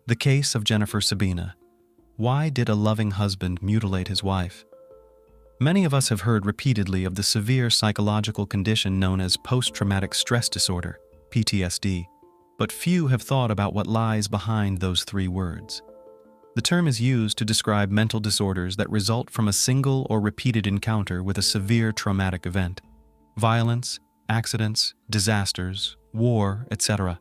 The case of Jennifer Sabina. Why did a loving husband mutilate his wife? Many of us have heard repeatedly of the severe psychological condition known as post-traumatic stress disorder, PTSD, but few have thought about what lies behind those three words. The term is used to describe mental disorders that result from a single or repeated encounter with a severe traumatic event. Violence, accidents, disasters, war, etc.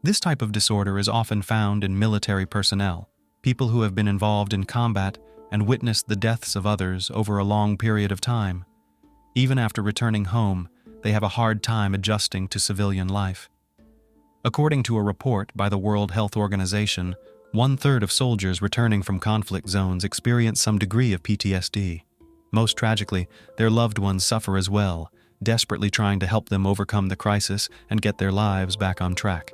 This type of disorder is often found in military personnel, people who have been involved in combat and witnessed the deaths of others over a long period of time. Even after returning home, they have a hard time adjusting to civilian life. According to a report by the World Health Organization, 1/3 of soldiers returning from conflict zones experience some degree of PTSD. Most tragically, their loved ones suffer as well, desperately trying to help them overcome the crisis and get their lives back on track.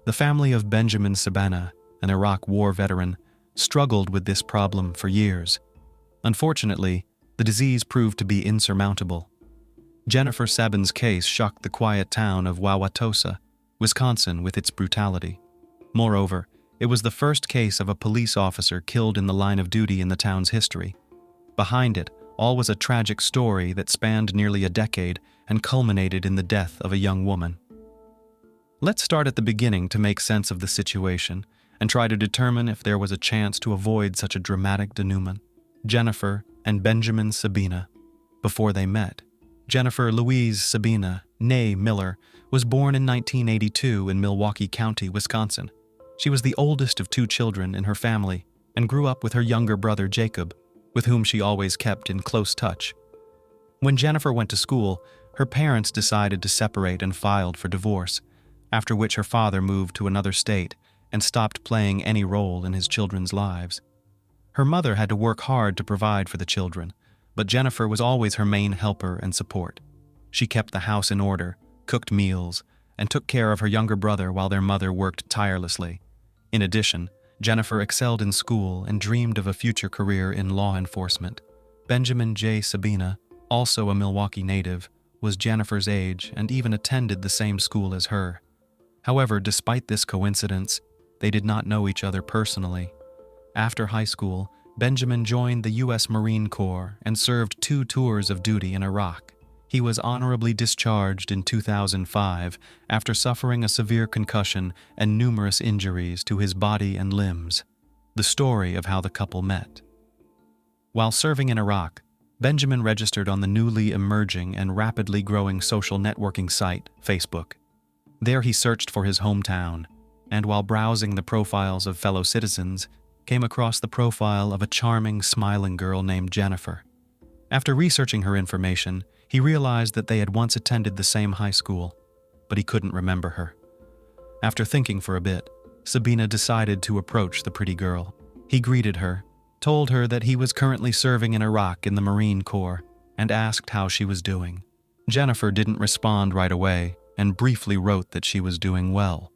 The family of Benjamin Sabina, an Iraq War veteran, struggled with this problem for years. Unfortunately, the disease proved to be insurmountable. Jennifer Sabina's case shocked the quiet town of Wauwatosa, Wisconsin, with its brutality. Moreover, it was the first case of a police officer killed in the line of duty in the town's history. Behind it all was a tragic story that spanned nearly a decade and culminated in the death of a young woman. Let's start at the beginning to make sense of the situation and try to determine if there was a chance to avoid such a dramatic denouement. Jennifer and Benjamin Sabina. Before they met, Jennifer Louise Sabina, née Miller, was born in 1982 in Milwaukee County, Wisconsin. She was the oldest of 2 children in her family and grew up with her younger brother Jacob, with whom she always kept in close touch. When Jennifer went to school, her parents decided to separate and filed for divorce, after which her father moved to another state and stopped playing any role in his children's lives. Her mother had to work hard to provide for the children, but Jennifer was always her main helper and support. She kept the house in order, cooked meals, and took care of her younger brother while their mother worked tirelessly. In addition, Jennifer excelled in school and dreamed of a future career in law enforcement. Benjamin J. Sabina, also a Milwaukee native, was Jennifer's age and even attended the same school as her. However, despite this coincidence, they did not know each other personally. After high school, Benjamin joined the U.S. Marine Corps and served 2 tours of duty in Iraq. He was honorably discharged in 2005 after suffering a severe concussion and numerous injuries to his body and limbs. The story of how the couple met. While serving in Iraq, Benjamin registered on the newly emerging and rapidly growing social networking site, Facebook. There he searched for his hometown, and while browsing the profiles of fellow citizens, came across the profile of a charming, smiling girl named Jennifer. After researching her information, he realized that they had once attended the same high school, but he couldn't remember her. After thinking for a bit, Sabina decided to approach the pretty girl. He greeted her, told her that he was currently serving in Iraq in the Marine Corps, and asked how she was doing. Jennifer didn't respond right away and briefly wrote that she was doing well.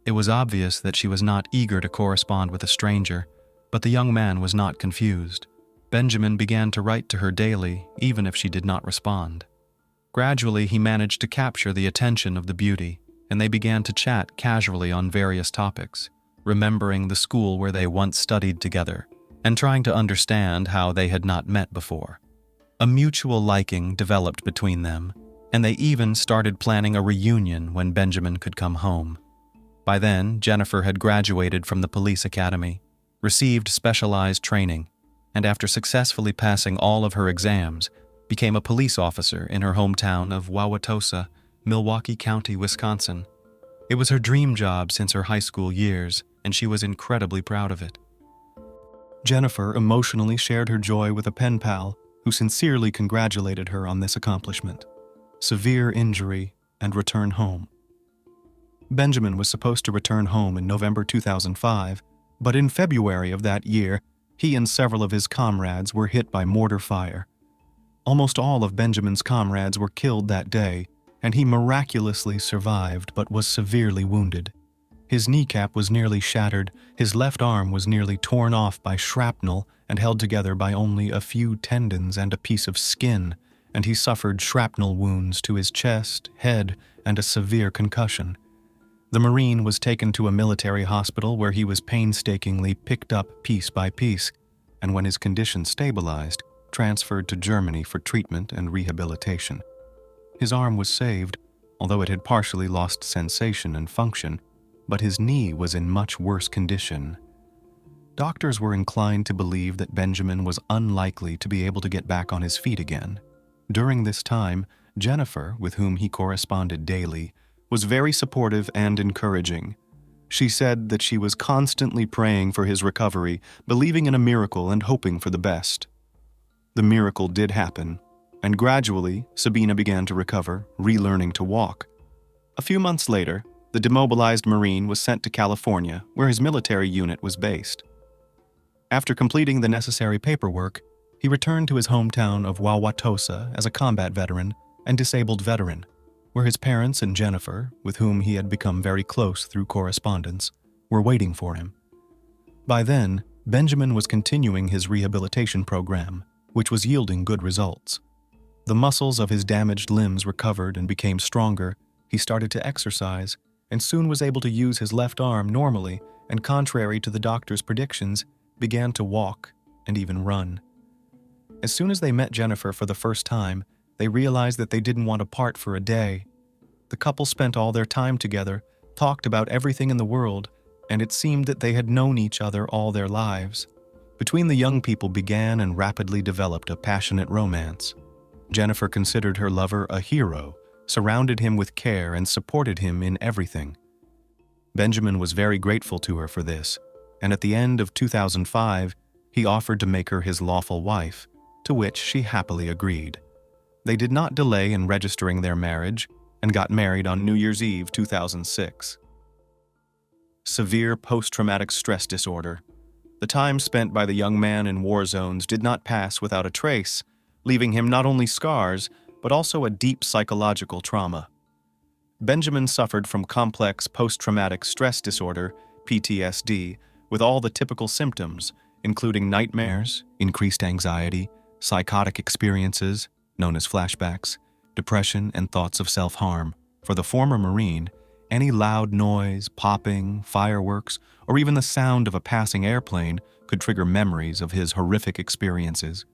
It was obvious that she was not eager to correspond with a stranger, but the young man was not confused. Benjamin began to write to her daily, even if she did not respond. Gradually, he managed to capture the attention of the beauty, and they began to chat casually on various topics, remembering the school where they once studied together, and trying to understand how they had not met before. A mutual liking developed between them, and they even started planning a reunion when Benjamin could come home. By then, Jennifer had graduated from the police academy, received specialized training, and after successfully passing all of her exams, became a police officer in her hometown of Wauwatosa, Milwaukee County, Wisconsin. It was her dream job since her high school years, and she was incredibly proud of it. Jennifer emotionally shared her joy with a pen pal who sincerely congratulated her on this accomplishment. Severe injury and return home. Benjamin was supposed to return home in November 2005, but in February of that year, he and several of his comrades were hit by mortar fire. Almost all of Benjamin's comrades were killed that day, and he miraculously survived but was severely wounded. His kneecap was nearly shattered, his left arm was nearly torn off by shrapnel and held together by only a few tendons and a piece of skin, and he suffered shrapnel wounds to his chest, head, and a severe concussion. The Marine was taken to a military hospital where he was painstakingly picked up piece by piece, and when his condition stabilized, transferred to Germany for treatment and rehabilitation. His arm was saved, although it had partially lost sensation and function, but his knee was in much worse condition. Doctors were inclined to believe that Benjamin was unlikely to be able to get back on his feet again. During this time, Jennifer, with whom he corresponded daily, was very supportive and encouraging. She said that she was constantly praying for his recovery, believing in a miracle and hoping for the best. The miracle did happen, and gradually Sabina began to recover, relearning to walk. A few months later, the demobilized Marine was sent to California, where his military unit was based. After completing the necessary paperwork, he returned to his hometown of Wauwatosa as a combat veteran and disabled veteran, where his parents and Jennifer, with whom he had become very close through correspondence, were waiting for him. By then, Benjamin was continuing his rehabilitation program, which was yielding good results. The muscles of his damaged limbs recovered and became stronger. He started to exercise and soon was able to use his left arm normally and, contrary to the doctor's predictions, began to walk and even run. As soon as they met Jennifer for the first time, they realized that they didn't want to part for a day. The couple spent all their time together, talked about everything in the world, and it seemed that they had known each other all their lives. Between the young people began and rapidly developed a passionate romance. Jennifer considered her lover a hero, surrounded him with care, and supported him in everything. Benjamin was very grateful to her for this, and at the end of 2005, he offered to make her his lawful wife, to which she happily agreed. They did not delay in registering their marriage and got married on New Year's Eve 2006. Severe post-traumatic stress disorder. The time spent by the young man in war zones did not pass without a trace, leaving him not only scars, but also a deep psychological trauma. Benjamin suffered from complex post-traumatic stress disorder, PTSD, with all the typical symptoms, including nightmares, increased anxiety, psychotic experiences, known as flashbacks, depression, and thoughts of self-harm. For the former Marine, any loud noise, popping, fireworks, or even the sound of a passing airplane could trigger memories of his horrific experiences.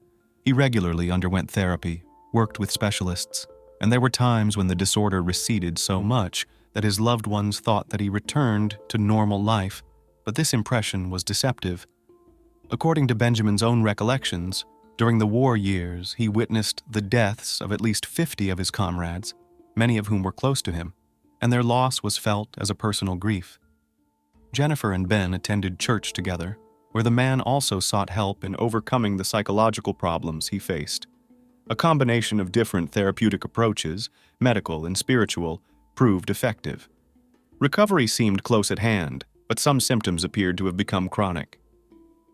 He regularly underwent therapy, worked with specialists, and there were times when the disorder receded so much that his loved ones thought that he returned to normal life, but this impression was deceptive. According to Benjamin's own recollections, during the war years, he witnessed the deaths of at least 50 of his comrades, many of whom were close to him, and their loss was felt as a personal grief. Jennifer and Ben attended church together, where the man also sought help in overcoming the psychological problems he faced. A combination of different therapeutic approaches, medical and spiritual, proved effective. Recovery seemed close at hand, but some symptoms appeared to have become chronic.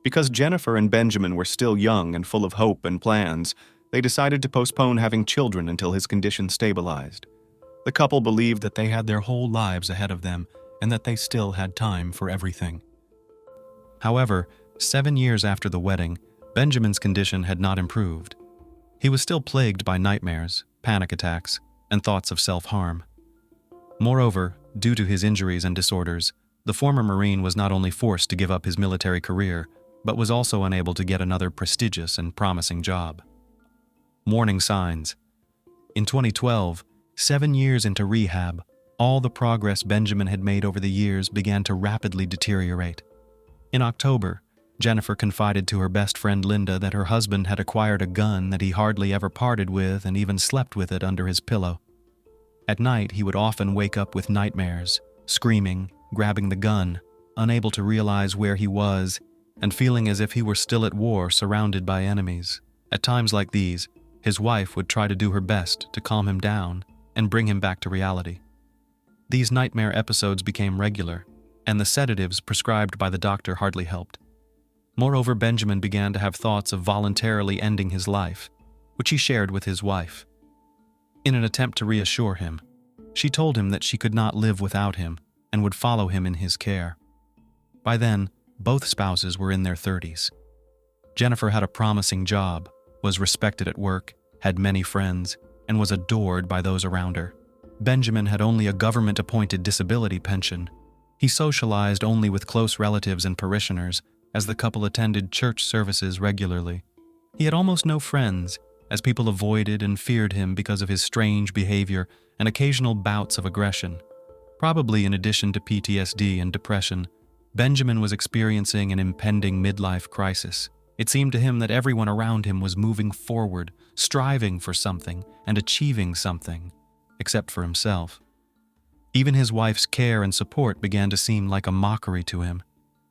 Because Jennifer and Benjamin were still young and full of hope and plans, they decided to postpone having children until his condition stabilized. The couple believed that they had their whole lives ahead of them and that they still had time for everything. However, 7 years after the wedding, Benjamin's condition had not improved. He was still plagued by nightmares, panic attacks, and thoughts of self-harm. Moreover, due to his injuries and disorders, the former Marine was not only forced to give up his military career, but was also unable to get another prestigious and promising job. Warning signs. In 2012, 7 years into rehab, all the progress Benjamin had made over the years began to rapidly deteriorate. In October, Jennifer confided to her best friend Linda that her husband had acquired a gun that he hardly ever parted with and even slept with it under his pillow. At night, he would often wake up with nightmares, screaming, grabbing the gun, unable to realize where he was, and feeling as if he were still at war, surrounded by enemies. At times like these, his wife would try to do her best to calm him down and bring him back to reality. These nightmare episodes became regular, and the sedatives prescribed by the doctor hardly helped. Moreover, Benjamin began to have thoughts of voluntarily ending his life, which he shared with his wife. In an attempt to reassure him, she told him that she could not live without him and would follow him in his care. By then, both spouses were in their 30s. Jennifer had a promising job, was respected at work, had many friends, and was adored by those around her. Benjamin had only a government-appointed disability pension. He socialized only with close relatives and parishioners, as the couple attended church services regularly. He had almost no friends, as people avoided and feared him because of his strange behavior and occasional bouts of aggression. Probably in addition to PTSD and depression, Benjamin was experiencing an impending midlife crisis. It seemed to him that everyone around him was moving forward, striving for something and achieving something, except for himself. Even his wife's care and support began to seem like a mockery to him,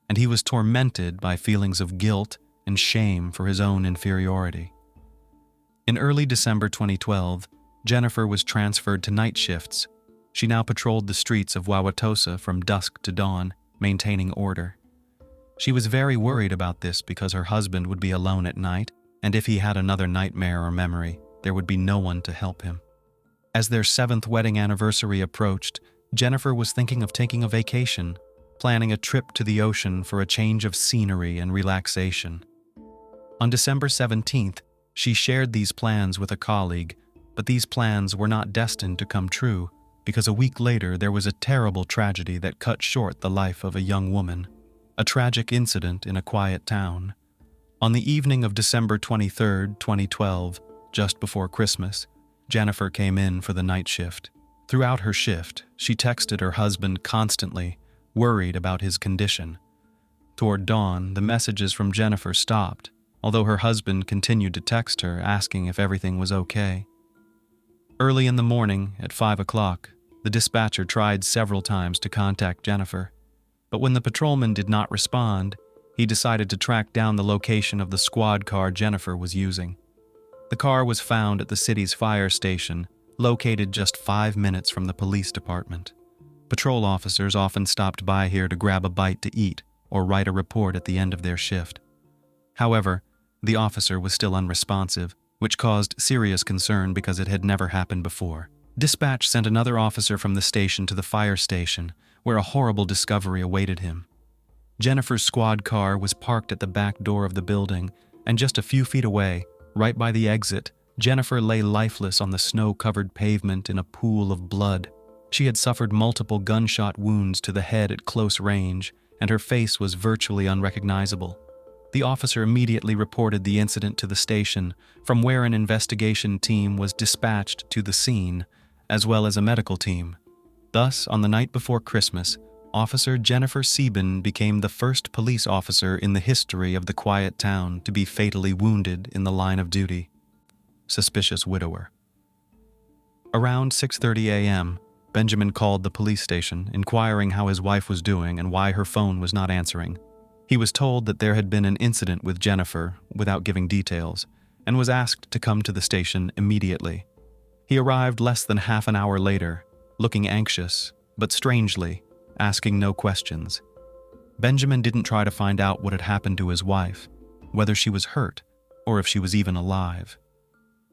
and he was tormented by feelings of guilt and shame for his own inferiority. In early December 2012, Jennifer was transferred to night shifts. She now patrolled the streets of Wauwatosa from dusk to dawn, maintaining order. She was very worried about this because her husband would be alone at night, and if he had another nightmare or memory, there would be no one to help him. As their 7th wedding anniversary approached, Jennifer was thinking of taking a vacation, planning a trip to the ocean for a change of scenery and relaxation. On December 17th, she shared these plans with a colleague, but these plans were not destined to come true because a week later there was a terrible tragedy that cut short the life of a young woman, a tragic incident in a quiet town. On the evening of December 23, 2012, just before Christmas, Jennifer came in for the night shift. Throughout her shift, she texted her husband constantly, worried about his condition. Toward dawn, the messages from Jennifer stopped, although her husband continued to text her asking if everything was okay. Early in the morning, at 5 o'clock, the dispatcher tried several times to contact Jennifer, but when the patrolman did not respond, he decided to track down the location of the squad car Jennifer was using. The car was found at the city's fire station, located just 5 minutes from the police department. Patrol officers often stopped by here to grab a bite to eat or write a report at the end of their shift. However, the officer was still unresponsive, which caused serious concern because it had never happened before. Dispatch sent another officer from the station to the fire station, where a horrible discovery awaited him. Jennifer's squad car was parked at the back door of the building, and just a few feet away, right by the exit, Jennifer lay lifeless on the snow-covered pavement in a pool of blood. She had suffered multiple gunshot wounds to the head at close range, and her face was virtually unrecognizable. The officer immediately reported the incident to the station, from where an investigation team was dispatched to the scene, as well as a medical team. Thus, on the night before Christmas, Officer Jennifer Sieben became the first police officer in the history of the quiet town to be fatally wounded in the line of duty. Suspicious widower. Around 6:30 a.m., Benjamin called the police station, inquiring how his wife was doing and why her phone was not answering. He was told that there had been an incident with Jennifer, without giving details, and was asked to come to the station immediately. He arrived less than half an hour later, looking anxious, but strangely, asking no questions. Benjamin didn't try to find out what had happened to his wife, whether she was hurt, or if she was even alive.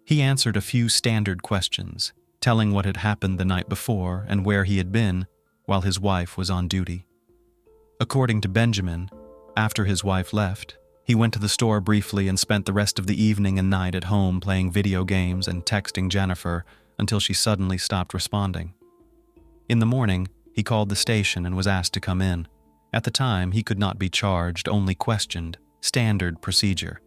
He answered a few standard questions, telling what had happened the night before and where he had been while his wife was on duty. According to Benjamin, after his wife left, he went to the store briefly and spent the rest of the evening and night at home playing video games and texting Jennifer until she suddenly stopped responding. In the morning, he called the station and was asked to come in. At the time, he could not be charged, only questioned, standard procedure.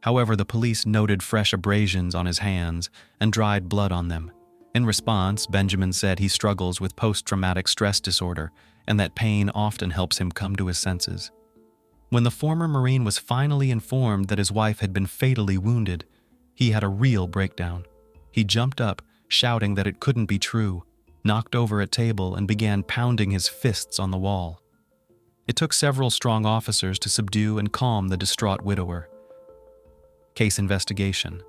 However, the police noted fresh abrasions on his hands and dried blood on them. In response, Benjamin said he struggles with post-traumatic stress disorder and that pain often helps him come to his senses. When the former Marine was finally informed that his wife had been fatally wounded, he had a real breakdown. He jumped up, shouting that it couldn't be true, knocked over a table, and began pounding his fists on the wall. It took several strong officers to subdue and calm the distraught widower. Case investigation.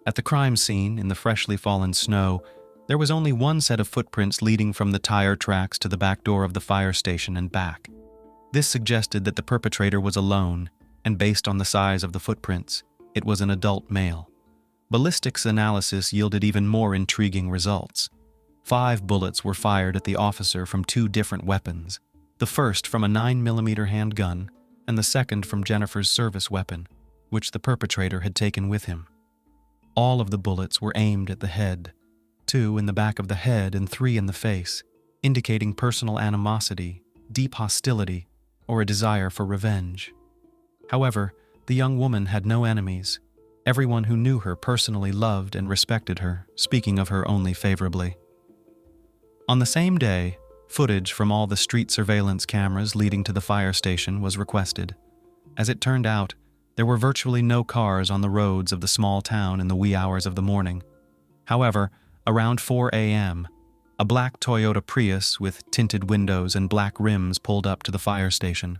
At the crime scene, in the freshly fallen snow, there was only one set of footprints leading from the tire tracks to the back door of the fire station and back. This suggested that the perpetrator was alone, and based on the size of the footprints, it was an adult male. Ballistics analysis yielded even more intriguing results. 5 bullets were fired at the officer from 2 different weapons, the first from a 9mm handgun and the second from Jennifer's service weapon, which the perpetrator had taken with him. All of the bullets were aimed at the head. 2 in the back of the head and 3 in the face, indicating personal animosity, deep hostility, or a desire for revenge. However, the young woman had no enemies. Everyone who knew her personally loved and respected her, speaking of her only favorably. On the same day, footage from all the street surveillance cameras leading to the fire station was requested. As it turned out, there were virtually no cars on the roads of the small town in the wee hours of the morning. However, around 4 a.m., a black Toyota Prius with tinted windows and black rims pulled up to the fire station.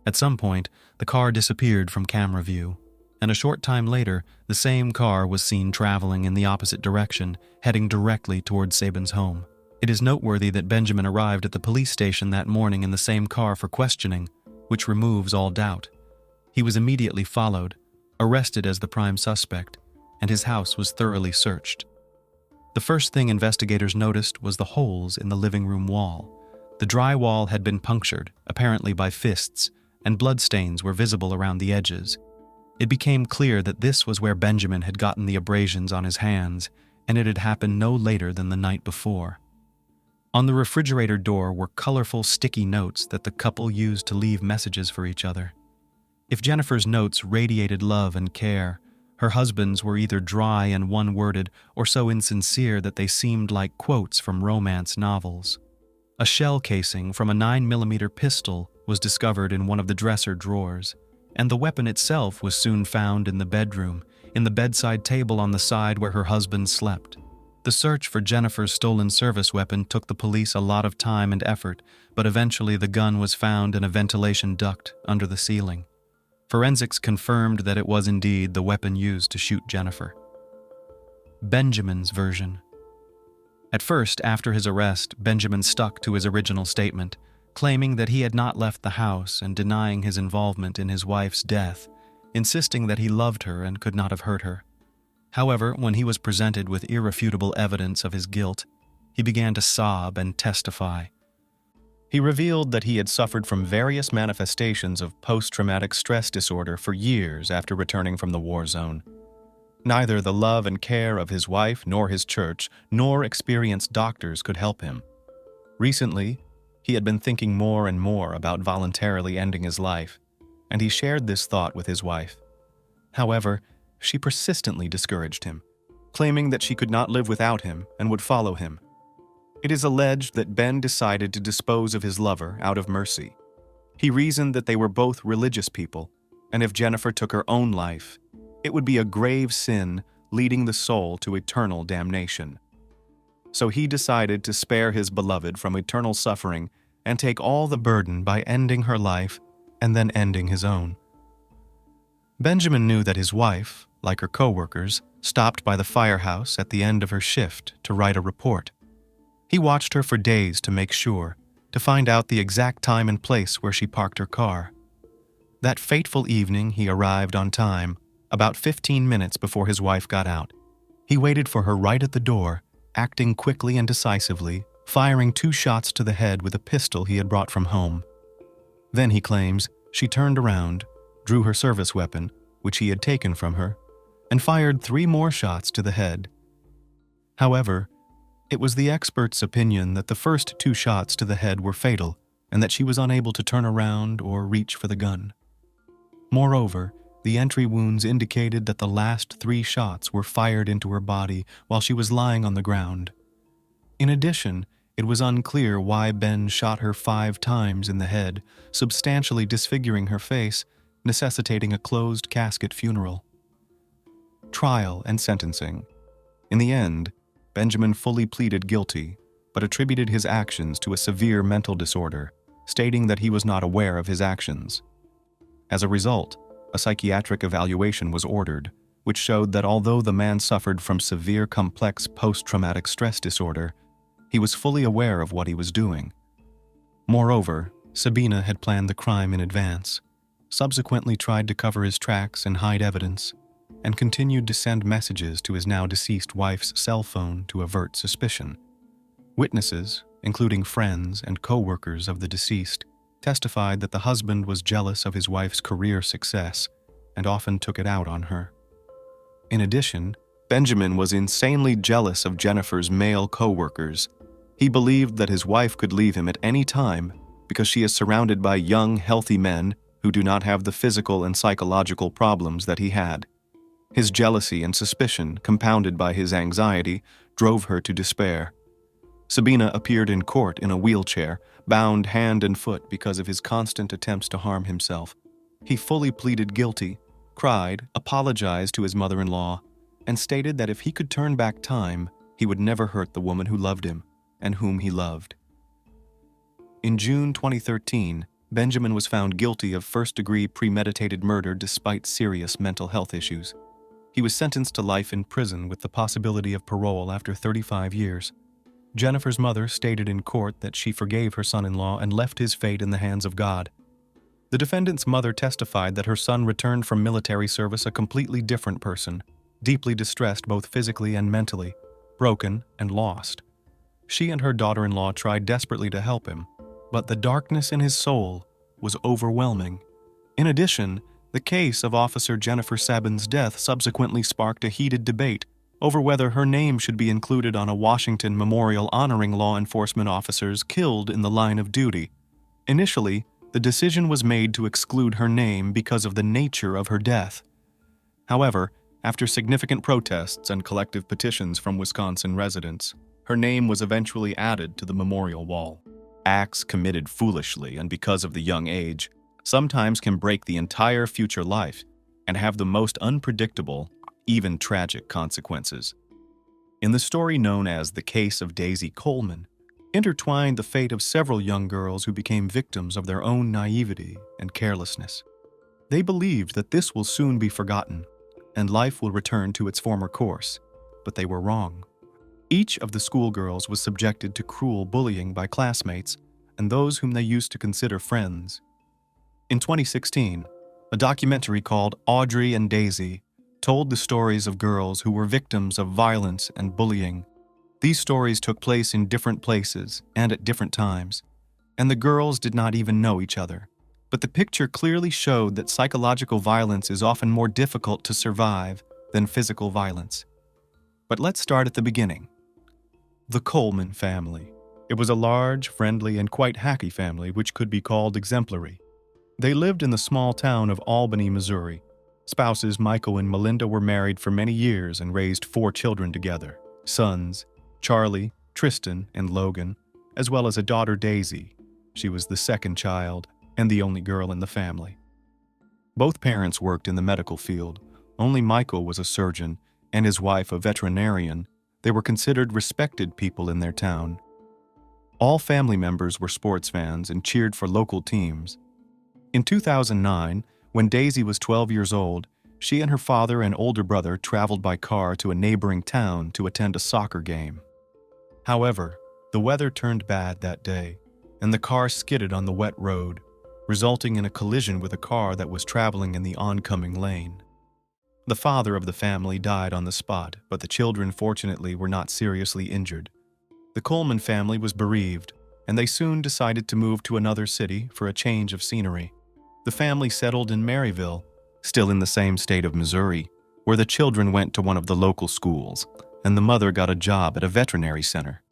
At some point, the car disappeared from camera view, and a short time later, the same car was seen traveling in the opposite direction, heading directly towards Sabin's home. It is noteworthy that Benjamin arrived at the police station that morning in the same car for questioning, which removes all doubt. He was immediately followed, arrested as the prime suspect, and his house was thoroughly searched. The first thing investigators noticed was the holes in the living room wall. The drywall had been punctured, apparently by fists, and bloodstains were visible around the edges. It became clear that this was where Benjamin had gotten the abrasions on his hands, and it had happened no later than the night before. On the refrigerator door were colorful sticky notes that the couple used to leave messages for each other. If Jennifer's notes radiated love and care, her husband's were either dry and one-worded or so insincere that they seemed like quotes from romance novels. A shell casing from a 9mm pistol was discovered in one of the dresser drawers, and the weapon itself was soon found in the bedroom, in the bedside table on the side where her husband slept. The search for Jennifer's stolen service weapon took the police a lot of time and effort, but eventually the gun was found in a ventilation duct under the ceiling. Forensics confirmed that it was indeed the weapon used to shoot Jennifer. Benjamin's version. At first, after his arrest, Benjamin stuck to his original statement, claiming that he had not left the house and denying his involvement in his wife's death, insisting that he loved her and could not have hurt her. However, when he was presented with irrefutable evidence of his guilt, he began to sob and testify. He revealed that he had suffered from various manifestations of post-traumatic stress disorder for years after returning from the war zone. Neither the love and care of his wife nor his church nor experienced doctors could help him. Recently, he had been thinking more and more about voluntarily ending his life, and he shared this thought with his wife. However, she persistently discouraged him, claiming that she could not live without him and would follow him. It is alleged that Ben decided to dispose of his lover out of mercy. He reasoned that they were both religious people, and if Jennifer took her own life, it would be a grave sin leading the soul to eternal damnation. So he decided to spare his beloved from eternal suffering and take all the burden by ending her life and then ending his own. Benjamin knew that his wife, like her co-workers, stopped by the firehouse at the end of her shift to write a report. He watched her for days to make sure, to find out the exact time and place where she parked her car. That fateful evening, he arrived on time, about 15 minutes before his wife got out. He waited for her right at the door, acting quickly and decisively, firing 2 shots to the head with a pistol he had brought from home. Then, he claims, she turned around, drew her service weapon, which he had taken from her, and fired 3 more shots to the head. However, it was the expert's opinion that the first 2 shots to the head were fatal and that she was unable to turn around or reach for the gun. Moreover, the entry wounds indicated that the last 3 shots were fired into her body while she was lying on the ground. In addition, it was unclear why Ben shot her 5 times in the head, substantially disfiguring her face, necessitating a closed casket funeral. Trial and sentencing. In the end, Benjamin fully pleaded guilty, but attributed his actions to a severe mental disorder, stating that he was not aware of his actions. As a result, a psychiatric evaluation was ordered, which showed that although the man suffered from severe complex post-traumatic stress disorder, he was fully aware of what he was doing. Moreover, Sabina had planned the crime in advance, subsequently tried to cover his tracks and hide evidence, and continued to send messages to his now-deceased wife's cell phone to avert suspicion. Witnesses, including friends and co-workers of the deceased, testified that the husband was jealous of his wife's career success and often took it out on her. In addition, Benjamin was insanely jealous of Jennifer's male co-workers. He believed that his wife could leave him at any time because she is surrounded by young, healthy men who do not have the physical and psychological problems that he had. His jealousy and suspicion, compounded by his anxiety, drove her to despair. Sabina appeared in court in a wheelchair, bound hand and foot because of his constant attempts to harm himself. He fully pleaded guilty, cried, apologized to his mother-in-law, and stated that if he could turn back time, he would never hurt the woman who loved him and whom he loved. In June 2013, Benjamin was found guilty of first-degree premeditated murder despite serious mental health issues. He was sentenced to life in prison with the possibility of parole after 35 years. Jennifer's mother stated in court that she forgave her son-in-law and left his fate in the hands of God. The defendant's mother testified that her son returned from military service a completely different person, deeply distressed both physically and mentally, broken and lost. She and her daughter-in-law tried desperately to help him, but the darkness in his soul was overwhelming. In addition, the case of Officer Jennifer Sabin's death subsequently sparked a heated debate over whether her name should be included on a Washington memorial honoring law enforcement officers killed in the line of duty. Initially, the decision was made to exclude her name because of the nature of her death. However, after significant protests and collective petitions from Wisconsin residents, her name was eventually added to the memorial wall. Acts committed foolishly and because of the young age sometimes can break the entire future life and have the most unpredictable, even tragic consequences. In the story known as the case of Daisy Coleman, intertwined the fate of several young girls who became victims of their own naivety and carelessness. They believed that this will soon be forgotten and life will return to its former course, but they were wrong. Each of the schoolgirls was subjected to cruel bullying by classmates and those whom they used to consider friends. In 2016, a documentary called Audrey and Daisy told the stories of girls who were victims of violence and bullying. These stories took place in different places and at different times, and the girls did not even know each other. But the picture clearly showed that psychological violence is often more difficult to survive than physical violence. But let's start at the beginning. The Coleman family. It was a large, friendly, and quite hacky family which could be called exemplary. They lived in the small town of Albany, Missouri. Spouses Michael and Melinda were married for many years and raised 4 children together, sons, Charlie, Tristan, and Logan, as well as a daughter, Daisy. She was the second child and the only girl in the family. Both parents worked in the medical field. Only Michael was a surgeon and his wife a veterinarian. They were considered respected people in their town. All family members were sports fans and cheered for local teams. In 2009, when Daisy was 12 years old, she and her father and older brother traveled by car to a neighboring town to attend a soccer game. However, the weather turned bad that day, and the car skidded on the wet road, resulting in a collision with a car that was traveling in the oncoming lane. The father of the family died on the spot, but the children fortunately were not seriously injured. The Coleman family was bereaved, and they soon decided to move to another city for a change of scenery. The family settled in Maryville, still in the same state of Missouri, where the children went to one of the local schools, and the mother got a job at a veterinary center.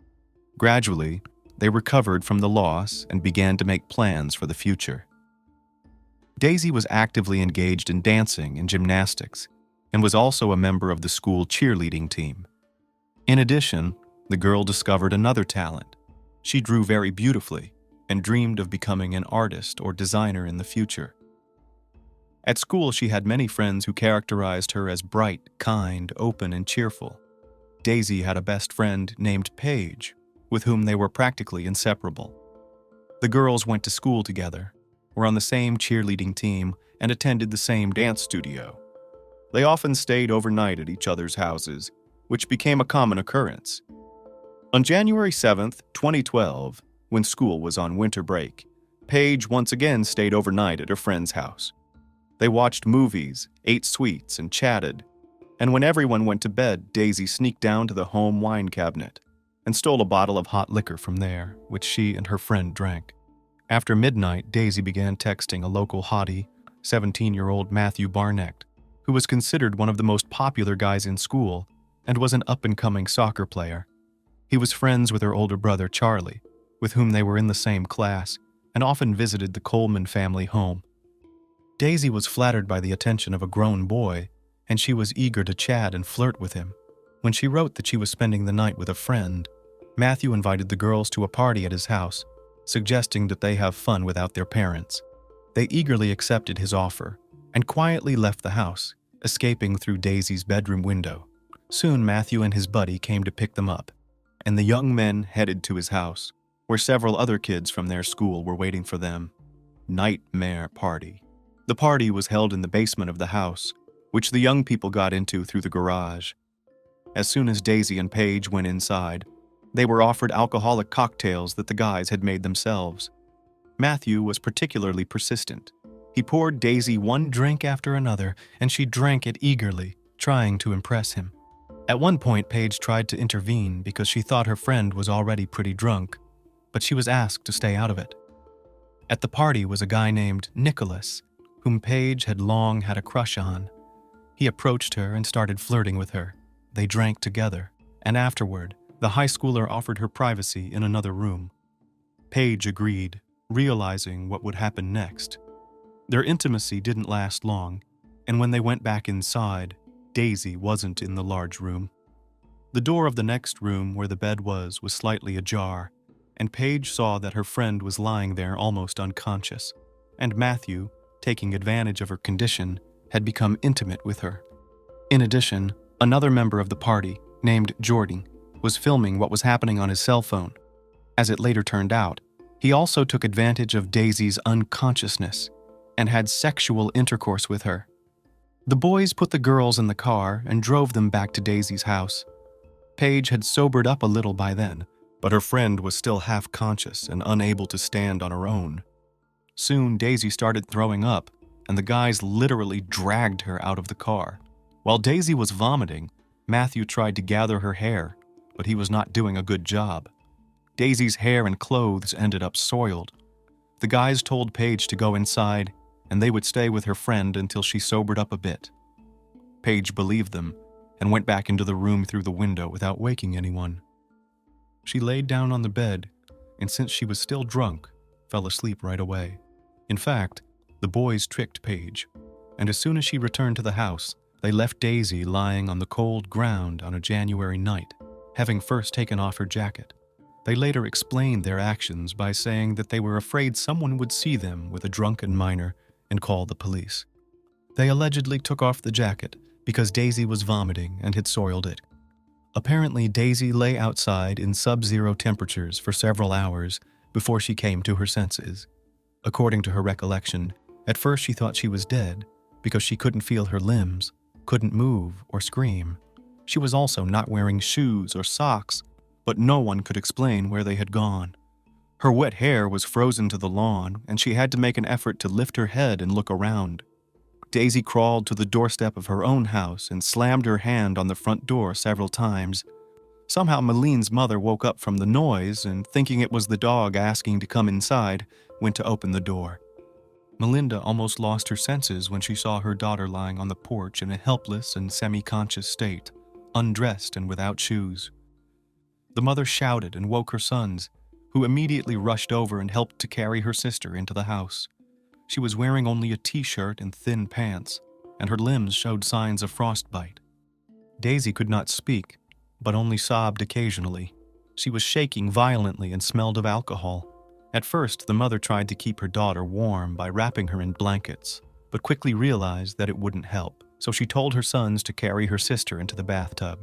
Gradually, they recovered from the loss and began to make plans for the future. Daisy was actively engaged in dancing and gymnastics, and was also a member of the school cheerleading team. In addition, the girl discovered another talent. She drew very beautifully and dreamed of becoming an artist or designer in the future. At school, she had many friends who characterized her as bright, kind, open, and cheerful. Daisy had a best friend named Paige, with whom they were practically inseparable. The girls went to school together, were on the same cheerleading team, and attended the same dance studio. They often stayed overnight at each other's houses, which became a common occurrence. On January 7th, 2012, when school was on winter break, Paige once again stayed overnight at her friend's house. They watched movies, ate sweets, and chatted. And when everyone went to bed, Daisy sneaked down to the home wine cabinet and stole a bottle of hot liquor from there, which she and her friend drank. After midnight, Daisy began texting a local hottie, 17-year-old Matthew Barnett, who was considered one of the most popular guys in school and was an up-and-coming soccer player. He was friends with her older brother Charlie, with whom they were in the same class, and often visited the Coleman family home. Daisy was flattered by the attention of a grown boy, and she was eager to chat and flirt with him. When she wrote that she was spending the night with a friend, Matthew invited the girls to a party at his house, suggesting that they have fun without their parents. They eagerly accepted his offer and quietly left the house, escaping through Daisy's bedroom window. Soon Matthew and his buddy came to pick them up, and the young men headed to his house, where several other kids from their school were waiting for them. Nightmare party. The party was held in the basement of the house, which the young people got into through the garage. As soon as Daisy and Paige went inside, they were offered alcoholic cocktails that the guys had made themselves. Matthew was particularly persistent. He poured Daisy one drink after another, and she drank it eagerly, trying to impress him. At one point, Paige tried to intervene because she thought her friend was already pretty drunk, but she was asked to stay out of it. At the party was a guy named Nicholas, whom Paige had long had a crush on. He approached her and started flirting with her. They drank together, and afterward, the high schooler offered her privacy in another room. Paige agreed, realizing what would happen next. Their intimacy didn't last long, and when they went back inside, Daisy wasn't in the large room. The door of the next room where the bed was slightly ajar, and Paige saw that her friend was lying there almost unconscious, and Matthew, taking advantage of her condition, had become intimate with her. In addition, another member of the party, named Jordan, was filming what was happening on his cell phone. As it later turned out, he also took advantage of Daisy's unconsciousness and had sexual intercourse with her. The boys put the girls in the car and drove them back to Daisy's house. Paige had sobered up a little by then, but her friend was still half conscious and unable to stand on her own. Soon, Daisy started throwing up, and the guys literally dragged her out of the car. While Daisy was vomiting, Matthew tried to gather her hair, but he was not doing a good job. Daisy's hair and clothes ended up soiled. The guys told Paige to go inside, and they would stay with her friend until she sobered up a bit. Paige believed them and went back into the room through the window without waking anyone. She laid down on the bed, and since she was still drunk, fell asleep right away. In fact, the boys tricked Paige, and as soon as she returned to the house, they left Daisy lying on the cold ground on a January night, having first taken off her jacket. They later explained their actions by saying that they were afraid someone would see them with a drunken minor and call the police. They allegedly took off the jacket because Daisy was vomiting and had soiled it. Apparently, Daisy lay outside in sub-zero temperatures for several hours before she came to her senses. According to her recollection, at first she thought she was dead because she couldn't feel her limbs, couldn't move or scream. She was also not wearing shoes or socks, but no one could explain where they had gone. Her wet hair was frozen to the lawn, and she had to make an effort to lift her head and look around. Daisy crawled to the doorstep of her own house and slammed her hand on the front door several times. Somehow Maline's mother woke up from the noise and, thinking it was the dog asking to come inside, went to open the door. Melinda almost lost her senses when she saw her daughter lying on the porch in a helpless and semi-conscious state, undressed and without shoes. The mother shouted and woke her sons, who immediately rushed over and helped to carry her sister into the house. She was wearing only a t-shirt and thin pants, and her limbs showed signs of frostbite. Daisy could not speak, but only sobbed occasionally. She was shaking violently and smelled of alcohol. At first, the mother tried to keep her daughter warm by wrapping her in blankets, but quickly realized that it wouldn't help, so she told her sons to carry her sister into the bathtub.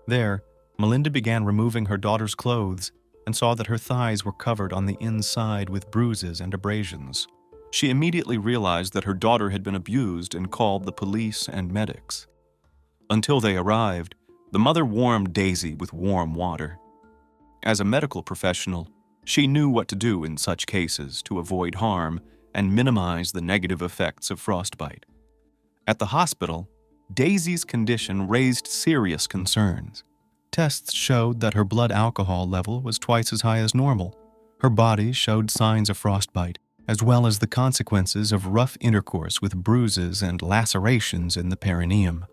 There, Melinda began removing her daughter's clothes and saw that her thighs were covered on the inside with bruises and abrasions. She immediately realized that her daughter had been abused and called the police and medics. Until they arrived, the mother warmed Daisy with warm water. As a medical professional, she knew what to do in such cases to avoid harm and minimize the negative effects of frostbite. At the hospital, Daisy's condition raised serious concerns. Tests showed that her blood alcohol level was twice as high as normal. Her body showed signs of frostbite, as well as the consequences of rough intercourse with bruises and lacerations in the perineum.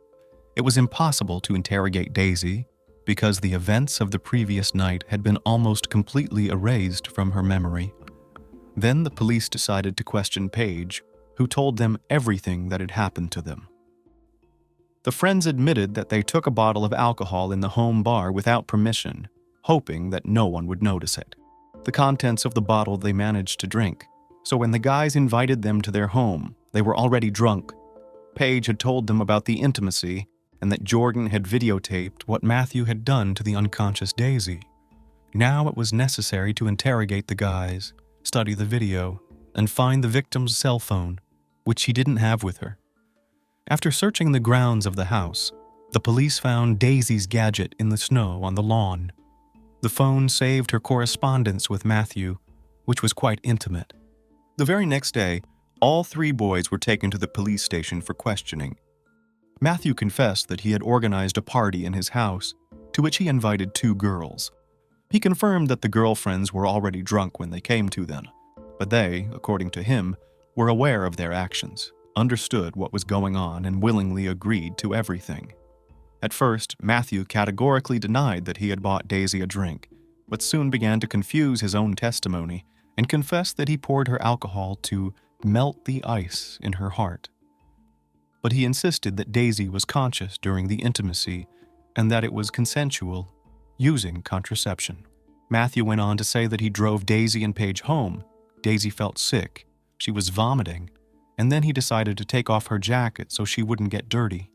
It was impossible to interrogate Daisy because the events of the previous night had been almost completely erased from her memory. Then the police decided to question Paige, who told them everything that had happened to them. The friends admitted that they took a bottle of alcohol in the home bar without permission, hoping that no one would notice it. The contents of the bottle they managed to drink, so when the guys invited them to their home, they were already drunk. Paige had told them about the intimacy and that Jordan had videotaped what Matthew had done to the unconscious Daisy. Now it was necessary to interrogate the guys, study the video, and find the victim's cell phone, which she didn't have with her. After searching the grounds of the house, the police found Daisy's gadget in the snow on the lawn. The phone saved her correspondence with Matthew, which was quite intimate. The very next day, all three boys were taken to the police station for questioning. Matthew confessed that he had organized a party in his house, to which he invited two girls. He confirmed that the girlfriends were already drunk when they came to them, but they, according to him, were aware of their actions, understood what was going on, and willingly agreed to everything. At first, Matthew categorically denied that he had bought Daisy a drink, but soon began to confuse his own testimony and confessed that he poured her alcohol to melt the ice in her heart. But he insisted that Daisy was conscious during the intimacy and that it was consensual, using contraception. Matthew went on to say that he drove Daisy and Paige home. Daisy felt sick, she was vomiting, and then he decided to take off her jacket so she wouldn't get dirty.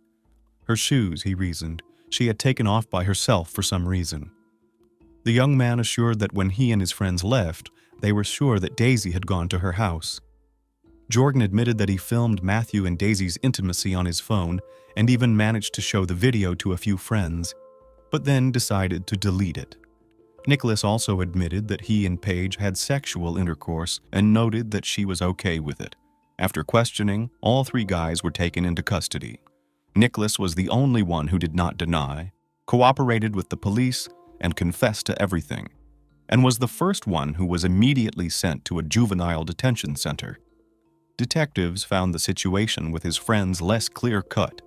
Her shoes, he reasoned, she had taken off by herself for some reason. The young man assured that when he and his friends left, they were sure that Daisy had gone to her house. Jordan admitted that he filmed Matthew and Daisy's intimacy on his phone and even managed to show the video to a few friends, but then decided to delete it. Nicholas also admitted that he and Paige had sexual intercourse and noted that she was okay with it. After questioning, all three guys were taken into custody. Nicholas was the only one who did not deny, cooperated with the police, and confessed to everything, and was the first one who was immediately sent to a juvenile detention center. Detectives found the situation with his friends less clear-cut.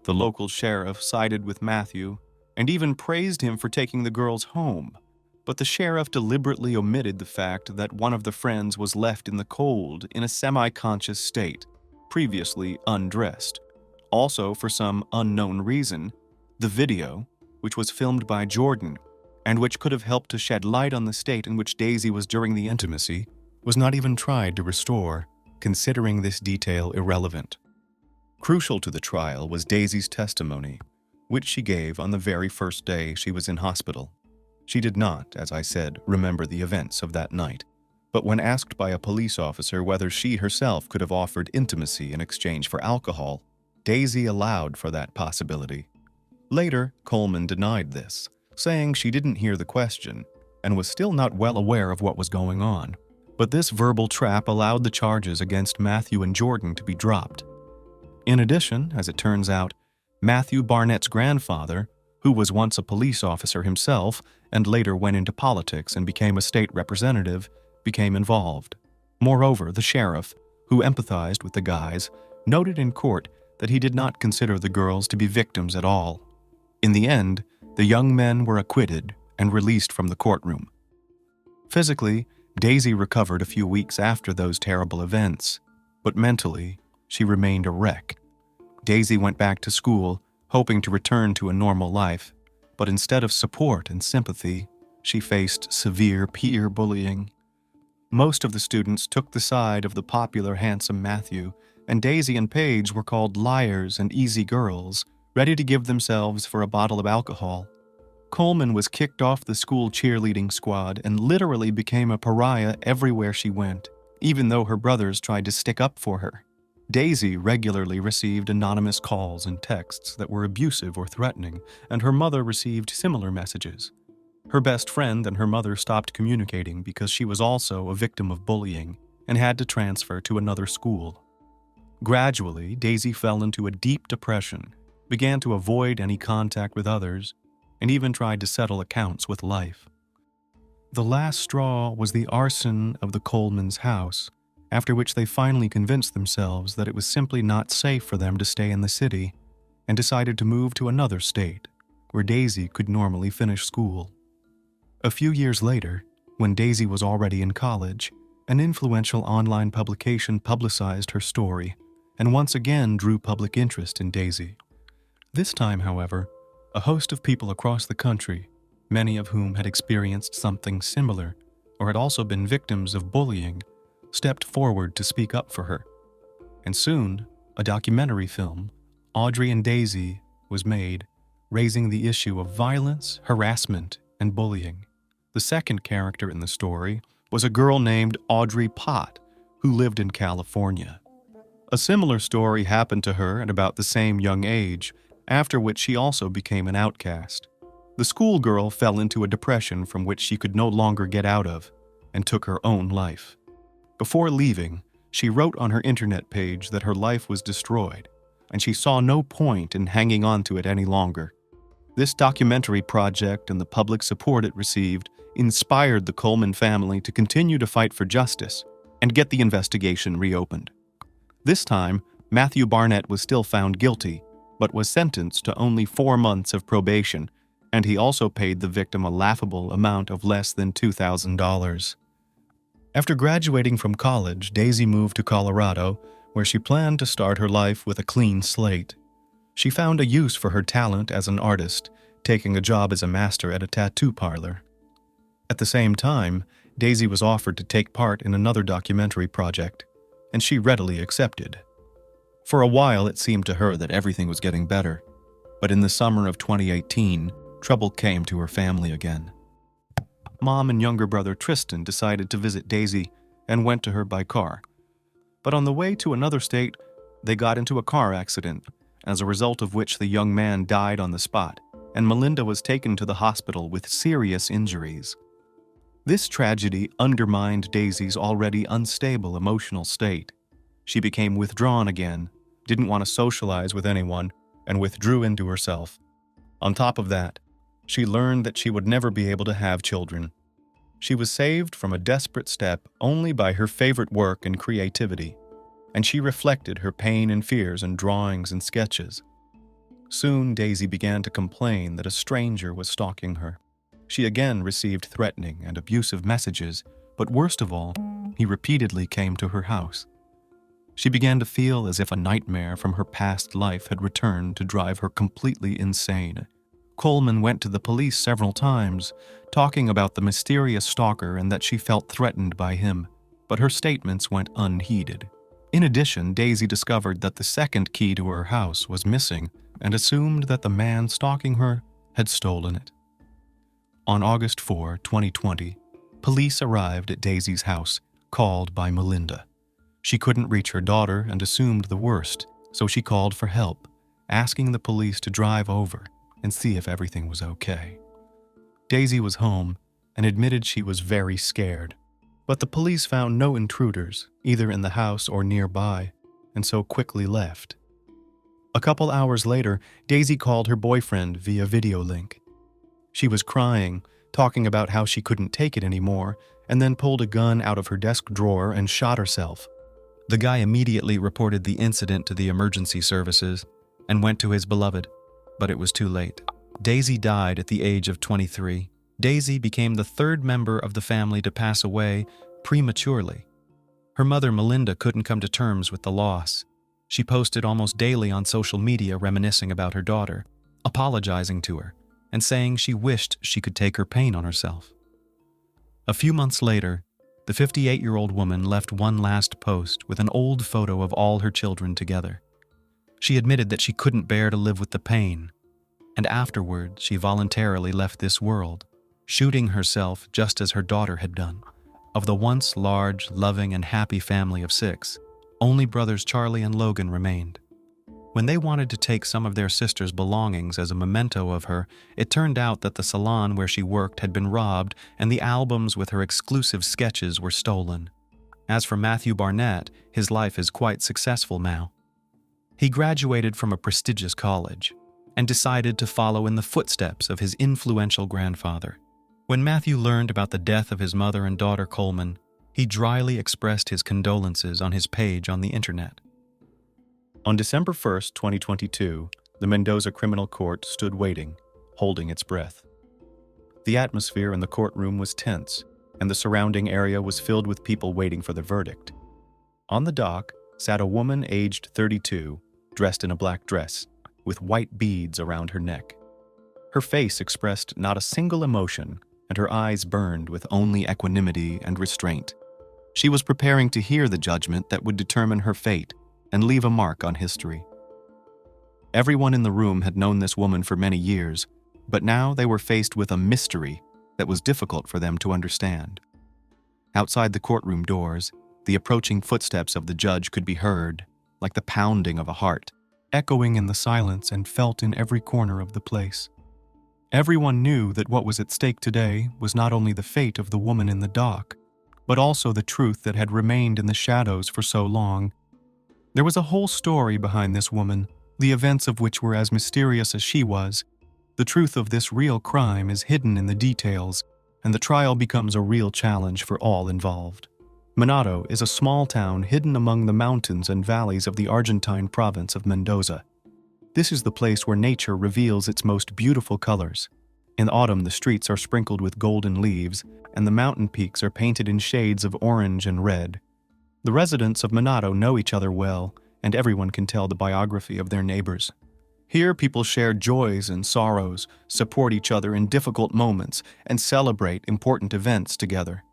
The local sheriff sided with Matthew and even praised him for taking the girls home, but the sheriff deliberately omitted the fact that one of the friends was left in the cold in a semi-conscious state, previously undressed. Also, for some unknown reason, the video, which was filmed by Jordan and which could have helped to shed light on the state in which Daisy was during the intimacy, was not even tried to restore, considering this detail irrelevant. Crucial to the trial was Daisy's testimony, which she gave on the very first day she was in hospital. She did not, as I said, remember the events of that night, but when asked by a police officer whether she herself could have offered intimacy in exchange for alcohol, Daisy allowed for that possibility. Later, Coleman denied this, saying she didn't hear the question and was still not well aware of what was going on. But this verbal trap allowed the charges against Matthew and Jordan to be dropped. In addition, as it turns out, Matthew Barnett's grandfather, who was once a police officer himself and later went into politics and became a state representative, became involved. Moreover, the sheriff, who empathized with the guys, noted in court that he did not consider the girls to be victims at all. In the end, the young men were acquitted and released from the courtroom. Physically, Daisy recovered a few weeks after those terrible events, but mentally, she remained a wreck. Daisy went back to school, hoping to return to a normal life, but instead of support and sympathy, she faced severe peer bullying. Most of the students took the side of the popular handsome Matthew, and Daisy and Paige were called liars and easy girls, ready to give themselves for a bottle of alcohol. Coleman was kicked off the school cheerleading squad and literally became a pariah everywhere she went, even though her brothers tried to stick up for her. Daisy regularly received anonymous calls and texts that were abusive or threatening, and her mother received similar messages. Her best friend and her mother stopped communicating because she was also a victim of bullying and had to transfer to another school. Gradually, Daisy fell into a deep depression, began to avoid any contact with others, and even tried to settle accounts with life. The last straw was the arson of the Coleman's house, after which they finally convinced themselves that it was simply not safe for them to stay in the city, and decided to move to another state where Daisy could normally finish school. A few years later, when Daisy was already in college, an influential online publication publicized her story and once again drew public interest in Daisy. This time, however, a host of people across the country, many of whom had experienced something similar or had also been victims of bullying, stepped forward to speak up for her. And soon, a documentary film, Audrey and Daisy, was made, raising the issue of violence, harassment, and bullying. The second character in the story was a girl named Audrey Pott, who lived in California. A similar story happened to her at about the same young age, after which she also became an outcast. The schoolgirl fell into a depression from which she could no longer get out of, and took her own life. Before leaving, she wrote on her internet page that her life was destroyed, and she saw no point in hanging on to it any longer. This documentary project and the public support it received inspired the Coleman family to continue to fight for justice and get the investigation reopened. This time, Matthew Barnett was still found guilty, but was sentenced to only 4 months of probation, and he also paid the victim a laughable amount of less than $2,000. After graduating from college, Daisy moved to Colorado, where she planned to start her life with a clean slate. She found a use for her talent as an artist, taking a job as a master at a tattoo parlor. At the same time, Daisy was offered to take part in another documentary project, and she readily accepted. For a while, it seemed to her that everything was getting better, but in the summer of 2018, trouble came to her family again. Mom and younger brother Tristan decided to visit Daisy and went to her by car. But on the way to another state, they got into a car accident, as a result of which the young man died on the spot, and Melinda was taken to the hospital with serious injuries. This tragedy undermined Daisy's already unstable emotional state. She became withdrawn again, didn't want to socialize with anyone, and withdrew into herself. On top of that, she learned that she would never be able to have children. She was saved from a desperate step only by her favorite work and creativity, and she reflected her pain and fears in drawings and sketches. Soon, Daisy began to complain that a stranger was stalking her. She again received threatening and abusive messages, but worst of all, he repeatedly came to her house. She began to feel as if a nightmare from her past life had returned to drive her completely insane. Coleman went to the police several times, talking about the mysterious stalker and that she felt threatened by him, but her statements went unheeded. In addition, Daisy discovered that the second key to her house was missing and assumed that the man stalking her had stolen it. On August 4, 2020, police arrived at Daisy's house, called by Melinda. She couldn't reach her daughter and assumed the worst, so she called for help, asking the police to drive over and see if everything was okay. Daisy was home and admitted she was very scared, but the police found no intruders, either in the house or nearby, and so quickly left. A couple hours later, Daisy called her boyfriend via video link. She was crying, talking about how she couldn't take it anymore, and then pulled a gun out of her desk drawer and shot herself. The guy immediately reported the incident to the emergency services and went to his beloved, but it was too late. Daisy died at the age of 23. Daisy became the third member of the family to pass away prematurely. Her mother, Melinda, couldn't come to terms with the loss. She posted almost daily on social media reminiscing about her daughter, apologizing to her, and saying she wished she could take her pain on herself. A few months later, the 58-year-old woman left one last post with an old photo of all her children together. She admitted that she couldn't bear to live with the pain, and afterward she voluntarily left this world, shooting herself just as her daughter had done. Of the once large, loving, and happy family of 6, only brothers Charlie and Logan remained. When they wanted to take some of their sister's belongings as a memento of her, it turned out that the salon where she worked had been robbed and the albums with her exclusive sketches were stolen. As for Matthew Barnett, his life is quite successful now. He graduated from a prestigious college and decided to follow in the footsteps of his influential grandfather. When Matthew learned about the death of his mother and daughter Coleman, he dryly expressed his condolences on his page on the internet. On December 1, 2022, The Mendoza criminal court stood waiting, holding its breath. The atmosphere in the courtroom was tense, and the surrounding area was filled with people waiting for the verdict. On the dock sat a woman aged 32, dressed in a black dress, with white beads around her neck. Her face expressed not a single emotion, and her eyes burned with only equanimity and restraint. She was preparing to hear the judgment that would determine her fate and leave a mark on history. Everyone in the room had known this woman for many years, but now they were faced with a mystery that was difficult for them to understand. Outside the courtroom doors, the approaching footsteps of the judge could be heard, like the pounding of a heart, echoing in the silence and felt in every corner of the place. Everyone knew that what was at stake today was not only the fate of the woman in the dock, but also the truth that had remained in the shadows for so long. There was a whole story behind this woman, the events of which were as mysterious as she was. The truth of this real crime is hidden in the details, and the trial becomes a real challenge for all involved. Manato is a small town hidden among the mountains and valleys of the Argentine province of Mendoza. This is the place where nature reveals its most beautiful colors. In autumn, the streets are sprinkled with golden leaves, and the mountain peaks are painted in shades of orange and red. The residents of Manato know each other well, and everyone can tell the biography of their neighbors. Here, people share joys and sorrows, support each other in difficult moments, and celebrate important events together.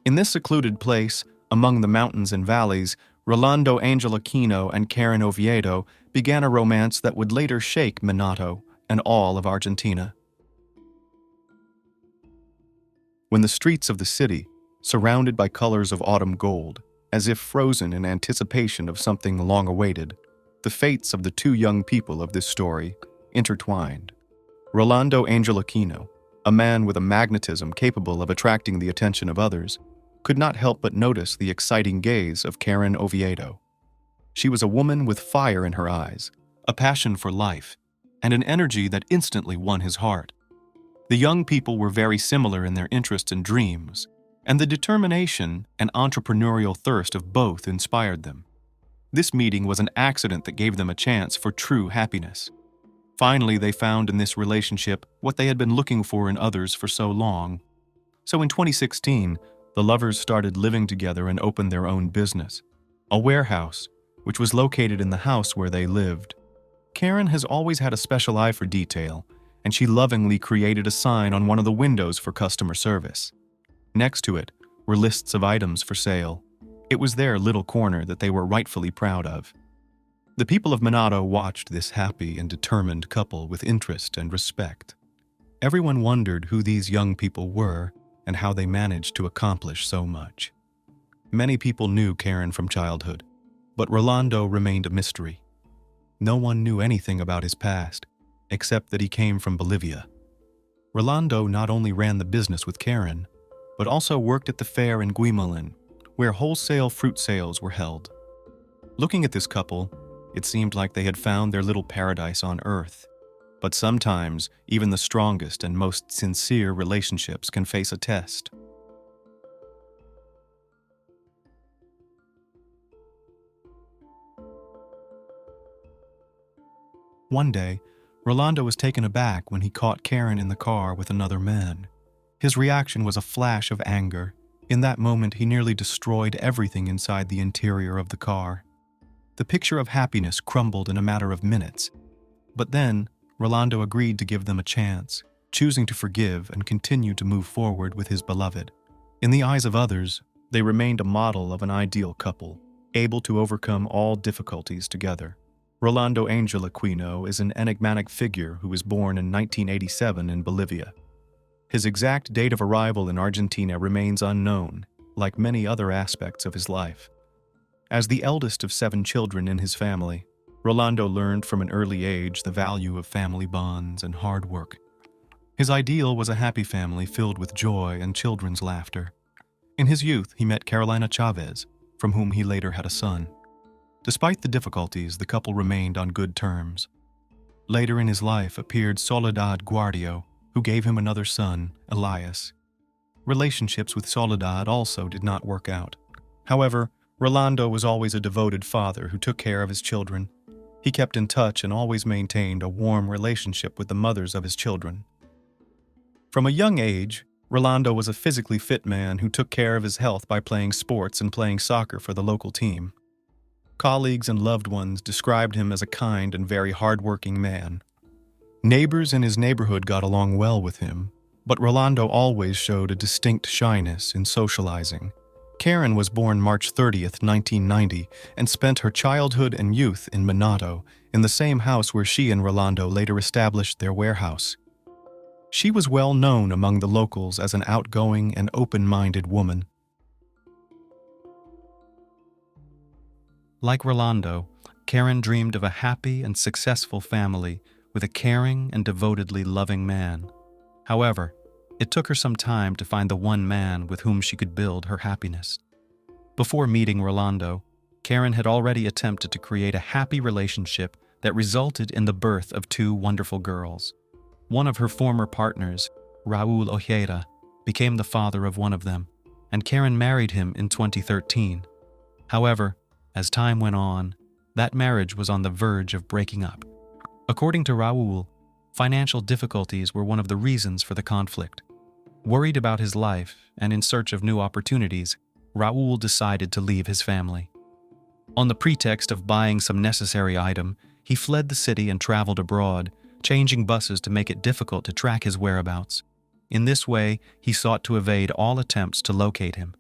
In this secluded place, among the mountains and valleys, Rolando Angeliquino and Karen Oviedo began a romance that would later shake Manato and all of Argentina. When the streets of the city, surrounded by colors of autumn gold, as if frozen in anticipation of something long awaited, the fates of the two young people of this story intertwined. Rolando Angeliquino, a man with a magnetism capable of attracting the attention of others, could not help but notice the exciting gaze of Karen Oviedo. She was a woman with fire in her eyes, a passion for life, and an energy that instantly won his heart. The young people were very similar in their interests and dreams, and the determination and entrepreneurial thirst of both inspired them. This meeting was an accident that gave them a chance for true happiness. Finally, they found in this relationship what they had been looking for in others for so long. So in 2016, the lovers started living together and opened their own business, a warehouse, which was located in the house where they lived. Karen has always had a special eye for detail, and she lovingly created a sign on one of the windows for customer service. Next to it were lists of items for sale. It was their little corner that they were rightfully proud of. The people of Manato watched this happy and determined couple with interest and respect. Everyone wondered who these young people were and how they managed to accomplish so much. Many people knew Karen from childhood, but Rolando remained a mystery. No one knew anything about his past, except that he came from Bolivia. Rolando not only ran the business with Karen, but also worked at the fair in Guimalin, where wholesale fruit sales were held. Looking at this couple, it seemed like they had found their little paradise on earth. But sometimes, even the strongest and most sincere relationships can face a test. One day, Rolando was taken aback when he caught Karen in the car with another man. His reaction was a flash of anger. In that moment, he nearly destroyed everything inside the interior of the car. The picture of happiness crumbled in a matter of minutes. But then, Rolando agreed to give them a chance, choosing to forgive and continue to move forward with his beloved. In the eyes of others, they remained a model of an ideal couple, able to overcome all difficulties together. Rolando Angeliquino is an enigmatic figure who was born in 1987 in Bolivia. His exact date of arrival in Argentina remains unknown, like many other aspects of his life. As the eldest of 7 children in his family, Rolando learned from an early age the value of family bonds and hard work. His ideal was a happy family filled with joy and children's laughter. In his youth, he met Carolina Chavez, from whom he later had a son. Despite the difficulties, the couple remained on good terms. Later in his life appeared Soledad Guardio, who gave him another son, Elias. Relationships with Soledad also did not work out. However, Rolando was always a devoted father who took care of his children. He kept in touch and always maintained a warm relationship with the mothers of his children. From a young age, Rolando was a physically fit man who took care of his health by playing sports and playing soccer for the local team. Colleagues and loved ones described him as a kind and very hardworking man. Neighbors in his neighborhood got along well with him, but Rolando always showed a distinct shyness in socializing. Karen was born March 30th, 1990, and spent her childhood and youth in Minato, in the same house where she and Rolando later established their warehouse. She was well known among the locals as an outgoing and open-minded woman. Like Rolando, Karen dreamed of a happy and successful family with a caring and devotedly loving man. However, it took her some time to find the one man with whom she could build her happiness. Before meeting Rolando, Karen had already attempted to create a happy relationship that resulted in the birth of two wonderful girls. One of her former partners, Raul Ojeda, became the father of one of them, and Karen married him in 2013. However, as time went on, that marriage was on the verge of breaking up. According to Raul, financial difficulties were one of the reasons for the conflict. Worried about his life and in search of new opportunities, Raul decided to leave his family. On the pretext of buying some necessary item, he fled the city and traveled abroad, changing buses to make it difficult to track his whereabouts. In this way, he sought to evade all attempts to locate him.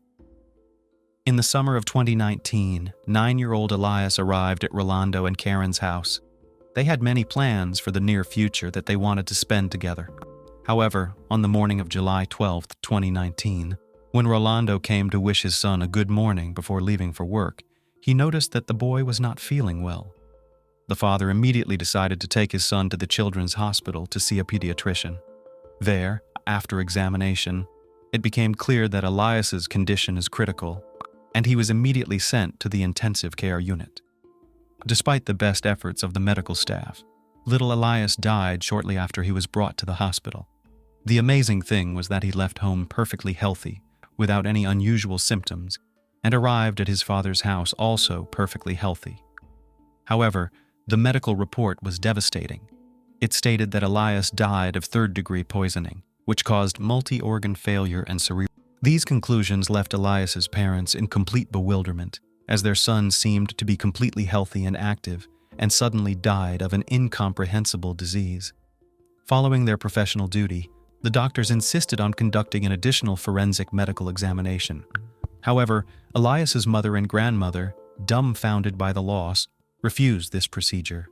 In the summer of 2019, 9-year-old Elias arrived at Rolando and Karen's house. They had many plans for the near future that they wanted to spend together. However, on the morning of July 12, 2019, when Rolando came to wish his son a good morning before leaving for work, he noticed that the boy was not feeling well. The father immediately decided to take his son to the children's hospital to see a pediatrician. There, after examination, it became clear that Elias's condition is critical, and he was immediately sent to the intensive care unit. Despite the best efforts of the medical staff, little Elias died shortly after he was brought to the hospital. The amazing thing was that he left home perfectly healthy, without any unusual symptoms, and arrived at his father's house also perfectly healthy. However, the medical report was devastating. It stated that Elias died of third-degree poisoning, which caused multi-organ failure and cerebral. These conclusions left Elias's parents in complete bewilderment, as their son seemed to be completely healthy and active, and suddenly died of an incomprehensible disease. Following their professional duty, the doctors insisted on conducting an additional forensic medical examination. However, Elias's mother and grandmother, dumbfounded by the loss, refused this procedure.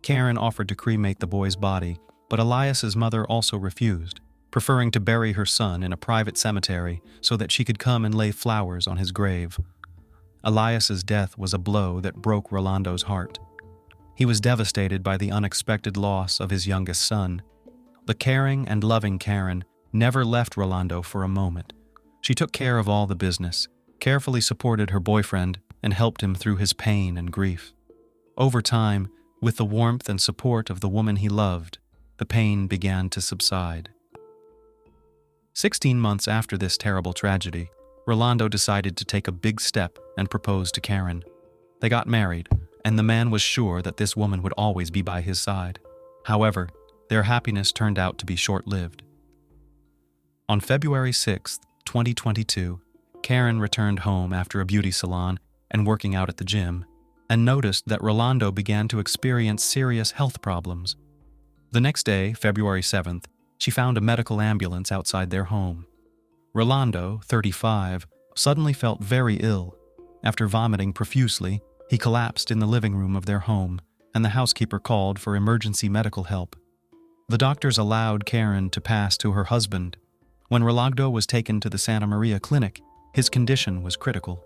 Karen offered to cremate the boy's body, but Elias's mother also refused, preferring to bury her son in a private cemetery so that she could come and lay flowers on his grave. Elias's death was a blow that broke Rolando's heart. He was devastated by the unexpected loss of his youngest son. The caring and loving Karen never left Rolando for a moment. She took care of all the business, carefully supported her boyfriend, and helped him through his pain and grief. Over time, with the warmth and support of the woman he loved, the pain began to subside. 16 months after this terrible tragedy, Rolando decided to take a big step and propose to Karen. They got married, and the man was sure that this woman would always be by his side. However, their happiness turned out to be short-lived. On February 6, 2022, Karen returned home after a beauty salon and working out at the gym, and noticed that Rolando began to experience serious health problems. The next day, February 7th, she found a medical ambulance outside their home. Rolando, 35, suddenly felt very ill. After vomiting profusely, he collapsed in the living room of their home, and the housekeeper called for emergency medical help. The doctors allowed Karen to pass to her husband. When Rolando was taken to the Santa Maria clinic, his condition was critical.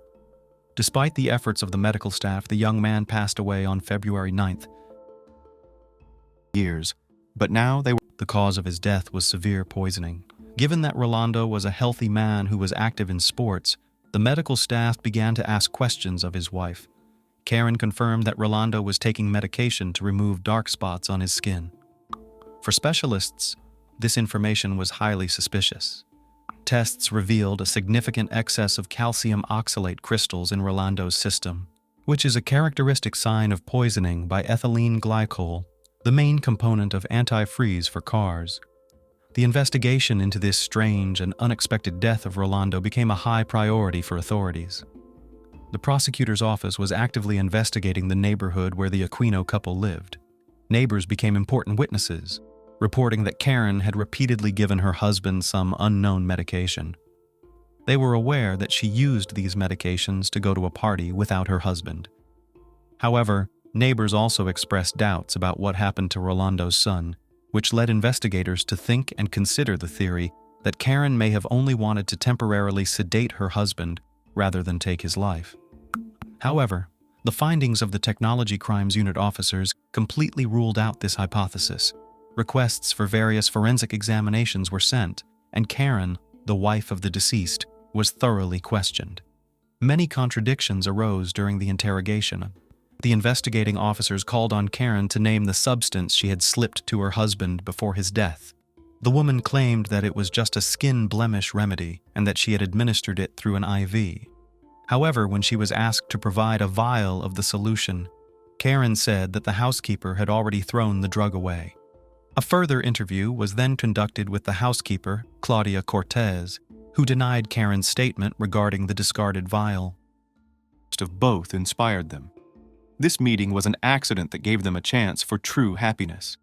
Despite the efforts of the medical staff, the young man passed away on February 9th. But now the cause of his death was severe poisoning. Given that Rolando was a healthy man who was active in sports, the medical staff began to ask questions of his wife. Karen confirmed that Rolando was taking medication to remove dark spots on his skin. For specialists, this information was highly suspicious. Tests revealed a significant excess of calcium oxalate crystals in Rolando's system. which is a characteristic sign of poisoning by ethylene glycol, the main component of antifreeze for cars. The investigation into this strange and unexpected death of Rolando became a high priority for authorities. The prosecutor's office was actively investigating the neighborhood where the Aquino couple lived. Neighbors became important witnesses, reporting that Karen had repeatedly given her husband some unknown medication. They were aware that she used these medications to go to a party without her husband. However, neighbors also expressed doubts about what happened to Rolando's son, which led investigators to think and consider the theory that Karen may have only wanted to temporarily sedate her husband rather than take his life. However, the findings of the Technology Crimes Unit officers completely ruled out this hypothesis. Requests for various forensic examinations were sent, and Karen, the wife of the deceased, was thoroughly questioned. Many contradictions arose during the interrogation. The investigating officers called on Karen to name the substance she had slipped to her husband before his death. The woman claimed that it was just a skin blemish remedy and that she had administered it through an IV. However, when she was asked to provide a vial of the solution, Karen said that the housekeeper had already thrown the drug away. A further interview was then conducted with the housekeeper, Claudia Cortez, who denied Karen's statement regarding the discarded vial. Of both inspired them. This meeting was an accident that gave them a chance for true happiness.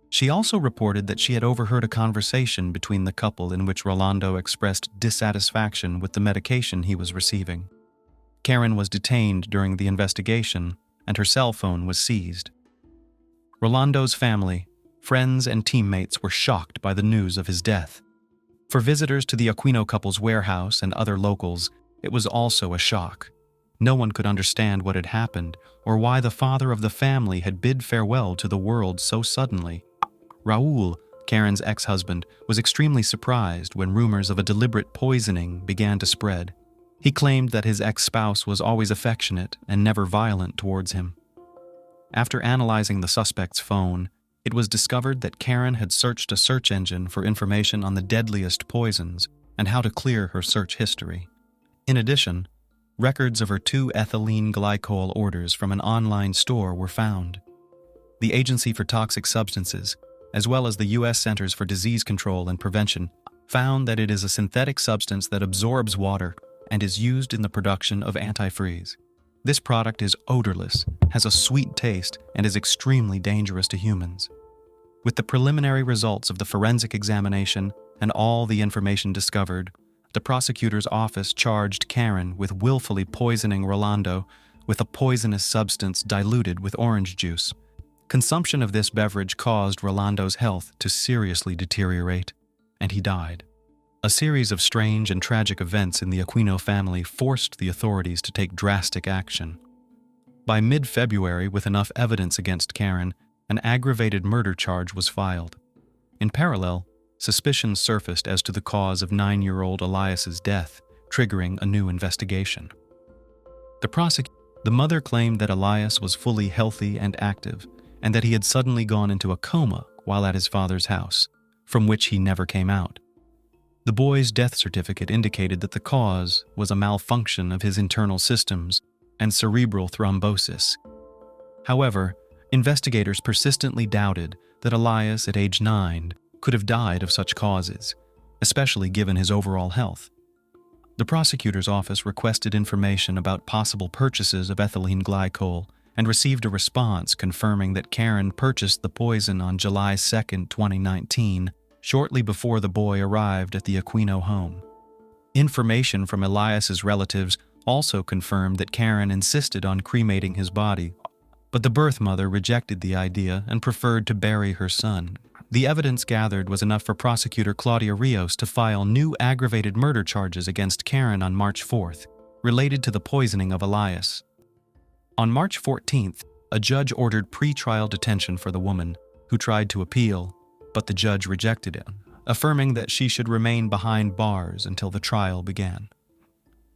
She also reported that she had overheard a conversation between the couple in which Rolando expressed dissatisfaction with the medication he was receiving. Karen was detained during the investigation, and her cell phone was seized. Rolando's family, friends, and teammates were shocked by the news of his death. For visitors to the Aquino couple's warehouse and other locals, it was also a shock. No one could understand what had happened or why the father of the family had bid farewell to the world so suddenly. Raul, Karen's ex-husband, was extremely surprised when rumors of a deliberate poisoning began to spread. He claimed that his ex-spouse was always affectionate and never violent towards him. After analyzing the suspect's phone, it was discovered that Karen had searched a search engine for information on the deadliest poisons and how to clear her search history. In addition, records of her 2 ethylene glycol orders from an online store were found. The Agency for Toxic Substances, as well as the U.S. Centers for Disease Control and Prevention, found that it is a synthetic substance that absorbs water and is used in the production of antifreeze. This product is odorless, has a sweet taste, and is extremely dangerous to humans. With the preliminary results of the forensic examination and all the information discovered, the prosecutor's office charged Karen with willfully poisoning Rolando with a poisonous substance diluted with orange juice. Consumption of this beverage caused Rolando's health to seriously deteriorate, and he died. A series of strange and tragic events in the Aquino family forced the authorities to take drastic action. By mid-February, with enough evidence against Karen, an aggravated murder charge was filed. In parallel, suspicions surfaced as to the cause of 9-year-old Elias's death, triggering a new investigation. The mother claimed that Elias was fully healthy and active, and that he had suddenly gone into a coma while at his father's house, from which he never came out. The boy's death certificate indicated that the cause was a malfunction of his internal systems and cerebral thrombosis. However, investigators persistently doubted that Elias, at age 9, could have died of such causes, especially given his overall health. The prosecutor's office requested information about possible purchases of ethylene glycol and received a response confirming that Karen purchased the poison on July 2, 2019, shortly before the boy arrived at the Aquino home. Information from Elias's relatives also confirmed that Karen insisted on cremating his body, but the birth mother rejected the idea and preferred to bury her son. The evidence gathered was enough for prosecutor Claudia Rios to file new aggravated murder charges against Karen on March 4th, related to the poisoning of Elias. On March 14th, a judge ordered pre-trial detention for the woman, who tried to appeal, but the judge rejected it, affirming that she should remain behind bars until the trial began.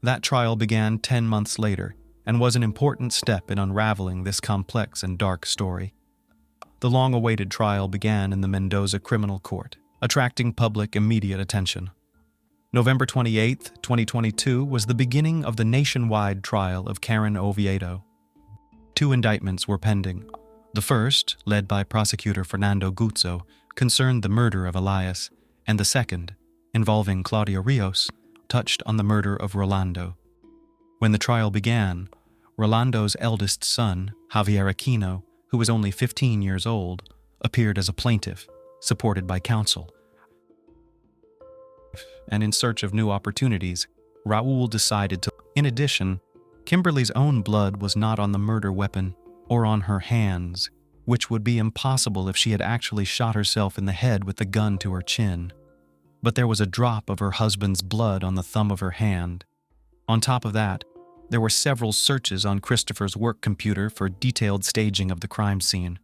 That trial began 10 months later and was an important step in unraveling this complex and dark story. The long-awaited trial began in the Mendoza Criminal Court, attracting public immediate attention. November 28, 2022 was the beginning of the nationwide trial of Karen Oviedo. Two indictments were pending. The first, led by prosecutor Fernando Guzzo, concerned the murder of Elias, and the second, involving Claudia Rios, touched on the murder of Rolando. When the trial began, Rolando's eldest son, Javier Aquino, who was only 15 years old, appeared as a plaintiff, supported by counsel. And in search of new opportunities, Raul decided to. In addition, Kimberly's own blood was not on the murder weapon or on her hands, which would be impossible if she had actually shot herself in the head with the gun to her chin. But there was a drop of her husband's blood on the thumb of her hand. On top of that, there were several searches on Christopher's work computer for detailed staging of the crime scene.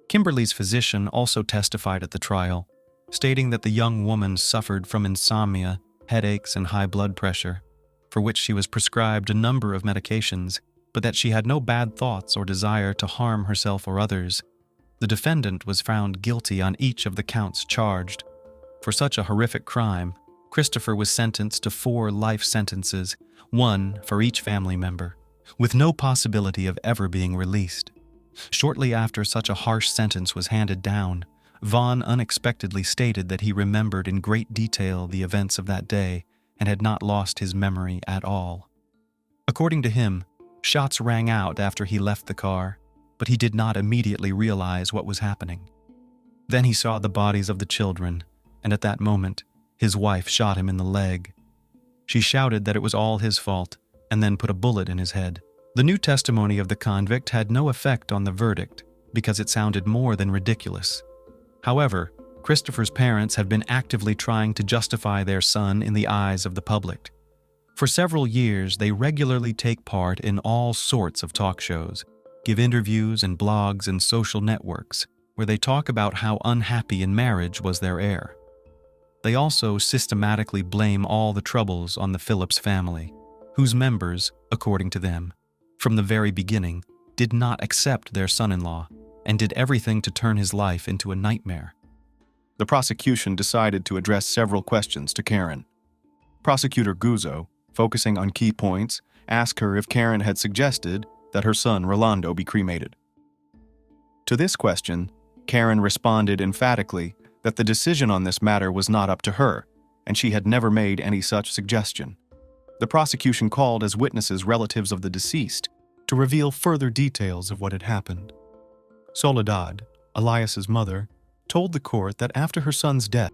Kimberly's physician also testified at the trial, stating that the young woman suffered from insomnia, headaches, and high blood pressure, for which she was prescribed a number of medications, but that she had no bad thoughts or desire to harm herself or others. The defendant was found guilty on each of the counts charged. For such a horrific crime, Christopher was sentenced to 4 life sentences, 1 for each family member, with no possibility of ever being released. Shortly after such a harsh sentence was handed down, Vaughn unexpectedly stated that he remembered in great detail the events of that day and had not lost his memory at all. According to him, shots rang out after he left the car, but he did not immediately realize what was happening. Then he saw the bodies of the children, and at that moment, his wife shot him in the leg. She shouted that it was all his fault, and then put a bullet in his head. The new testimony of the convict had no effect on the verdict because it sounded more than ridiculous. However, Christopher's parents have been actively trying to justify their son in the eyes of the public. For several years, they regularly take part in all sorts of talk shows, give interviews and blogs and social networks, where they talk about how unhappy in marriage was their heir. They also systematically blame all the troubles on the Phillips family, whose members, according to them, from the very beginning, did not accept their son-in-law and did everything to turn his life into a nightmare. The prosecution decided to address several questions to Karen. Prosecutor Guzzo, focusing on key points, asked her if Karen had suggested that her son Rolando be cremated. To this question, Karen responded emphatically that the decision on this matter was not up to her, and she had never made any such suggestion. The prosecution called as witnesses relatives of the deceased to reveal further details of what had happened. Soledad, Elias's mother, told the court that after her son's death,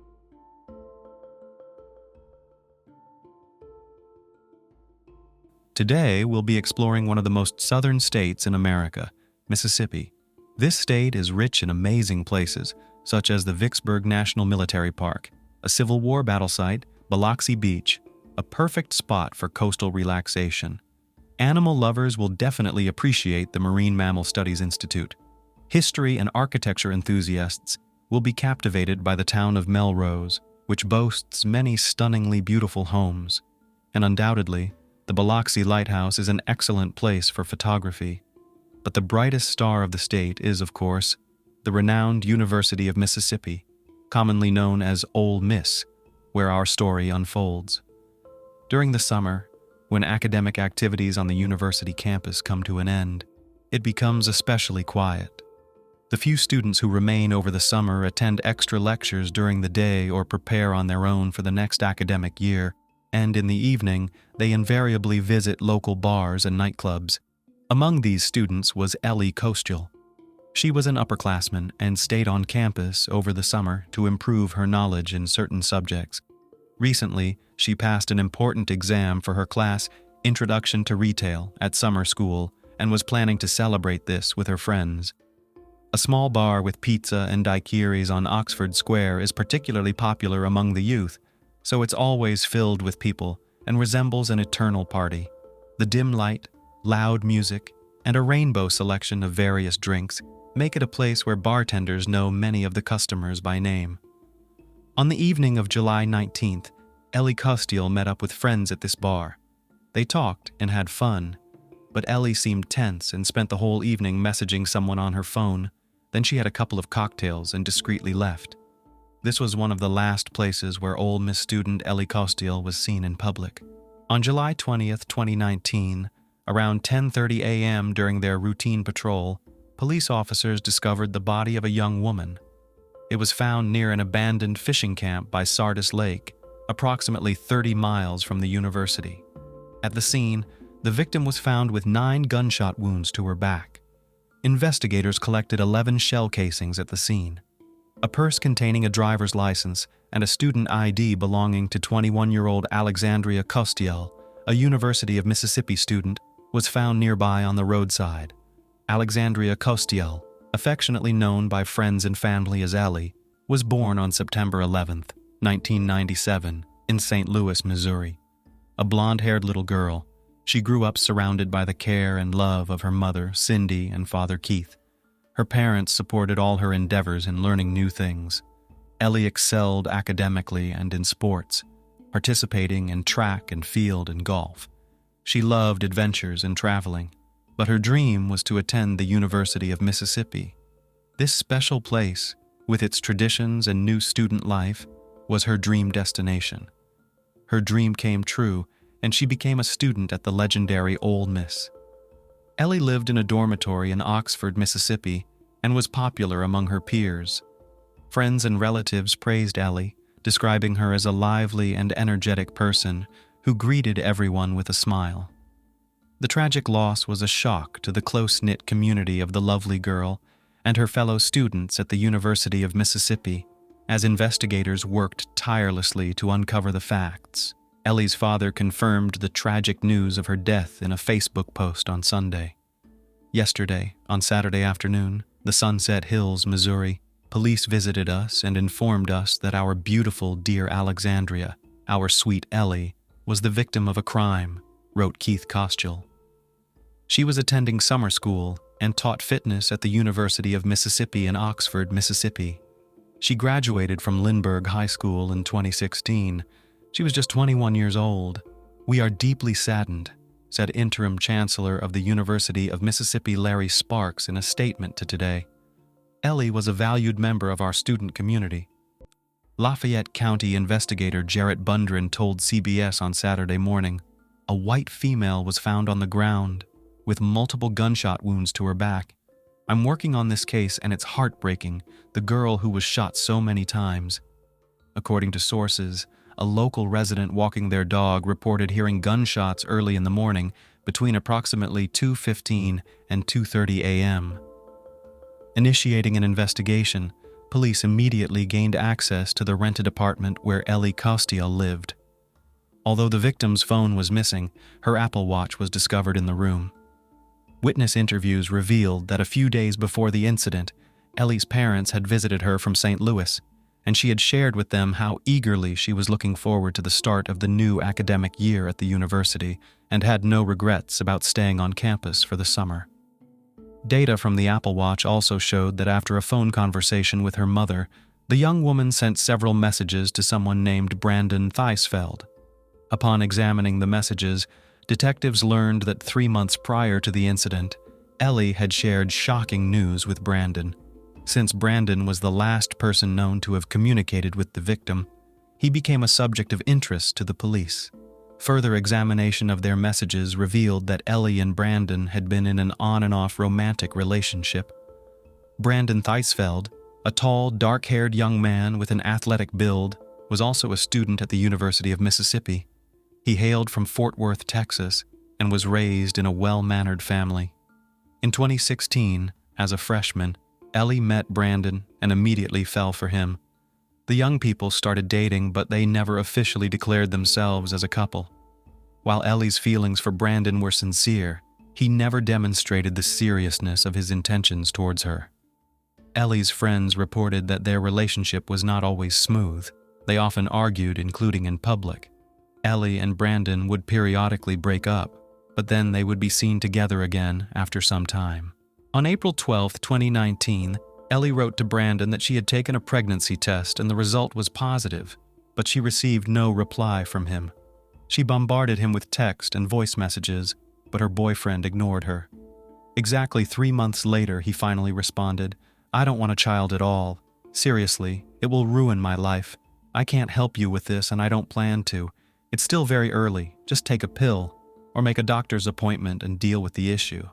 Today, we'll be exploring one of the most southern states in America, Mississippi. This state is rich in amazing places, such as the Vicksburg National Military Park, a Civil War battle site, Biloxi Beach, a perfect spot for coastal relaxation. Animal lovers will definitely appreciate the Marine Mammal Studies Institute. History and architecture enthusiasts will be captivated by the town of Melrose, which boasts many stunningly beautiful homes. And undoubtedly, the Biloxi Lighthouse is an excellent place for photography. But the brightest star of the state is, of course, the renowned University of Mississippi, commonly known as Ole Miss, where our story unfolds. During the summer, when academic activities on the university campus come to an end, it becomes especially quiet. The few students who remain over the summer attend extra lectures during the day or prepare on their own for the next academic year, and in the evening, they invariably visit local bars and nightclubs. Among these students was Ellie Kostiel. She was an upperclassman and stayed on campus over the summer to improve her knowledge in certain subjects. Recently, she passed an important exam for her class, Introduction to Retail, at summer school, and was planning to celebrate this with her friends. A small bar with pizza and daiquiris on Oxford Square is particularly popular among the youth, so it's always filled with people and resembles an eternal party. The dim light, loud music, and a rainbow selection of various drinks make it a place where bartenders know many of the customers by name. On the evening of July 19th, Ellie Kostiel met up with friends at this bar. They talked and had fun, but Ellie seemed tense and spent the whole evening messaging someone on her phone. Then she had a couple of cocktails and discreetly left. This was one of the last places where Ole Miss student Ellie Costiel was seen in public. On July 20th, 2019, around 10:30 a.m. during their routine patrol, police officers discovered the body of a young woman. It was found near an abandoned fishing camp by Sardis Lake, approximately 30 miles from the university. At the scene, the victim was found with 9 gunshot wounds to her back. Investigators collected 11 shell casings at the scene. A purse containing a driver's license and a student ID belonging to 21-year-old Alexandria Costiel, a University of Mississippi student, was found nearby on the roadside. Alexandria Costiel, affectionately known by friends and family as Ellie, was born on September 11, 1997, in St. Louis, Missouri. A blonde-haired little girl, she grew up surrounded by the care and love of her mother, Cindy, and father, Keith. Her parents supported all her endeavors in learning new things. Ellie excelled academically and in sports, participating in track and field and golf. She loved adventures and traveling, but her dream was to attend the University of Mississippi. This special place, with its traditions and new student life, was her dream destination. Her dream came true, and she became a student at the legendary Ole Miss. Ellie lived in a dormitory in Oxford, Mississippi, and was popular among her peers. Friends and relatives praised Ellie, describing her as a lively and energetic person who greeted everyone with a smile. The tragic loss was a shock to the close-knit community of the lovely girl and her fellow students at the University of Mississippi, as investigators worked tirelessly to uncover the facts. Ellie's father confirmed the tragic news of her death in a Facebook post on Sunday. Yesterday, on Saturday afternoon, the Sunset Hills, Missouri, police visited us and informed us that our beautiful dear Alexandria, our sweet Ellie, was the victim of a crime, wrote Keith Costiel. She was attending summer school and taught fitness at the University of Mississippi in Oxford, Mississippi. She graduated from Lindbergh High School in 2016. She was just 21 years old. "We are deeply saddened," said Interim Chancellor of the University of Mississippi Larry Sparks in a statement to Today. Ellie was a valued member of our student community. Lafayette County investigator Jarrett Bundren told CBS on Saturday morning, "A white female was found on the ground with multiple gunshot wounds to her back. I'm working on this case and it's heartbreaking, the girl who was shot so many times." According to sources, a local resident walking their dog reported hearing gunshots early in the morning between approximately 2:15 and 2:30 a.m. Initiating an investigation, police immediately gained access to the rented apartment where Ellie Costiel lived. Although the victim's phone was missing, her Apple Watch was discovered in the room. Witness interviews revealed that a few days before the incident, Ellie's parents had visited her from St. Louis, and she had shared with them how eagerly she was looking forward to the start of the new academic year at the university and had no regrets about staying on campus for the summer. Data from the Apple Watch also showed that after a phone conversation with her mother, the young woman sent several messages to someone named Brandon Theisfeld. Upon examining the messages, detectives learned that 3 months prior to the incident, Ellie had shared shocking news with Brandon. Since Brandon was the last person known to have communicated with the victim, he became a subject of interest to the police. Further examination of their messages revealed that Ellie and Brandon had been in an on-and-off romantic relationship. Brandon Theisfeld, a tall, dark-haired young man with an athletic build, was also a student at the University of Mississippi. He hailed from Fort Worth, Texas, and was raised in a well-mannered family. In 2016, as a freshman, Ellie met Brandon and immediately fell for him. The young people started dating, but they never officially declared themselves as a couple. While Ellie's feelings for Brandon were sincere, he never demonstrated the seriousness of his intentions towards her. Ellie's friends reported that their relationship was not always smooth. They often argued, including in public. Ellie and Brandon would periodically break up, but then they would be seen together again after some time. On April 12, 2019, Ellie wrote to Brandon that she had taken a pregnancy test and the result was positive, but she received no reply from him. She bombarded him with text and voice messages, but her boyfriend ignored her. Exactly 3 months later, he finally responded, "I don't want a child at all. Seriously, it will ruin my life. I can't help you with this and I don't plan to. It's still very early. Just take a pill or make a doctor's appointment and deal with the issue.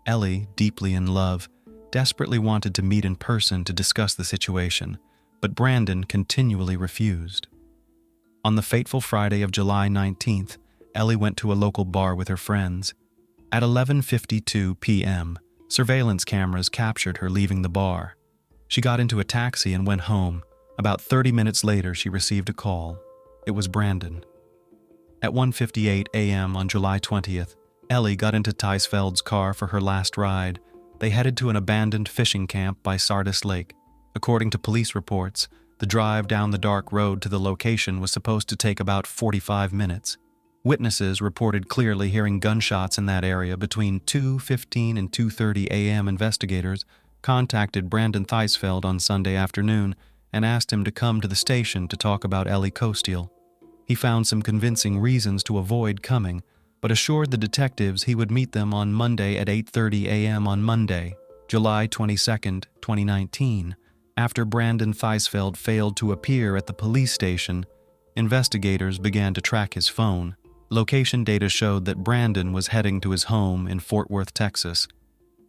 Ellie, deeply in love, desperately wanted to meet in person to discuss the situation, but Brandon continually refused. On the fateful Friday of July 19th, Ellie went to a local bar with her friends. At 11:52 p.m., surveillance cameras captured her leaving the bar. She got into a taxi and went home. About 30 minutes later, she received a call. It was Brandon. At 1:58 a.m. on July 20th, Ellie got into Teisfeld's car for her last ride. They headed to an abandoned fishing camp by Sardis Lake. According to police reports, the drive down the dark road to the location was supposed to take about 45 minutes. Witnesses reported clearly hearing gunshots in that area between 2:15 and 2:30 a.m. Investigators contacted Brandon Teisfeld on Sunday afternoon and asked him to come to the station to talk about Ellie Kostiel. He found some convincing reasons to avoid coming, but assured the detectives he would meet them on Monday at 8:30 a.m. on Monday, July 22, 2019. After Brandon Teisfeld failed to appear at the police station, investigators began to track his phone. Location data showed that Brandon was heading to his home in Fort Worth, Texas.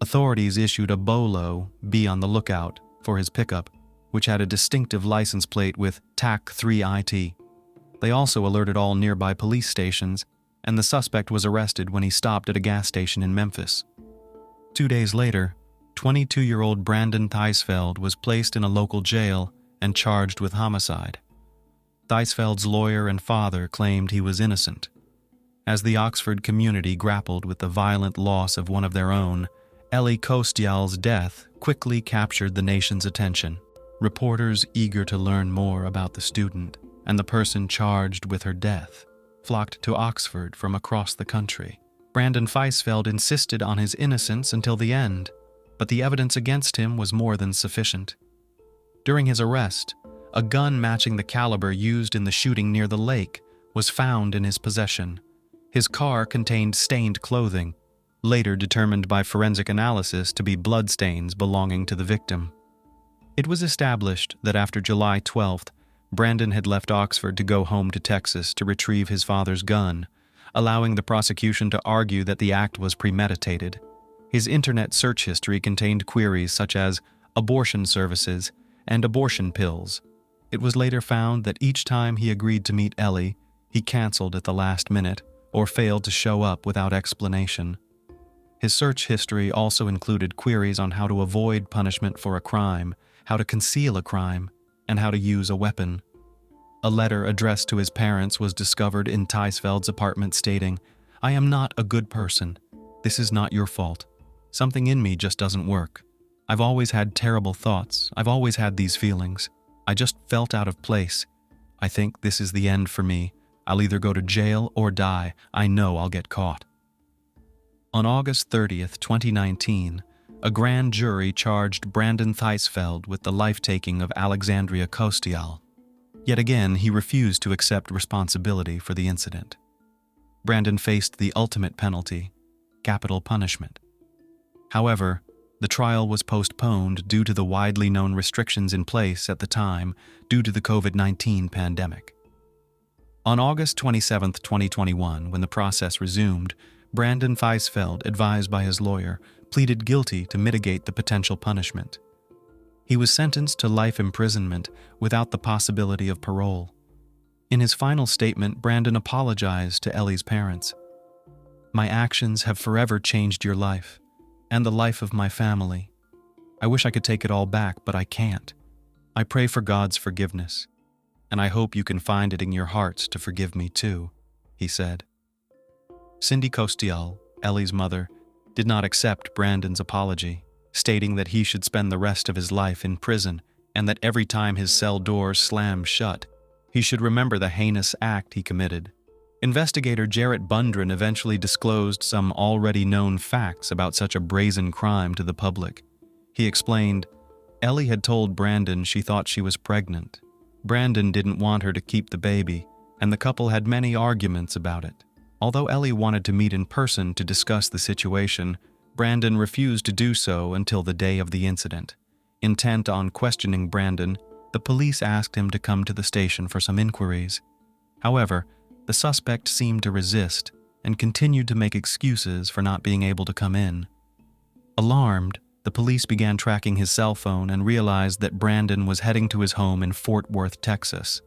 Authorities issued a BOLO, be on the lookout, for his pickup, which had a distinctive license plate with TAC 3IT. They also alerted all nearby police stations, and the suspect was arrested when he stopped at a gas station in Memphis. 2 days later, 22-year-old Brandon Teisfeld was placed in a local jail and charged with homicide. Teisfeld's lawyer and father claimed he was innocent. As the Oxford community grappled with the violent loss of one of their own, Ellie Kostiel's death quickly captured the nation's attention. Reporters eager to learn more about the student and the person charged with her death flocked to Oxford from across the country. Brandon Teisfeld insisted on his innocence until the end, but the evidence against him was more than sufficient. During his arrest, a gun matching the caliber used in the shooting near the lake was found in his possession. His car contained stained clothing, later determined by forensic analysis to be bloodstains belonging to the victim. It was established that after July 12th, Brandon had left Oxford to go home to Texas to retrieve his father's gun, allowing the prosecution to argue that the act was premeditated. His internet search history contained queries such as abortion services and abortion pills. It was later found that each time he agreed to meet Ellie, he canceled at the last minute or failed to show up without explanation. His search history also included queries on how to avoid punishment for a crime, how to conceal a crime, and how to use a weapon. A letter addressed to his parents was discovered in Teisfeld's apartment stating, "I am not a good person. This is not your fault. Something in me just doesn't work. I've always had terrible thoughts. I've always had these feelings. I just felt out of place. I think this is the end for me. I'll either go to jail or die. I know I'll get caught." On August 30th, 2019, a grand jury charged Brandon Teisfeld with the life-taking of Alexandria Kostiel. Yet again, he refused to accept responsibility for the incident. Brandon faced the ultimate penalty, capital punishment. However, the trial was postponed due to the widely known restrictions in place at the time due to the COVID-19 pandemic. On August 27, 2021, when the process resumed, Brandon Teisfeld, advised by his lawyer, pleaded guilty to mitigate the potential punishment. He was sentenced to life imprisonment without the possibility of parole. In his final statement, Brandon apologized to Ellie's parents. "My actions have forever changed your life, and the life of my family. I wish I could take it all back, but I can't. I pray for God's forgiveness, and I hope you can find it in your hearts to forgive me too," he said. Cindy Kostiel, Ellie's mother, did not accept Brandon's apology, stating that he should spend the rest of his life in prison and that every time his cell doors slammed shut, he should remember the heinous act he committed. Investigator Jarrett Bundren eventually disclosed some already known facts about such a brazen crime to the public. He explained, Ellie had told Brandon she thought she was pregnant. Brandon didn't want her to keep the baby, and the couple had many arguments about it. Although Ellie wanted to meet in person to discuss the situation, Brandon refused to do so until the day of the incident. Intent on questioning Brandon, the police asked him to come to the station for some inquiries. However, the suspect seemed to resist and continued to make excuses for not being able to come in. Alarmed, the police began tracking his cell phone and realized that Brandon was heading to his home in Fort Worth, Texas.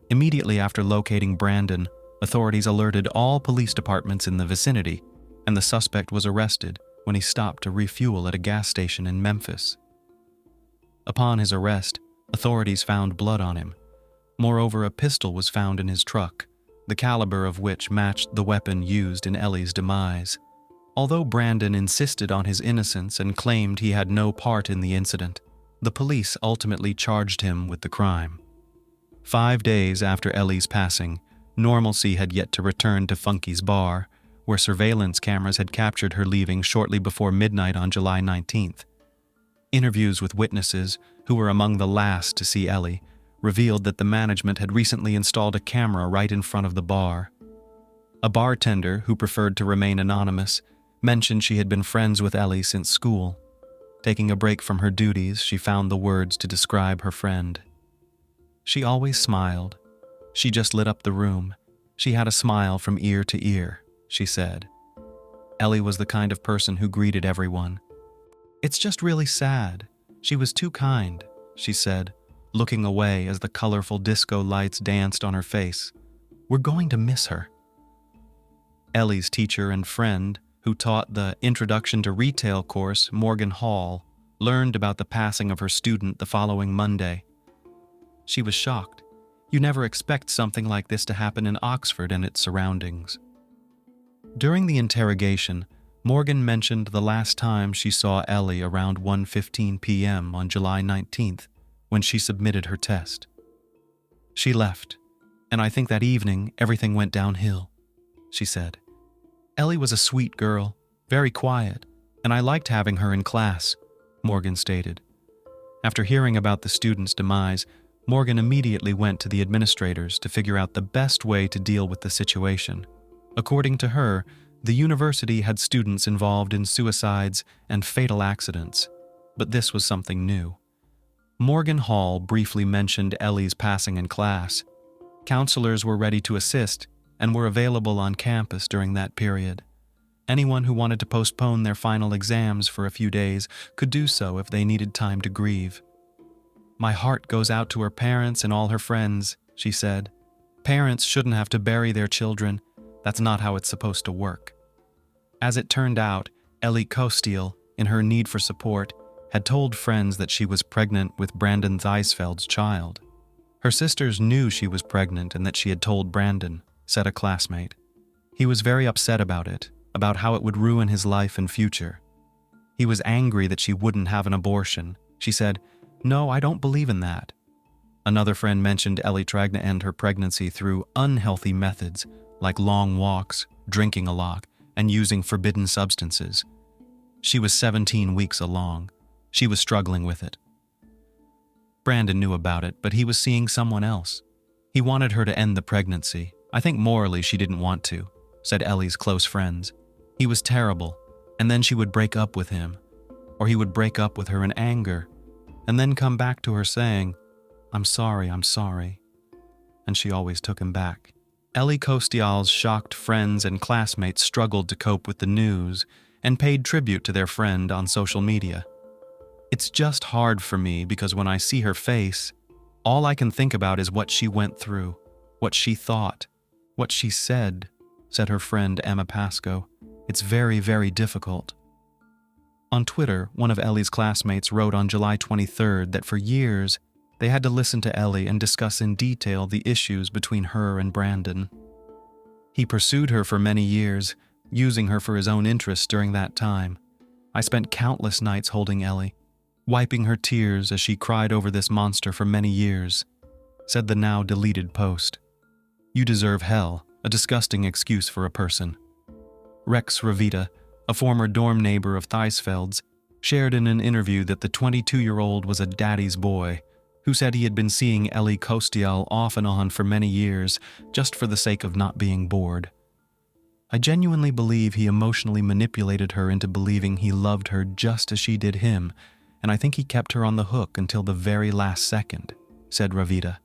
Immediately after locating Brandon, authorities alerted all police departments in the vicinity, and the suspect was arrested when he stopped to refuel at a gas station in Memphis. Upon his arrest, authorities found blood on him. Moreover, a pistol was found in his truck, the caliber of which matched the weapon used in Ellie's demise. Although Brandon insisted on his innocence and claimed he had no part in the incident, the police ultimately charged him with the crime. 5 days after Ellie's passing, normalcy had yet to return to Funky's bar, where surveillance cameras had captured her leaving shortly before midnight on July 19th. Interviews with witnesses, who were among the last to see Ellie, revealed that the management had recently installed a camera right in front of the bar. A bartender, who preferred to remain anonymous, mentioned she had been friends with Ellie since school. Taking a break from her duties, she found the words to describe her friend. She always smiled. She just lit up the room. She had a smile from ear to ear, she said. Ellie was the kind of person who greeted everyone. It's just really sad. She was too kind, she said, looking away as the colorful disco lights danced on her face. We're going to miss her. Ellie's teacher and friend, who taught the Introduction to Retail course, Morgan Hall, learned about the passing of her student the following Monday. She was shocked. You never expect something like this to happen in Oxford and its surroundings. During the interrogation, Morgan mentioned the last time she saw Ellie around 1:15 p.m. on July 19th, when she submitted her test. She left, and I think that evening everything went downhill, she said. Ellie was a sweet girl, very quiet, and I liked having her in class, Morgan stated. After hearing about the student's demise, Morgan immediately went to the administrators to figure out the best way to deal with the situation. According to her, the university had students involved in suicides and fatal accidents, but this was something new. Morgan Hall briefly mentioned Ellie's passing in class. Counselors were ready to assist and were available on campus during that period. Anyone who wanted to postpone their final exams for a few days could do so if they needed time to grieve. My heart goes out to her parents and all her friends, she said. Parents shouldn't have to bury their children. That's not how it's supposed to work. As it turned out, Ellie Kostiel, in her need for support, had told friends that she was pregnant with Brandon Theisfeld's child. Her sisters knew she was pregnant and that she had told Brandon, said a classmate. He was very upset about it, about how it would ruin his life and future. He was angry that she wouldn't have an abortion. She said, "No, I don't believe in that." Another friend mentioned Ellie tried to end her pregnancy through unhealthy methods, like long walks, drinking a lot, and using forbidden substances. She was 17 weeks along. She was struggling with it. Brandon knew about it, but he was seeing someone else. He wanted her to end the pregnancy. I think morally she didn't want to, said Ellie's close friends. He was terrible, and then she would break up with him, or he would break up with her in anger, and then come back to her saying, I'm sorry, and she always took him back. Ellie Kostial's shocked friends and classmates struggled to cope with the news and paid tribute to their friend on social media. It's just hard for me because when I see her face, all I can think about is what she went through, what she thought, what she said her friend Emma Pasco. It's very, very difficult. On Twitter, one of Ellie's classmates wrote on July 23rd that for years, they had to listen to Ellie and discuss in detail the issues between her and Brandon. He pursued her for many years, using her for his own interests during that time. I spent countless nights holding Ellie, wiping her tears as she cried over this monster for many years, said the now deleted post. You deserve hell, a disgusting excuse for a person. Rex Ravita, a former dorm neighbor of Theisfeld's, shared in an interview that the 22-year-old was a daddy's boy, who said he had been seeing Ellie Kostiel off and on for many years just for the sake of not being bored. I genuinely believe he emotionally manipulated her into believing he loved her just as she did him, and I think he kept her on the hook until the very last second, said Ravita.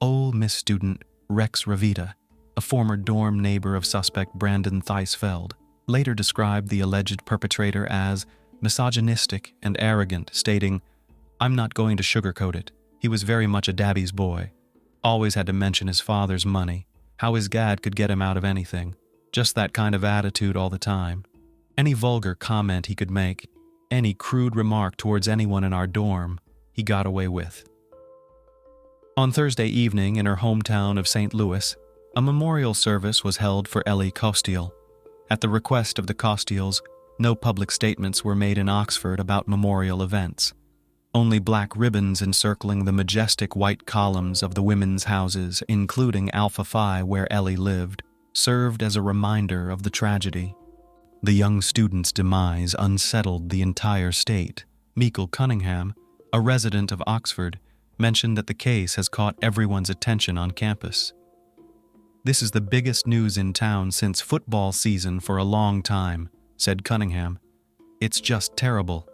Old Miss Student Rex Ravita, a former dorm neighbor of suspect Brandon Theisfeld, later described the alleged perpetrator as misogynistic and arrogant, stating, "I'm not going to sugarcoat it. He was very much a daddy's boy. Always had to mention his father's money, how his dad could get him out of anything. Just that kind of attitude all the time. Any vulgar comment he could make, any crude remark towards anyone in our dorm, he got away with." On Thursday evening in her hometown of St. Louis, a memorial service was held for Ellie Costial. At the request of the Costials, no public statements were made in Oxford about memorial events. Only black ribbons encircling the majestic white columns of the women's houses, including Alpha Phi where Ellie lived, served as a reminder of the tragedy. The young student's demise unsettled the entire state. Meikle Cunningham, a resident of Oxford, mentioned that the case has caught everyone's attention on campus. "This is the biggest news in town since football season for a long time," said Cunningham. "It's just terrible."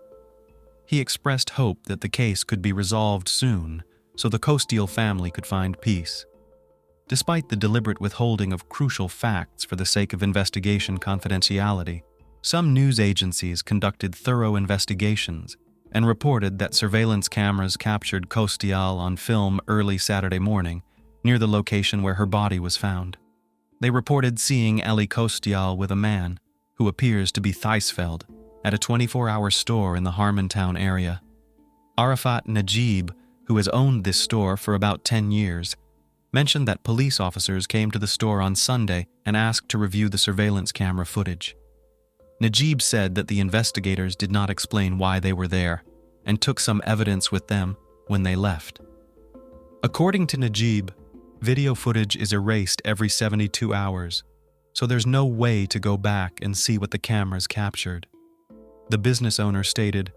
He expressed hope that the case could be resolved soon, so the Costial family could find peace. Despite the deliberate withholding of crucial facts for the sake of investigation confidentiality, some news agencies conducted thorough investigations and reported that surveillance cameras captured Costial on film early Saturday morning, near the location where her body was found. They reported seeing Ellie Costial with a man, who appears to be Theisfeld, at a 24-hour store in the Harmontown area. Arafat Najib, who has owned this store for about 10 years, mentioned that police officers came to the store on Sunday and asked to review the surveillance camera footage. Najib said that the investigators did not explain why they were there and took some evidence with them when they left. According to Najib, video footage is erased every 72 hours, so there's no way to go back and see what the cameras captured. The business owner stated,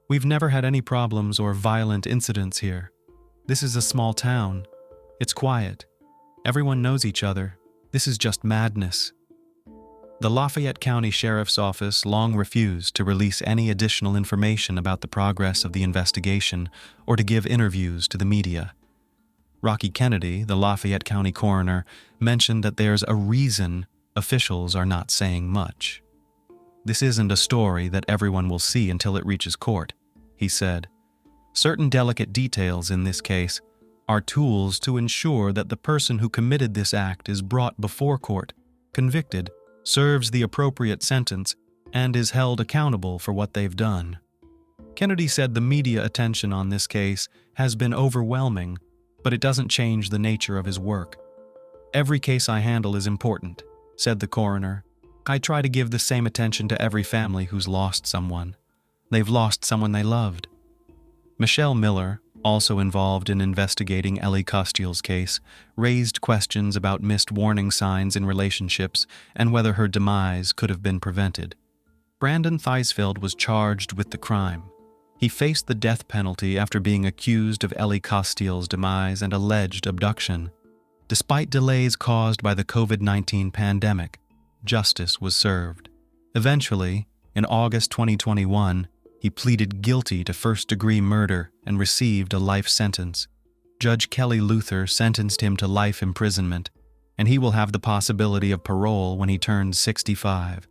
"We've never had any problems or violent incidents here. This is a small town. It's quiet. Everyone knows each other. This is just madness." The Lafayette County Sheriff's Office long refused to release any additional information about the progress of the investigation or to give interviews to the media. Rocky Kennedy, the Lafayette County coroner, mentioned that there's a reason officials are not saying much. "This isn't a story that everyone will see until it reaches court," he said. "Certain delicate details in this case are tools to ensure that the person who committed this act is brought before court, convicted, serves the appropriate sentence, and is held accountable for what they've done." Kennedy said the media attention on this case has been overwhelming, but it doesn't change the nature of his work. "Every case I handle is important," said the coroner. "I try to give the same attention to every family who's lost someone. They've lost someone they loved." Michelle Miller, also involved in investigating Ellie Costial's case, raised questions about missed warning signs in relationships and whether her demise could have been prevented. Brandon Theisfeld was charged with the crime. He faced the death penalty after being accused of Ellie Costial's demise and alleged abduction. Despite delays caused by the COVID-19 pandemic, justice was served. Eventually, in August 2021, he pleaded guilty to first-degree murder and received a life sentence. Judge Kelly Luther sentenced him to life imprisonment, and he will have the possibility of parole when he turns 65.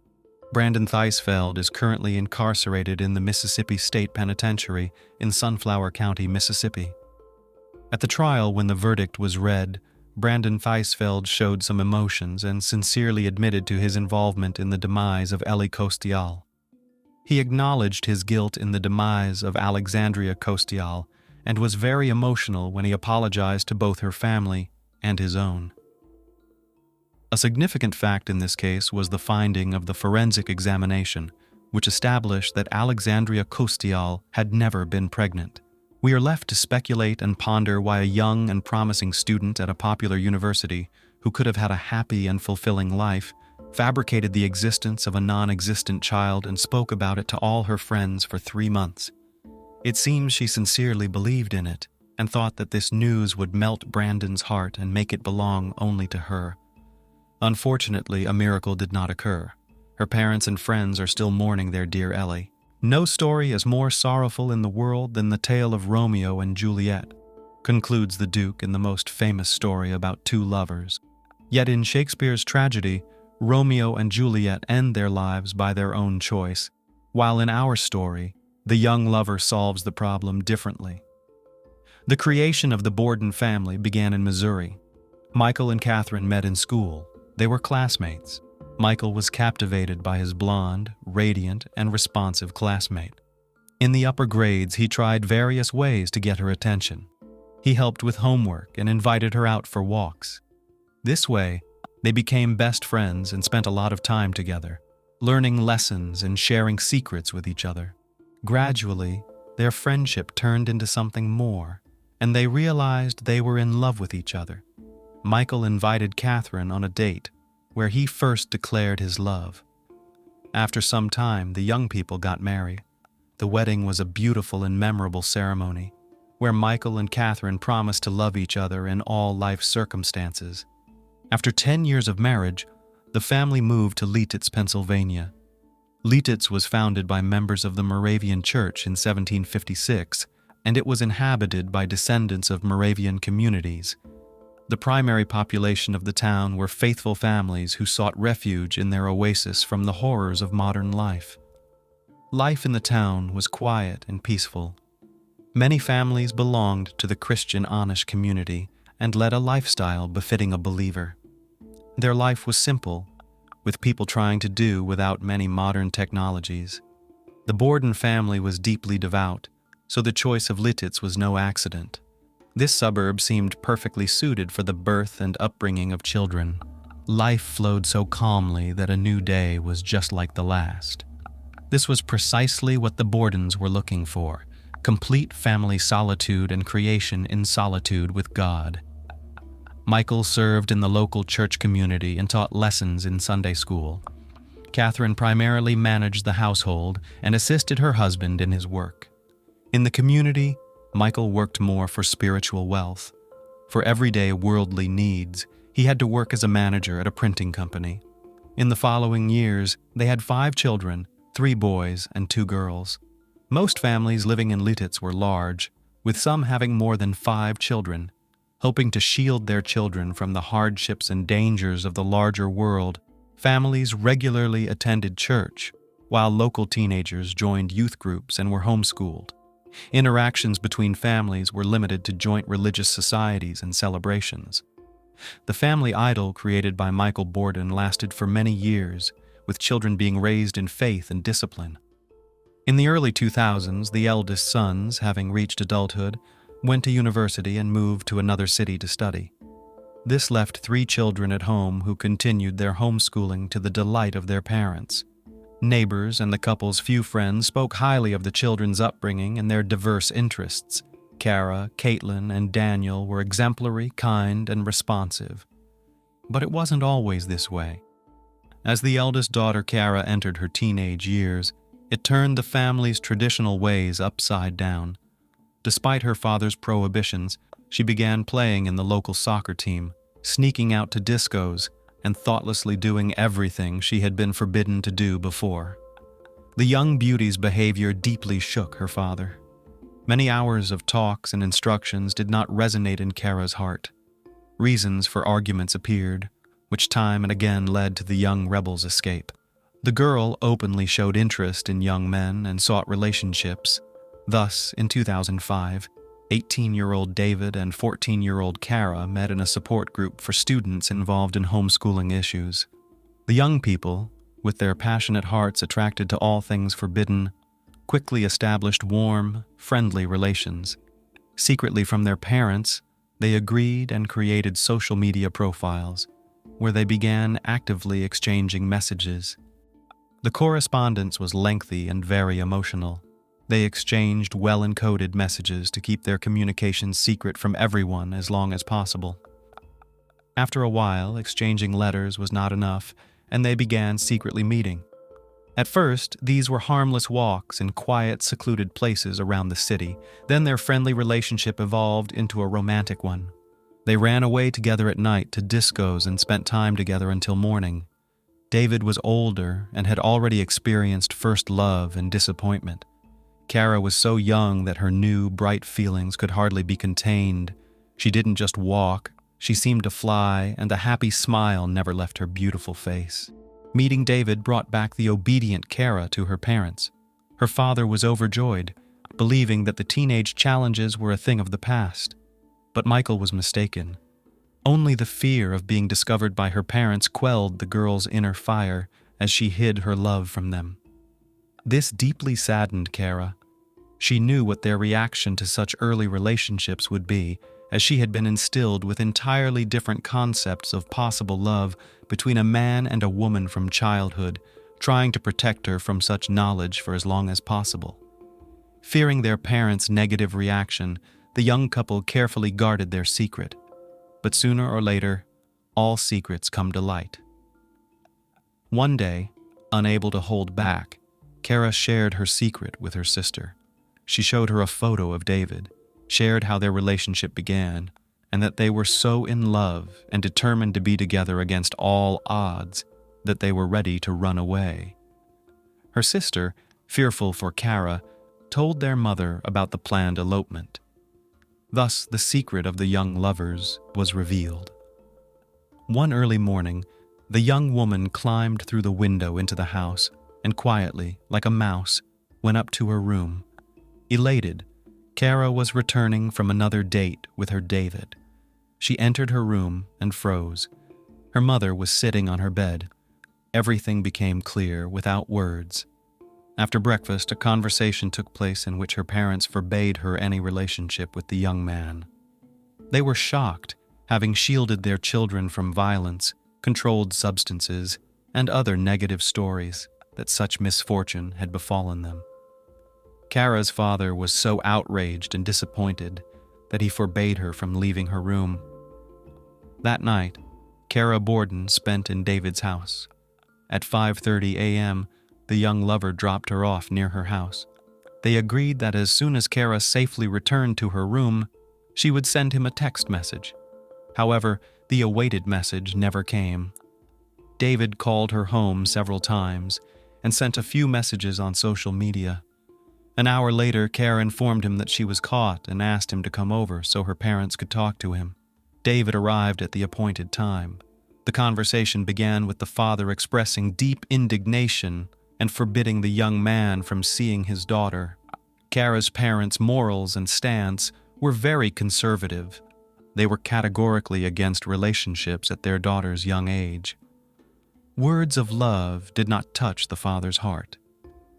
Brandon Theisfeld is currently incarcerated in the Mississippi State Penitentiary in Sunflower County, Mississippi. At the trial, when the verdict was read, Brandon Theisfeld showed some emotions and sincerely admitted to his involvement in the demise of Ellie Costial. He acknowledged his guilt in the demise of Alexandria Costial and was very emotional when he apologized to both her family and his own. A significant fact in this case was the finding of the forensic examination, which established that Alexandria Costial had never been pregnant. We are left to speculate and ponder why a young and promising student at a popular university, who could have had a happy and fulfilling life, fabricated the existence of a non-existent child and spoke about it to all her friends for 3 months. It seems she sincerely believed in it and thought that this news would melt Brandon's heart and make it belong only to her. Unfortunately, a miracle did not occur. Her parents and friends are still mourning their dear Ellie. No story is more sorrowful in the world than the tale of Romeo and Juliet, concludes the Duke in the most famous story about two lovers. Yet in Shakespeare's tragedy, Romeo and Juliet end their lives by their own choice, while in our story, the young lover solves the problem differently. The creation of the Borden family began in Missouri. Michael and Catherine met in school. They were classmates. Michael was captivated by his blonde, radiant, and responsive classmate. In the upper grades, he tried various ways to get her attention. He helped with homework and invited her out for walks. This way, they became best friends and spent a lot of time together, learning lessons and sharing secrets with each other. Gradually, their friendship turned into something more, and they realized they were in love with each other. Michael invited Catherine on a date, where he first declared his love. After some time, the young people got married. The wedding was a beautiful and memorable ceremony, where Michael and Catherine promised to love each other in all life circumstances. After 10 years of marriage, the family moved to Lititz, Pennsylvania. Lititz was founded by members of the Moravian Church in 1756, and it was inhabited by descendants of Moravian communities. The primary population of the town were faithful families who sought refuge in their oasis from the horrors of modern life. Life in the town was quiet and peaceful. Many families belonged to the Christian Amish community and led a lifestyle befitting a believer. Their life was simple, with people trying to do without many modern technologies. The Borden family was deeply devout, so the choice of Lititz was no accident. This suburb seemed perfectly suited for the birth and upbringing of children. Life flowed so calmly that a new day was just like the last. This was precisely what the Bordens were looking for: complete family solitude and creation in solitude with God. Michael served in the local church community and taught lessons in Sunday school. Catherine primarily managed the household and assisted her husband in his work. In the community, Michael worked more for spiritual wealth. For everyday worldly needs, he had to work as a manager at a printing company. In the following years, they had 5 children, 3 boys and 2 girls. Most families living in Lititz were large, with some having more than 5 children. Hoping to shield their children from the hardships and dangers of the larger world, families regularly attended church, while local teenagers joined youth groups and were homeschooled. Interactions between families were limited to joint religious societies and celebrations. The family idol created by Michael Borden lasted for many years, with children being raised in faith and discipline. In the early 2000s, the eldest sons, having reached adulthood, went to university and moved to another city to study. This left 3 children at home who continued their homeschooling to the delight of their parents. Neighbors and the couple's few friends spoke highly of the children's upbringing and their diverse interests. Kara, Caitlin, and Daniel were exemplary, kind, and responsive. But it wasn't always this way. As the eldest daughter, Kara, entered her teenage years, it turned the family's traditional ways upside down. Despite her father's prohibitions, she began playing in the local soccer team, sneaking out to discos, and thoughtlessly doing everything she had been forbidden to do before. The young beauty's behavior deeply shook her father. Many hours of talks and instructions did not resonate in Kara's heart. Reasons for arguments appeared, which time and again led to the young rebel's escape. The girl openly showed interest in young men and sought relationships. Thus, in 2005, 18-year-old David and 14-year-old Kara met in a support group for students involved in homeschooling issues. The young people, with their passionate hearts attracted to all things forbidden, quickly established warm, friendly relations. Secretly from their parents, they agreed and created social media profiles, where they began actively exchanging messages. The correspondence was lengthy and very emotional. They exchanged well-encoded messages to keep their communications secret from everyone as long as possible. After a while, exchanging letters was not enough, and they began secretly meeting. At first, these were harmless walks in quiet, secluded places around the city. Then their friendly relationship evolved into a romantic one. They ran away together at night to discos and spent time together until morning. David was older and had already experienced first love and disappointment. Kara was so young that her new, bright feelings could hardly be contained. She didn't just walk, she seemed to fly, and the happy smile never left her beautiful face. Meeting David brought back the obedient Kara to her parents. Her father was overjoyed, believing that the teenage challenges were a thing of the past. But Michael was mistaken. Only the fear of being discovered by her parents quelled the girl's inner fire as she hid her love from them. This deeply saddened Kara. She knew what their reaction to such early relationships would be, as she had been instilled with entirely different concepts of possible love between a man and a woman from childhood, trying to protect her from such knowledge for as long as possible. Fearing their parents' negative reaction, the young couple carefully guarded their secret. But sooner or later, all secrets come to light. One day, unable to hold back, Kara shared her secret with her sister. She showed her a photo of David, shared how their relationship began, and that they were so in love and determined to be together against all odds that they were ready to run away. Her sister, fearful for Kara, told their mother about the planned elopement. Thus, the secret of the young lovers was revealed. One early morning, the young woman climbed through the window into the house and quietly, like a mouse, went up to her room. Elated, Kara was returning from another date with her David. She entered her room and froze. Her mother was sitting on her bed. Everything became clear without words. After breakfast, a conversation took place in which her parents forbade her any relationship with the young man. They were shocked, having shielded their children from violence, controlled substances, and other negative stories, that such misfortune had befallen them. Kara's father was so outraged and disappointed that he forbade her from leaving her room. That night, Kara Borden spent in David's house. At 5:30 a.m., the young lover dropped her off near her house. They agreed that as soon as Kara safely returned to her room, she would send him a text message. However, the awaited message never came. David called her home several times and sent a few messages on social media. An hour later, Kara informed him that she was caught and asked him to come over so her parents could talk to him. David arrived at the appointed time. The conversation began with the father expressing deep indignation and forbidding the young man from seeing his daughter. Kara's parents' morals and stance were very conservative. They were categorically against relationships at their daughter's young age. Words of love did not touch the father's heart.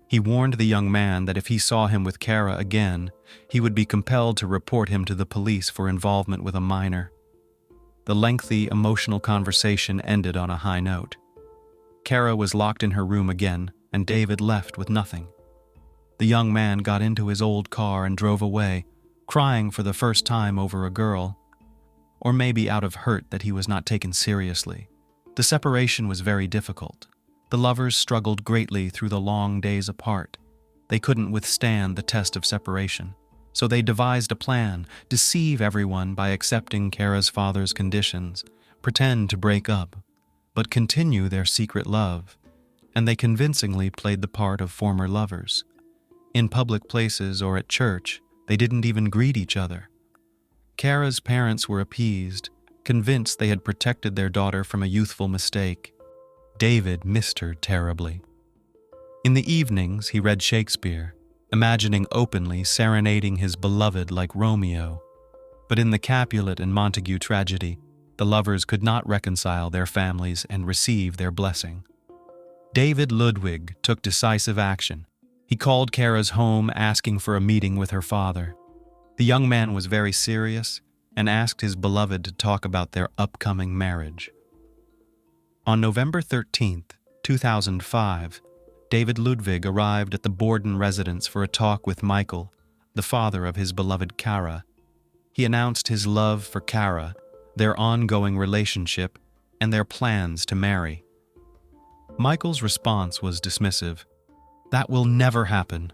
He warned the young man that if he saw him with Kara again, he would be compelled to report him to the police for involvement with a minor. The lengthy, emotional conversation ended on a high note. Kara was locked in her room again, and David left with nothing. The young man got into his old car and drove away, crying for the first time over a girl, or maybe out of hurt that he was not taken seriously. The separation was very difficult. The lovers struggled greatly through the long days apart. They couldn't withstand the test of separation, so they devised a plan, deceive everyone by accepting Kara's father's conditions, pretend to break up, but continue their secret love, and they convincingly played the part of former lovers. In public places or at church, they didn't even greet each other. Kara's parents were appeased, convinced they had protected their daughter from a youthful mistake. David missed her terribly. In the evenings, he read Shakespeare, imagining openly serenading his beloved like Romeo. But in the Capulet and Montague tragedy, the lovers could not reconcile their families and receive their blessing. David Ludwig took decisive action. He called Kara's home asking for a meeting with her father. The young man was very serious and asked his beloved to talk about their upcoming marriage. On November 13, 2005, David Ludwig arrived at the Borden residence for a talk with Michael, the father of his beloved Kara. He announced his love for Kara, their ongoing relationship, and their plans to marry. Michael's response was dismissive. "That will never happen."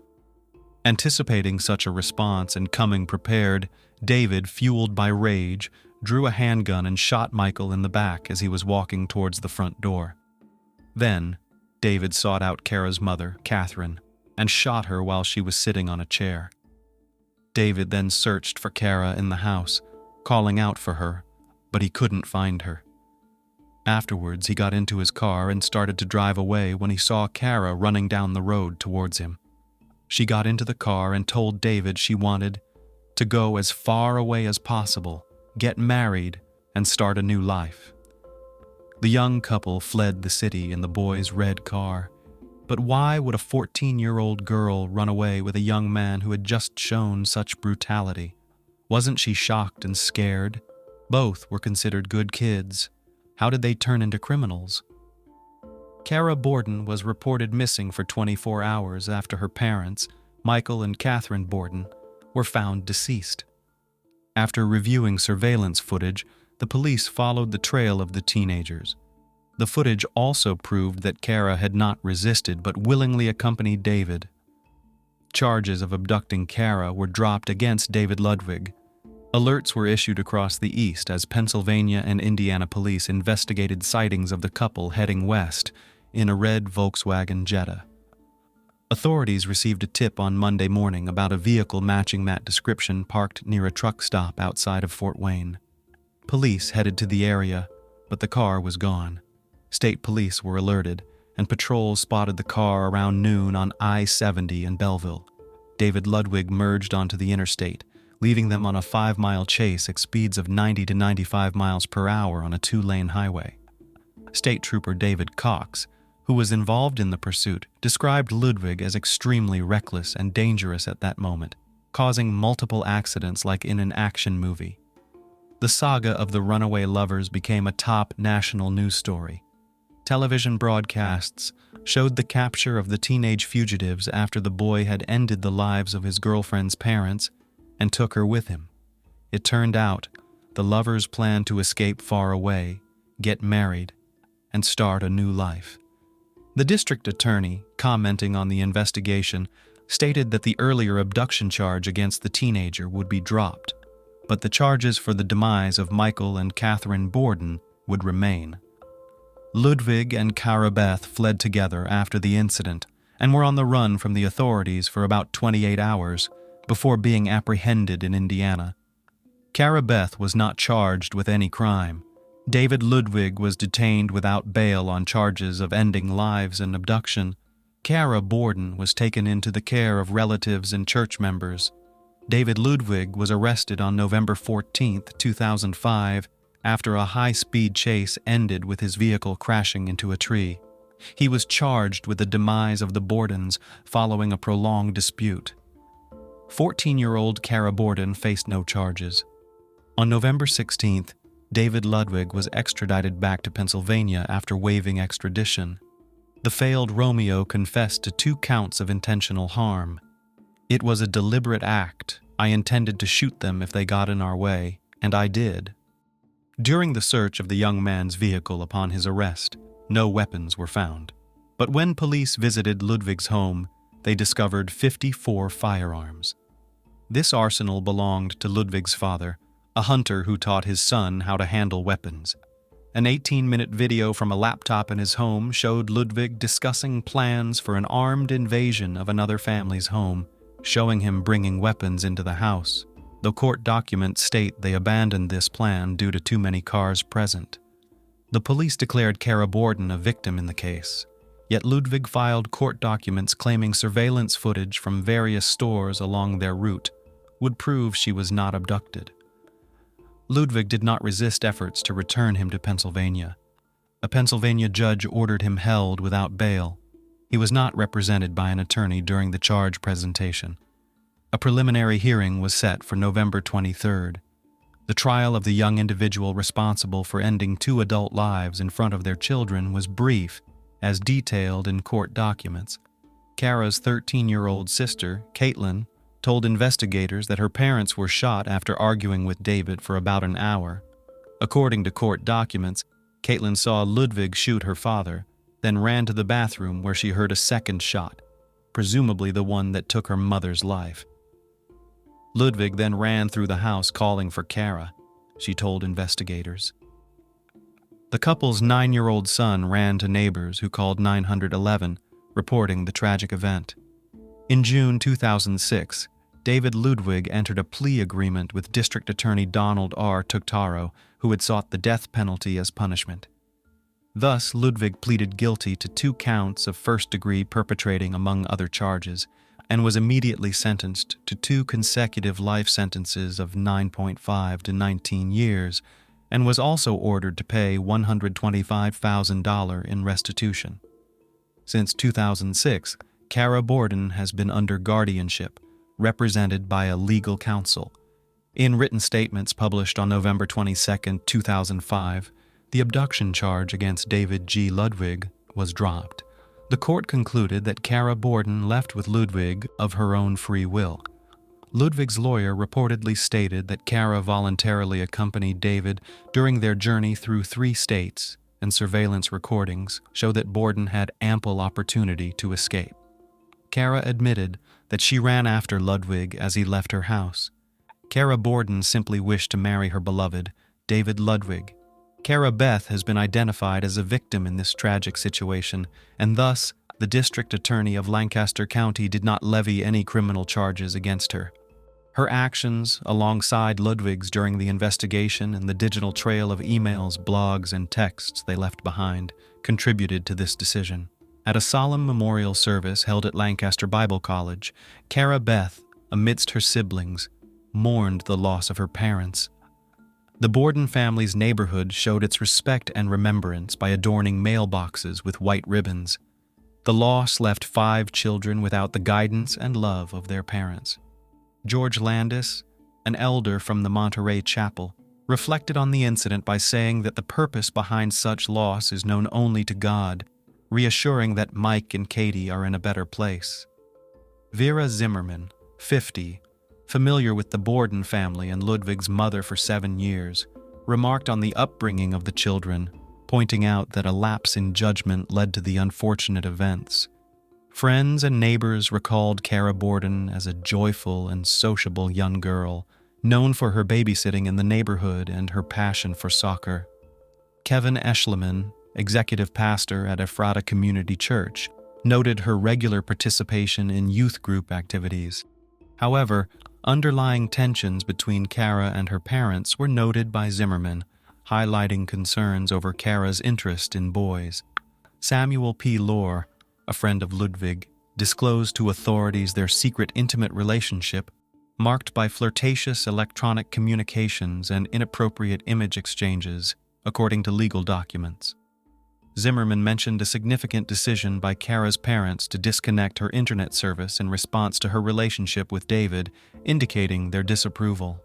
Anticipating such a response and coming prepared, David, fueled by rage, drew a handgun and shot Michael in the back as he was walking towards the front door. Then, David sought out Kara's mother, Catherine, and shot her while she was sitting on a chair. David then searched for Kara in the house, calling out for her, but he couldn't find her. Afterwards, he got into his car and started to drive away when he saw Kara running down the road towards him. She got into the car and told David she wanted to go as far away as possible, get married, and start a new life. The young couple fled the city in the boy's red car. But why would a 14-year-old girl run away with a young man who had just shown such brutality? Wasn't she shocked and scared? Both were considered good kids. How did they turn into criminals? Kara Borden was reported missing for 24 hours after her parents, Michael and Catherine Borden, were found deceased. After reviewing surveillance footage, the police followed the trail of the teenagers. The footage also proved that Kara had not resisted but willingly accompanied David. Charges of abducting Kara were dropped against David Ludwig. Alerts were issued across the east as Pennsylvania and Indiana police investigated sightings of the couple heading west in a red Volkswagen Jetta. Authorities received a tip on Monday morning about a vehicle matching that description parked near a truck stop outside of Fort Wayne. Police headed to the area, but the car was gone. State police were alerted, and patrols spotted the car around noon on I-70 in Belleville. David Ludwig merged onto the interstate, leaving them on a 5-mile chase at speeds of 90 to 95 miles per hour on a 2-lane highway. State Trooper David Cox, who was involved in the pursuit, described Ludwig as extremely reckless and dangerous at that moment, causing multiple accidents like in an action movie. The saga of the runaway lovers became a top national news story. Television broadcasts showed the capture of the teenage fugitives after the boy had ended the lives of his girlfriend's parents and took her with him. It turned out the lovers planned to escape far away, get married, and start a new life. The district attorney, commenting on the investigation, stated that the earlier abduction charge against the teenager would be dropped, but the charges for the demise of Michael and Catherine Borden would remain. Ludwig and Kara Beth fled together after the incident and were on the run from the authorities for about 28 hours before being apprehended in Indiana. Kara Beth was not charged with any crime. David Ludwig was detained without bail on charges of ending lives and abduction. Kara Borden was taken into the care of relatives and church members. David Ludwig was arrested on November 14, 2005, after a high-speed chase ended with his vehicle crashing into a tree. He was charged with the demise of the Bordens following a prolonged dispute. 14-year-old Kara Borden faced no charges. On November 16th, David Ludwig was extradited back to Pennsylvania after waiving extradition. The failed Romeo confessed to 2 counts of intentional harm. "It was a deliberate act. I intended to shoot them if they got in our way, and I did." During the search of the young man's vehicle upon his arrest, no weapons were found. But when police visited Ludwig's home, they discovered 54 firearms. This arsenal belonged to Ludwig's father, a hunter who taught his son how to handle weapons. An 18-minute video from a laptop in his home showed Ludwig discussing plans for an armed invasion of another family's home, showing him bringing weapons into the house, though court documents state they abandoned this plan due to too many cars present. The police declared Kara Borden a victim in the case, yet Ludwig filed court documents claiming surveillance footage from various stores along their route would prove she was not abducted. Ludwig did not resist efforts to return him to Pennsylvania. A Pennsylvania judge ordered him held without bail. He was not represented by an attorney during the charge presentation. A preliminary hearing was set for November 23rd. The trial of the young individual responsible for ending 2 adult lives in front of their children was brief, as detailed in court documents. Kara's 13-year-old sister, Caitlin, told investigators that her parents were shot after arguing with David for about an hour. According to court documents, Caitlin saw Ludwig shoot her father, then ran to the bathroom where she heard a second shot, presumably the one that took her mother's life. Ludwig then ran through the house calling for Kara, she told investigators. The couple's 9-year-old son ran to neighbors who called 911, reporting the tragic event. In June 2006, David Ludwig entered a plea agreement with District Attorney Donald R. Tugtaro, who had sought the death penalty as punishment. Thus, Ludwig pleaded guilty to 2 counts of first-degree perpetrating, among other charges, and was immediately sentenced to 2 consecutive life sentences of 9.5 to 19 years, and was also ordered to pay $125,000 in restitution. Since 2006, Kara Borden has been under guardianship, represented by a legal counsel. In written statements published on November 22, 2005, the abduction charge against David G. Ludwig was dropped. The court concluded that Kara Borden left with Ludwig of her own free will. Ludwig's lawyer reportedly stated that Kara voluntarily accompanied David during their journey through 3 states, and surveillance recordings show that Borden had ample opportunity to escape. Kara admitted that she ran after Ludwig as he left her house. Kara Borden simply wished to marry her beloved, David Ludwig. Kara Beth has been identified as a victim in this tragic situation, and thus the District Attorney of Lancaster County did not levy any criminal charges against her. Her actions, alongside Ludwig's during the investigation and the digital trail of emails, blogs, and texts they left behind, contributed to this decision. At a solemn memorial service held at Lancaster Bible College, Kara Beth, amidst her siblings, mourned the loss of her parents. The Borden family's neighborhood showed its respect and remembrance by adorning mailboxes with white ribbons. The loss left 5 children without the guidance and love of their parents. George Landis, an elder from the Monterey Chapel, reflected on the incident by saying that the purpose behind such loss is known only to God, reassuring that Mike and Katie are in a better place. Vera Zimmerman, 50, familiar with the Borden family and Ludwig's mother for 7 years, remarked on the upbringing of the children, pointing out that a lapse in judgment led to the unfortunate events. Friends and neighbors recalled Kara Borden as a joyful and sociable young girl, known for her babysitting in the neighborhood and her passion for soccer. Kevin Eschleman, executive pastor at Ephrata Community Church, noted her regular participation in youth group activities. However, underlying tensions between Kara and her parents were noted by Zimmerman, highlighting concerns over Kara's interest in boys. Samuel P. Lohr, a friend of Ludwig, disclosed to authorities their secret intimate relationship, marked by flirtatious electronic communications and inappropriate image exchanges, according to legal documents. Zimmerman mentioned a significant decision by Kara's parents to disconnect her internet service in response to her relationship with David, indicating their disapproval.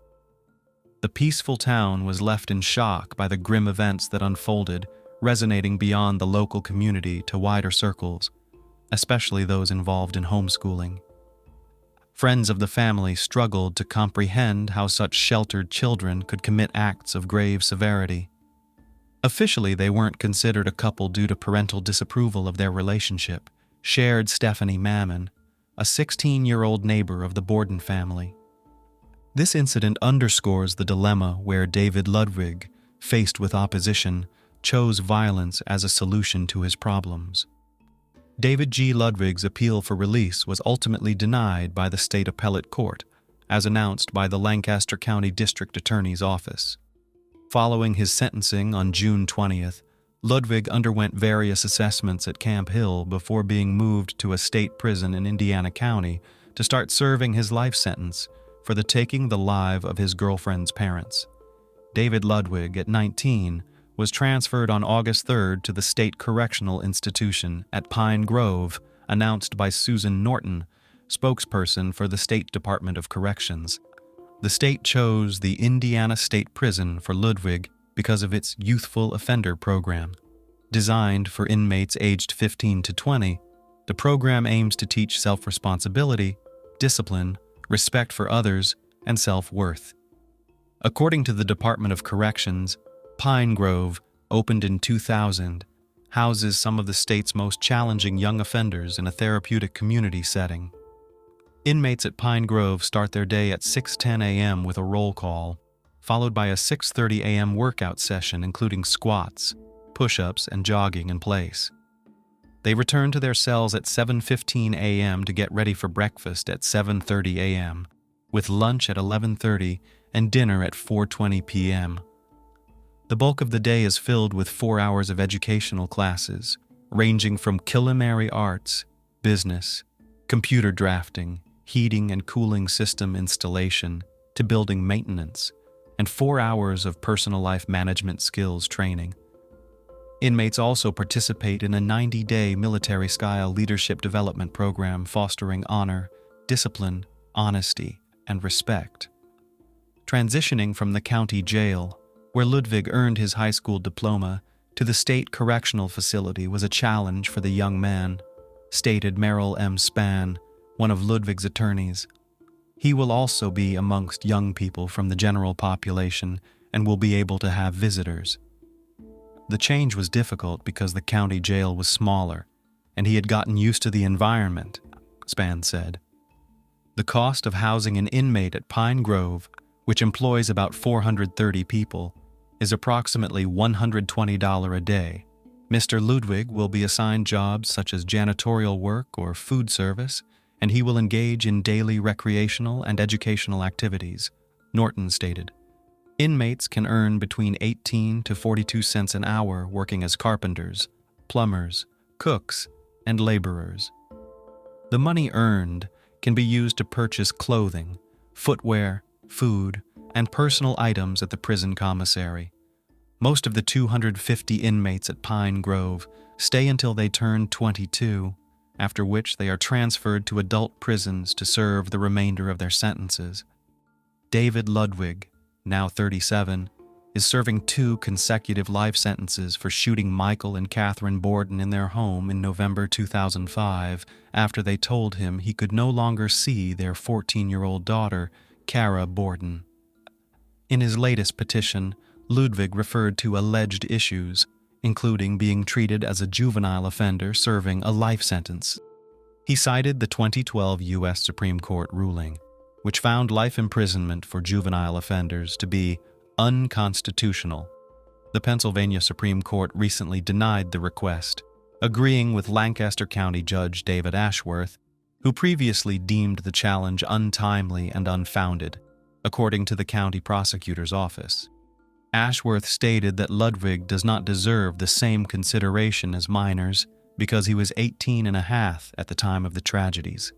The peaceful town was left in shock by the grim events that unfolded, resonating beyond the local community to wider circles, especially those involved in homeschooling. Friends of the family struggled to comprehend how such sheltered children could commit acts of grave severity. Officially, they weren't considered a couple due to parental disapproval of their relationship, shared Stephanie Mammon, a 16-year-old neighbor of the Borden family. This incident underscores the dilemma where David Ludwig, faced with opposition, chose violence as a solution to his problems. David G. Ludwig's appeal for release was ultimately denied by the state appellate court, as announced by the Lancaster County District Attorney's Office. Following his sentencing on June 20th, Ludwig underwent various assessments at Camp Hill before being moved to a state prison in Indiana County to start serving his life sentence for the taking the life of his girlfriend's parents. David Ludwig, at 19, was transferred on August 3rd to the State Correctional Institution at Pine Grove, announced by Susan Norton, spokesperson for the State Department of Corrections. The state chose the Indiana State Prison for Ludwig because of its youthful offender program. Designed for inmates aged 15 to 20, the program aims to teach self-responsibility, discipline, respect for others, and self-worth. According to the Department of Corrections, Pine Grove, opened in 2000, houses some of the state's most challenging young offenders in a therapeutic community setting. Inmates at Pine Grove start their day at 6:10 a.m. with a roll call, followed by a 6:30 a.m. workout session including squats, push-ups, and jogging in place. They returned to their cells at 7:15 a.m. to get ready for breakfast at 7:30 a.m., with lunch at 11:30 and dinner at 4:20 p.m. The bulk of the day is filled with 4 hours of educational classes, ranging from culinary arts, business, computer drafting, heating and cooling system installation, to building maintenance, and 4 hours of personal life management skills training. Inmates also participate in a 90-day military-style leadership development program fostering honor, discipline, honesty, and respect. Transitioning from the county jail, where Ludwig earned his high school diploma, to the state correctional facility was a challenge for the young man, stated Merrill M. Spann, one of Ludwig's attorneys. He will also be amongst young people from the general population and will be able to have visitors. The change was difficult because the county jail was smaller, and he had gotten used to the environment, Spann said. The cost of housing an inmate at Pine Grove, which employs about 430 people, is approximately $120 a day. Mr. Ludwig will be assigned jobs such as janitorial work or food service, and he will engage in daily recreational and educational activities, Norton stated. Inmates can earn between 18 to 42 cents an hour working as carpenters, plumbers, cooks, and laborers. The money earned can be used to purchase clothing, footwear, food, and personal items at the prison commissary. Most of the 250 inmates at Pine Grove stay until they turn 22, after which they are transferred to adult prisons to serve the remainder of their sentences. David Ludwig, now 37, is serving 2 consecutive life sentences for shooting Michael and Catherine Borden in their home in November 2005 after they told him he could no longer see their 14-year-old daughter, Kara Borden. In his latest petition, Ludwig referred to alleged issues, including being treated as a juvenile offender serving a life sentence. He cited the 2012 U.S. Supreme Court ruling, which found life imprisonment for juvenile offenders to be unconstitutional. The Pennsylvania Supreme Court recently denied the request, agreeing with Lancaster County Judge David Ashworth, who previously deemed the challenge untimely and unfounded, according to the county prosecutor's office. Ashworth stated that Ludwig does not deserve the same consideration as minors because he was 18 and a half at the time of the tragedies.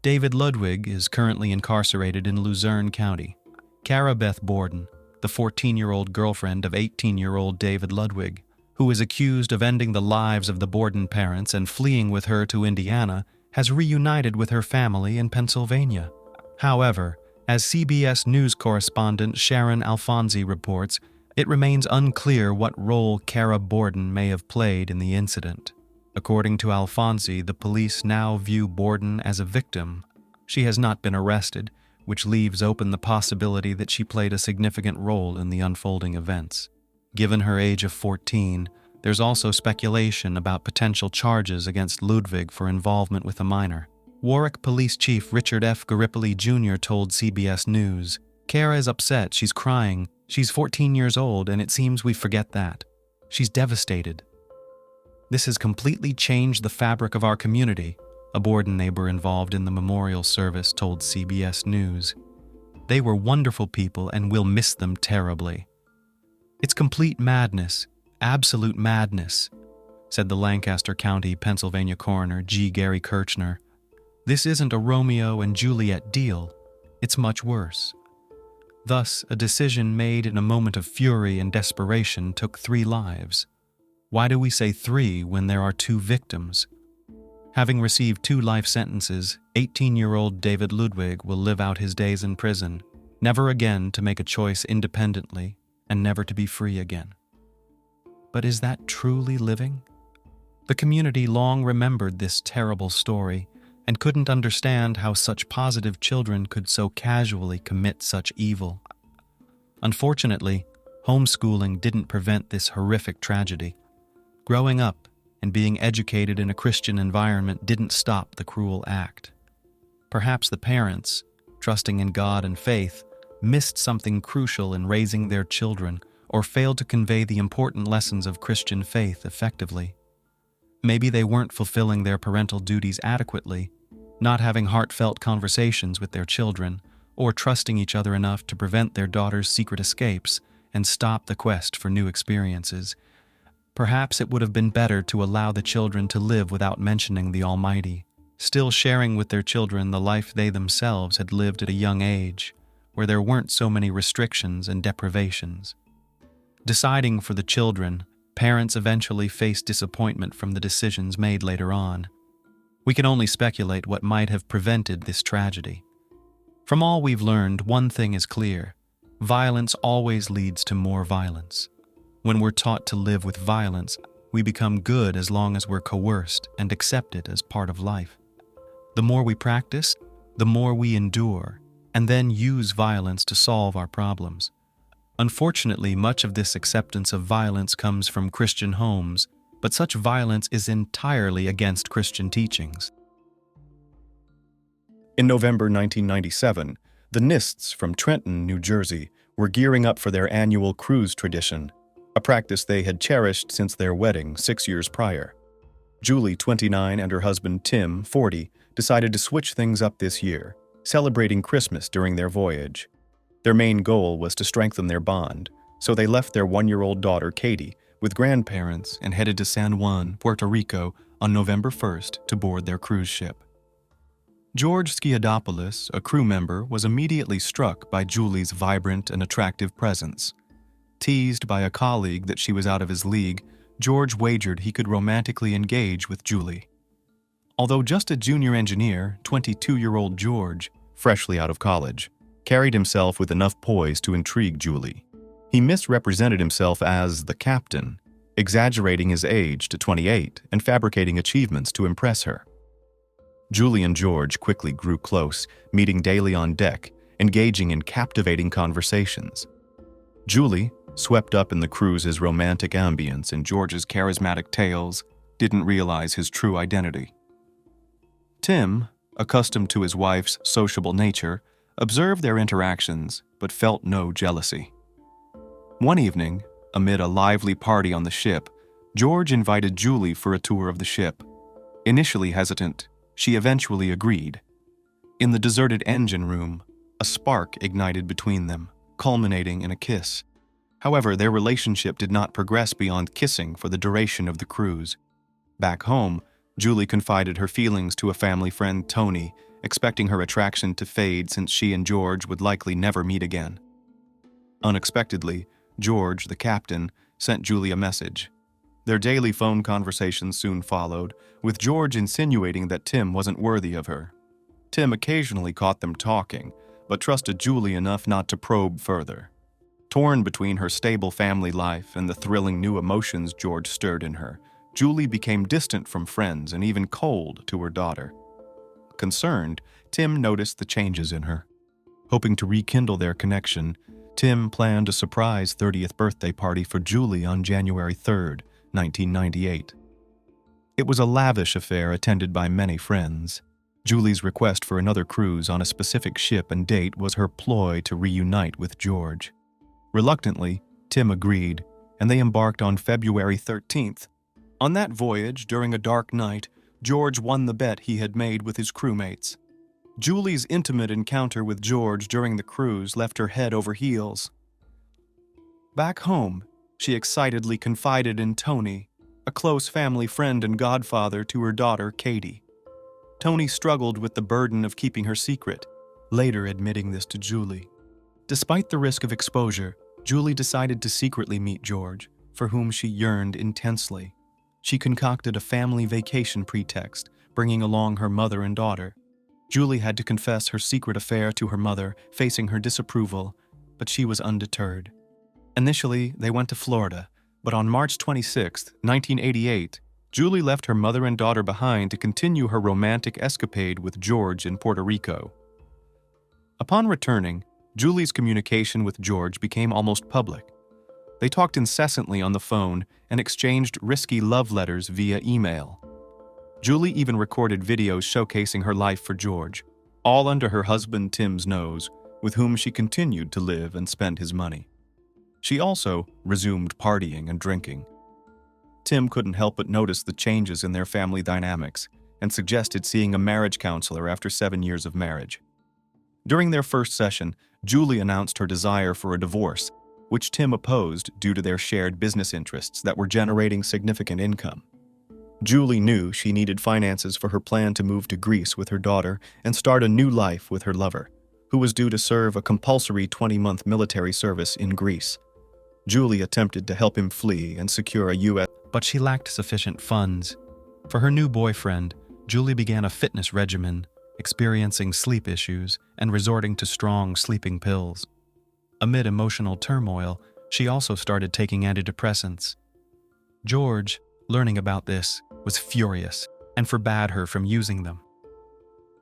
David Ludwig is currently incarcerated in Luzerne County. Kara Beth Borden, the 14-year-old girlfriend of 18-year-old David Ludwig, who is accused of ending the lives of the Borden parents and fleeing with her to Indiana, has reunited with her family in Pennsylvania. However, as CBS News correspondent Sharon Alfonsi reports, it remains unclear what role Kara Borden may have played in the incident. According to Alfonsi, the police now view Borden as a victim. She has not been arrested, which leaves open the possibility that she played a significant role in the unfolding events. Given her age of 14, there's also speculation about potential charges against Ludwig for involvement with a minor. Warwick Police Chief Richard F. Garipoli Jr. told CBS News, "Kara is upset, she's crying, she's 14 years old, and it seems we forget that. She's devastated. This has completely changed the fabric of our community," a Borden neighbor involved in the memorial service told CBS News. "They were wonderful people and we'll miss them terribly. It's complete madness, absolute madness," said the Lancaster County, Pennsylvania coroner G. Gary Kirchner. "This isn't a Romeo and Juliet deal. It's much worse." Thus, a decision made in a moment of fury and desperation took 3 lives. Why do we say 3 when there are 2 victims? Having received 2 life sentences, 18-year-old David Ludwig will live out his days in prison, never again to make a choice independently and never to be free again. But is that truly living? The community long remembered this terrible story and couldn't understand how such positive children could so casually commit such evil. Unfortunately, homeschooling didn't prevent this horrific tragedy. Growing up and being educated in a Christian environment didn't stop the cruel act. Perhaps the parents, trusting in God and faith, missed something crucial in raising their children or failed to convey the important lessons of Christian faith effectively. Maybe they weren't fulfilling their parental duties adequately, not having heartfelt conversations with their children, or trusting each other enough to prevent their daughter's secret escapes and stop the quest for new experiences. Perhaps it would have been better to allow the children to live without mentioning the Almighty, still sharing with their children the life they themselves had lived at a young age, where there weren't so many restrictions and deprivations. Deciding for the children, parents eventually faced disappointment from the decisions made later on. We can only speculate what might have prevented this tragedy. From all we've learned, one thing is clear: violence always leads to more violence. When we're taught to live with violence, we become good as long as we're coerced and accepted as part of life. The more we practice, the more we endure, and then use violence to solve our problems. Unfortunately, much of this acceptance of violence comes from Christian homes, but such violence is entirely against Christian teachings. In November 1997, the Nists from Trenton, New Jersey, were gearing up for their annual cruise tradition, a practice they had cherished since their wedding 6 years prior. Julie, 29, and her husband Tim, 40, decided to switch things up this year, celebrating Christmas during their voyage. Their main goal was to strengthen their bond, so they left their 1-year-old daughter, Katie, with grandparents and headed to San Juan, Puerto Rico on November 1st to board their cruise ship. George Skiadopoulos, a crew member, was immediately struck by Julie's vibrant and attractive presence. Teased by a colleague that she was out of his league, George wagered he could romantically engage with Julie. Although just a junior engineer, 22-year-old George, freshly out of college, carried himself with enough poise to intrigue Julie. He misrepresented himself as the captain, exaggerating his age to 28 and fabricating achievements to impress her. Julie and George quickly grew close, meeting daily on deck, engaging in captivating conversations. Julie, swept up in the cruise's romantic ambience and George's charismatic tales, didn't realize his true identity. Tim, accustomed to his wife's sociable nature, observed their interactions but felt no jealousy. One evening, amid a lively party on the ship, George invited Julie for a tour of the ship. Initially hesitant, she eventually agreed. In the deserted engine room, a spark ignited between them, culminating in a kiss. However, their relationship did not progress beyond kissing for the duration of the cruise. Back home, Julie confided her feelings to a family friend, Tony, expecting her attraction to fade since she and George would likely never meet again. Unexpectedly, George, the captain, sent Julie a message. Their daily phone conversations soon followed, with George insinuating that Tim wasn't worthy of her. Tim occasionally caught them talking, but trusted Julie enough not to probe further. Torn between her stable family life and the thrilling new emotions George stirred in her, Julie became distant from friends and even cold to her daughter. Concerned, Tim noticed the changes in her. Hoping to rekindle their connection, Tim planned a surprise 30th birthday party for Julie on January 3rd, 1998. It was a lavish affair attended by many friends. Julie's request for another cruise on a specific ship and date was her ploy to reunite with George. Reluctantly, Tim agreed, and they embarked on February 13th. On that voyage, during a dark night, George won the bet he had made with his crewmates. Julie's intimate encounter with George during the cruise left her head over heels. Back home, she excitedly confided in Tony, a close family friend and godfather to her daughter, Katie. Tony struggled with the burden of keeping her secret, later admitting this to Julie. Despite the risk of exposure, Julie decided to secretly meet George, for whom she yearned intensely. She concocted a family vacation pretext, bringing along her mother and daughter. Julie had to confess her secret affair to her mother, facing her disapproval, but she was undeterred. Initially, they went to Florida, but on March 26, 1988, Julie left her mother and daughter behind to continue her romantic escapade with George in Puerto Rico. Upon returning, Julie's communication with George became almost public. They talked incessantly on the phone and exchanged risky love letters via email. Julie even recorded videos showcasing her life for George, all under her husband Tim's nose, with whom she continued to live and spend his money. She also resumed partying and drinking. Tim couldn't help but notice the changes in their family dynamics and suggested seeing a marriage counselor after 7 years of marriage. During their first session, Julie announced her desire for a divorce, which Tim opposed due to their shared business interests that were generating significant income. Julie knew she needed finances for her plan to move to Greece with her daughter and start a new life with her lover, who was due to serve a compulsory 20-month military service in Greece. Julie attempted to help him flee and secure a U.S. But she lacked sufficient funds. For her new boyfriend, Julie began a fitness regimen, experiencing sleep issues and resorting to strong sleeping pills. Amid emotional turmoil, she also started taking antidepressants. George, learning about this, was furious and forbade her from using them.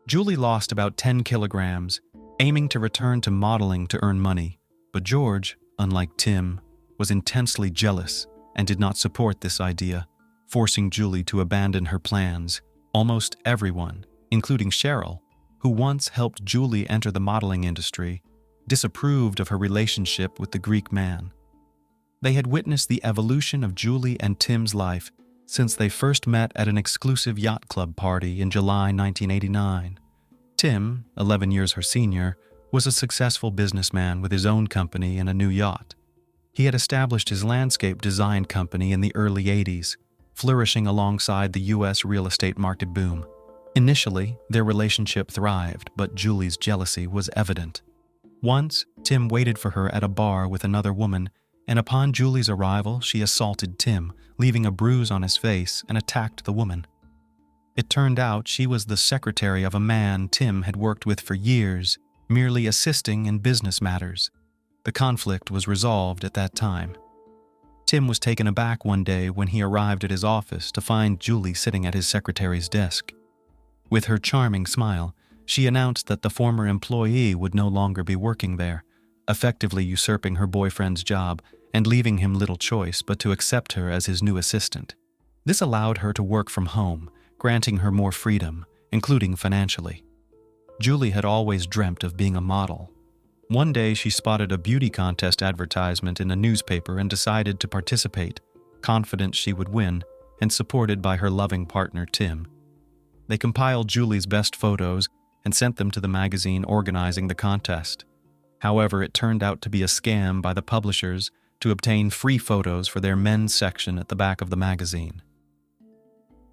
Julie lost about 10 kilograms, aiming to return to modeling to earn money, but George, unlike Tim, was intensely jealous and did not support this idea, forcing Julie to abandon her plans. Almost everyone, including Cheryl, who once helped Julie enter the modeling industry, disapproved of her relationship with the Greek man. They had witnessed the evolution of Julie and Tim's life since they first met at an exclusive yacht club party in July 1989. Tim, 11 years her senior, was a successful businessman with his own company and a new yacht. He had established his landscape design company in the early 80s, flourishing alongside the U.S. real estate market boom. Initially, their relationship thrived, but Julie's jealousy was evident. Once, Tim waited for her at a bar with another woman, and upon Julie's arrival, she assaulted Tim, leaving a bruise on his face, and attacked the woman. It turned out she was the secretary of a man Tim had worked with for years, merely assisting in business matters. The conflict was resolved at that time. Tim was taken aback one day when he arrived at his office to find Julie sitting at his secretary's desk. With her charming smile, she announced that the former employee would no longer be working there, effectively usurping her boyfriend's job and leaving him little choice but to accept her as his new assistant. This allowed her to work from home, granting her more freedom, including financially. Julie had always dreamt of being a model. One day she spotted a beauty contest advertisement in a newspaper and decided to participate, confident she would win and supported by her loving partner Tim. They compiled Julie's best photos and sent them to the magazine organizing the contest. However, it turned out to be a scam by the publishers to obtain free photos for their men's section at the back of the magazine.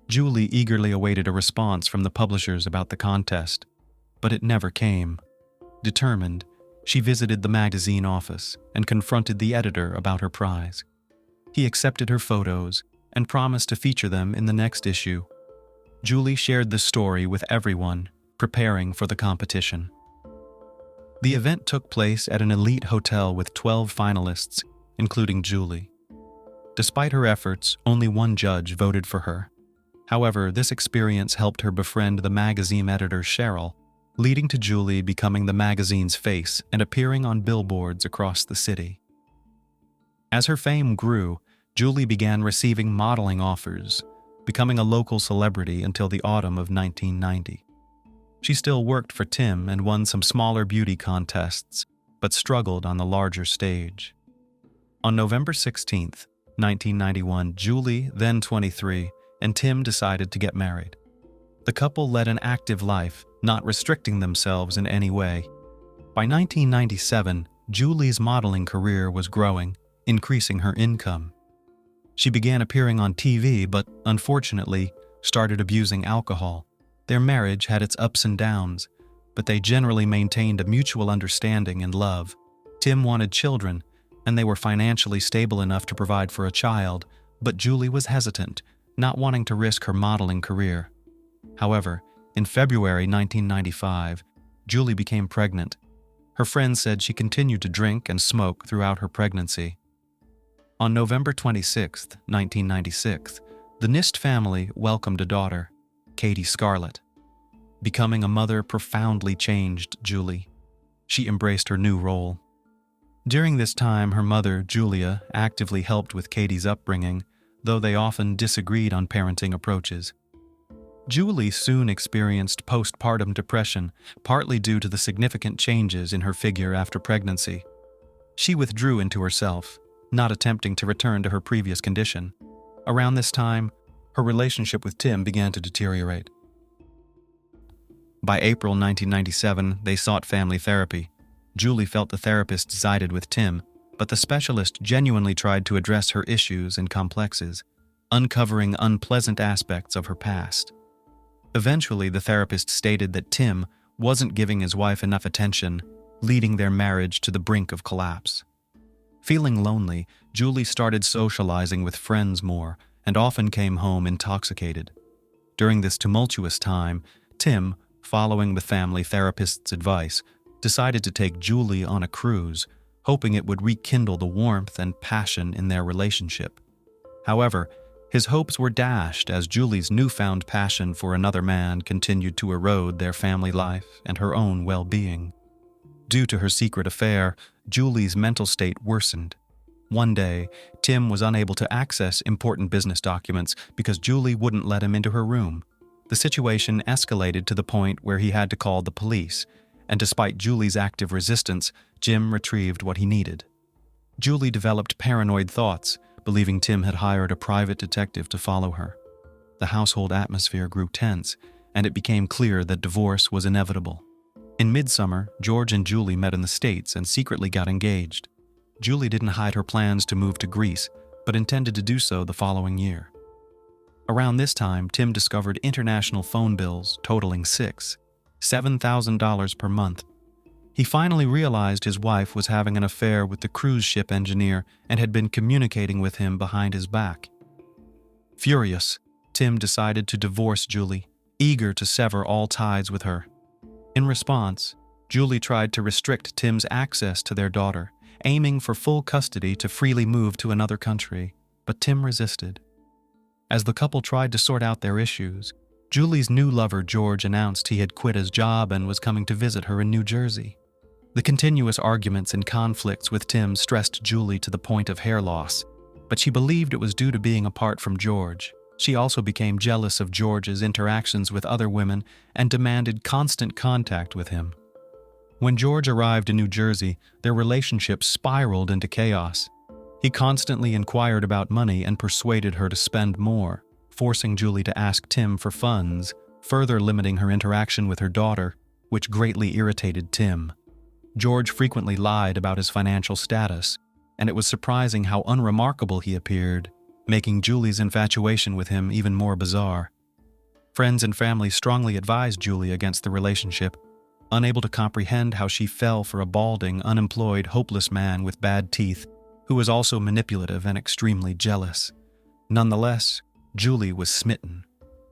Julie eagerly awaited a response from the publishers about the contest, but it never came. Determined, she visited the magazine office and confronted the editor about her prize. He accepted her photos and promised to feature them in the next issue. Julie shared the story with everyone, preparing for the competition. The event took place at an elite hotel with 12 finalists, including Julie. Despite her efforts, only one judge voted for her. However, this experience helped her befriend the magazine editor Cheryl, leading to Julie becoming the magazine's face and appearing on billboards across the city. As her fame grew, Julie began receiving modeling offers, becoming a local celebrity until the autumn of 1990. She still worked for Tim and won some smaller beauty contests, but struggled on the larger stage. On November 16, 1991, Julie, then 23, and Tim decided to get married. The couple led an active life, not restricting themselves in any way. By 1997, Julie's modeling career was growing, increasing her income. She began appearing on TV, but unfortunately, started abusing alcohol. Their marriage had its ups and downs, but they generally maintained a mutual understanding and love. Tim wanted children, and they were financially stable enough to provide for a child, but Julie was hesitant, not wanting to risk her modeling career. However, in February 1995, Julie became pregnant. Her friends said she continued to drink and smoke throughout her pregnancy. On November 26, 1996, the Nist family welcomed a daughter, Katie Scarlett. Becoming a mother profoundly changed Julie. She embraced her new role. During this time, her mother, Julia, actively helped with Katie's upbringing, though they often disagreed on parenting approaches. Julie soon experienced postpartum depression, partly due to the significant changes in her figure after pregnancy. She withdrew into herself, not attempting to return to her previous condition. Around this time, her relationship with Tim began to deteriorate. By April 1997, they sought family therapy. Julie felt the therapist sided with Tim, but the specialist genuinely tried to address her issues and complexes, uncovering unpleasant aspects of her past. Eventually, the therapist stated that Tim wasn't giving his wife enough attention, leading their marriage to the brink of collapse. Feeling lonely, Julie started socializing with friends more and often came home intoxicated. During this tumultuous time, Tim, following the family therapist's advice, decided to take Julie on a cruise, hoping it would rekindle the warmth and passion in their relationship. However, his hopes were dashed as Julie's newfound passion for another man continued to erode their family life and her own well-being. Due to her secret affair, Julie's mental state worsened. One day, Tim was unable to access important business documents because Julie wouldn't let him into her room. The situation escalated to the point where he had to call the police, and despite Julie's active resistance, Jim retrieved what he needed. Julie developed paranoid thoughts, believing Tim had hired a private detective to follow her. The household atmosphere grew tense, and it became clear that divorce was inevitable. In midsummer, George and Julie met in the States and secretly got engaged. Julie didn't hide her plans to move to Greece, but intended to do so the following year. Around this time, Tim discovered international phone bills totaling $7,000 per month. He finally realized his wife was having an affair with the cruise ship engineer and had been communicating with him behind his back. Furious, Tim decided to divorce Julie, eager to sever all ties with her. In response, Julie tried to restrict Tim's access to their daughter, aiming for full custody to freely move to another country, but Tim resisted. As the couple tried to sort out their issues, Julie's new lover George announced he had quit his job and was coming to visit her in New Jersey. The continuous arguments and conflicts with Tim stressed Julie to the point of hair loss, but she believed it was due to being apart from George. She also became jealous of George's interactions with other women and demanded constant contact with him. When George arrived in New Jersey, their relationship spiraled into chaos. He constantly inquired about money and persuaded her to spend more, forcing Julie to ask Tim for funds, further limiting her interaction with her daughter, which greatly irritated Tim. George frequently lied about his financial status, and it was surprising how unremarkable he appeared, making Julie's infatuation with him even more bizarre. Friends and family strongly advised Julie against the relationship, unable to comprehend how she fell for a balding, unemployed, hopeless man with bad teeth, who was also manipulative and extremely jealous. Nonetheless, Julie was smitten.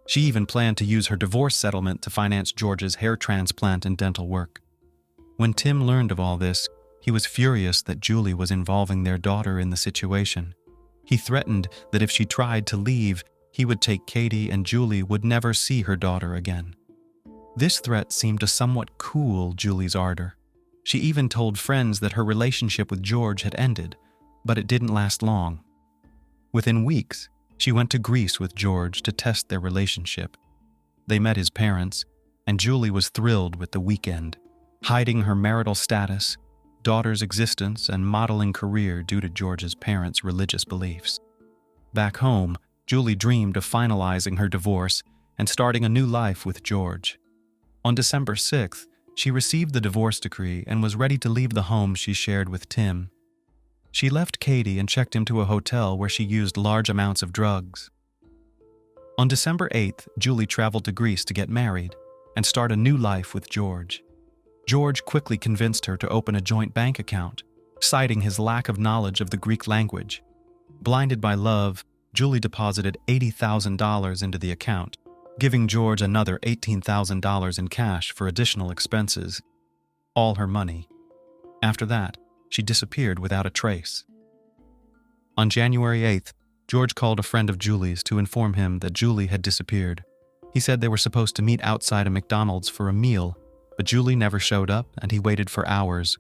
She even planned to use her divorce settlement to finance George's hair transplant and dental work. When Tim learned of all this, he was furious that Julie was involving their daughter in the situation. He threatened that if she tried to leave, he would take Katie and Julie would never see her daughter again. This threat seemed to somewhat cool Julie's ardor. She even told friends that her relationship with George had ended, but it didn't last long. Within weeks, she went to Greece with George to test their relationship. They met his parents, and Julie was thrilled with the weekend, hiding her marital status, daughter's existence, and modeling career due to George's parents' religious beliefs. Back home, Julie dreamed of finalizing her divorce and starting a new life with George. On December 6th, she received the divorce decree and was ready to leave the home she shared with Tim. She left Katie and checked him to a hotel where she used large amounts of drugs. On December 8th, Julie traveled to Greece to get married and start a new life with George. George quickly convinced her to open a joint bank account, citing his lack of knowledge of the Greek language. Blinded by love, Julie deposited $80,000 into the account, giving George another $18,000 in cash for additional expenses. All her money. After that, she disappeared without a trace. On January 8th, George called a friend of Julie's to inform him that Julie had disappeared. He said they were supposed to meet outside a McDonald's for a meal, but Julie never showed up and he waited for hours.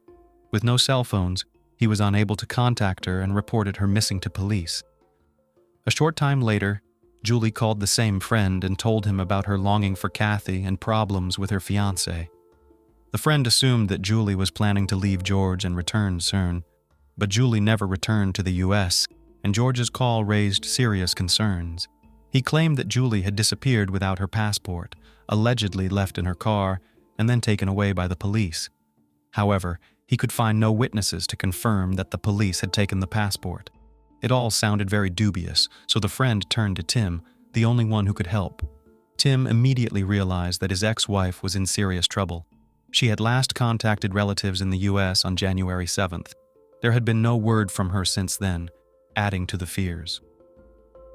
With no cell phones, he was unable to contact her and reported her missing to police. A short time later, Julie called the same friend and told him about her longing for Kathy and problems with her fiancé. The friend assumed that Julie was planning to leave George and return soon. But Julie never returned to the U.S., and George's call raised serious concerns. He claimed that Julie had disappeared without her passport, allegedly left in her car, and then taken away by the police. However, he could find no witnesses to confirm that the police had taken the passport. It all sounded very dubious, so the friend turned to Tim, the only one who could help. Tim immediately realized that his ex-wife was in serious trouble. She had last contacted relatives in the U.S. on January 7th. There had been no word from her since then, adding to the fears.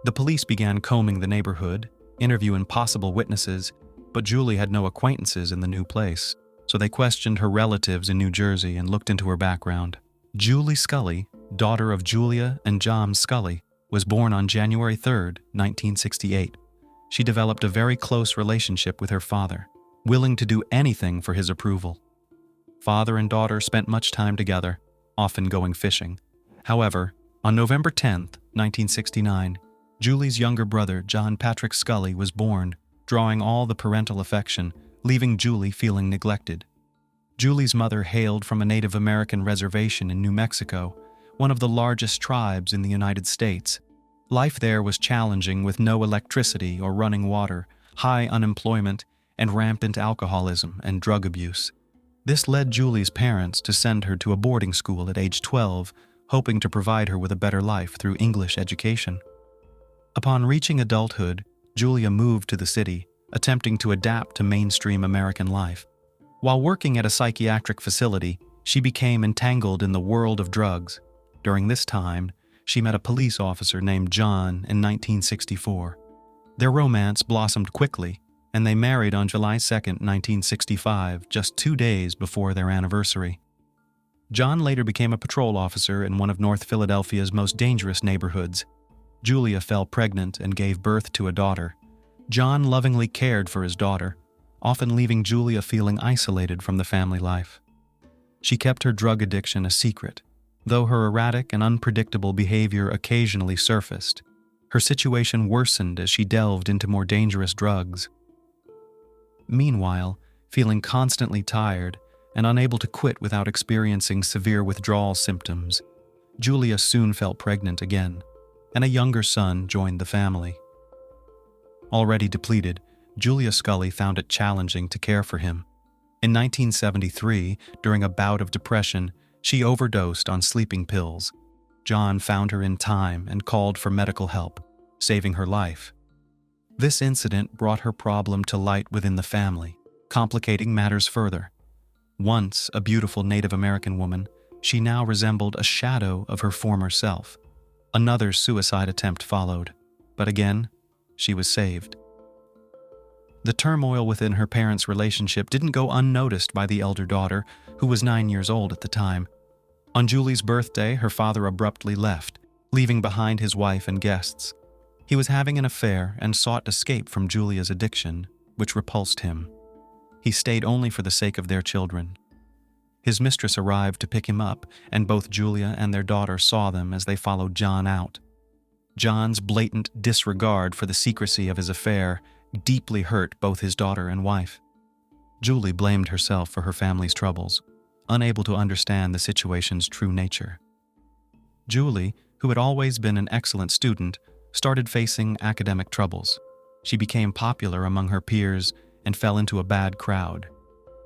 The police began combing the neighborhood, interviewing possible witnesses, but Julie had no acquaintances in the new place, so they questioned her relatives in New Jersey and looked into her background. Julie Scully, daughter of Julia and John Scully, was born on January 3, 1968. She developed a very close relationship with her father, willing to do anything for his approval. Father and daughter spent much time together, often going fishing. However, on November 10, 1969, Julie's younger brother, John Patrick Scully, was born, drawing all the parental affection, leaving Julie feeling neglected. Julie's mother hailed from a Native American reservation in New Mexico, one of the largest tribes in the United States. Life there was challenging with no electricity or running water, high unemployment, and rampant alcoholism and drug abuse. This led Julie's parents to send her to a boarding school at age 12, hoping to provide her with a better life through English education. Upon reaching adulthood, Julia moved to the city, attempting to adapt to mainstream American life. While working at a psychiatric facility, she became entangled in the world of drugs. During this time, she met a police officer named John in 1964. Their romance blossomed quickly, and they married on July 2, 1965, just 2 days before their anniversary. John later became a patrol officer in one of North Philadelphia's most dangerous neighborhoods. Julia fell pregnant and gave birth to a daughter. John lovingly cared for his daughter, often leaving Julia feeling isolated from the family life. She kept her drug addiction a secret, though her erratic and unpredictable behavior occasionally surfaced. Her situation worsened as she delved into more dangerous drugs. Meanwhile, feeling constantly tired and unable to quit without experiencing severe withdrawal symptoms, Julia soon fell pregnant again, and a younger son joined the family. Already depleted, Julia Scully found it challenging to care for him. In 1973, during a bout of depression, she overdosed on sleeping pills. John found her in time and called for medical help, saving her life. This incident brought her problem to light within the family, complicating matters further. Once a beautiful Native American woman, she now resembled a shadow of her former self. Another suicide attempt followed, but again, she was saved. The turmoil within her parents' relationship didn't go unnoticed by the elder daughter, who was 9 years old at the time. On Julie's birthday, her father abruptly left, leaving behind his wife and guests. He was having an affair and sought escape from Julia's addiction, which repulsed him. He stayed only for the sake of their children. His mistress arrived to pick him up, and both Julia and their daughter saw them as they followed John out. John's blatant disregard for the secrecy of his affair deeply hurt both his daughter and wife. Julie blamed herself for her family's troubles, unable to understand the situation's true nature. Julie, who had always been an excellent student, started facing academic troubles. She became popular among her peers and fell into a bad crowd.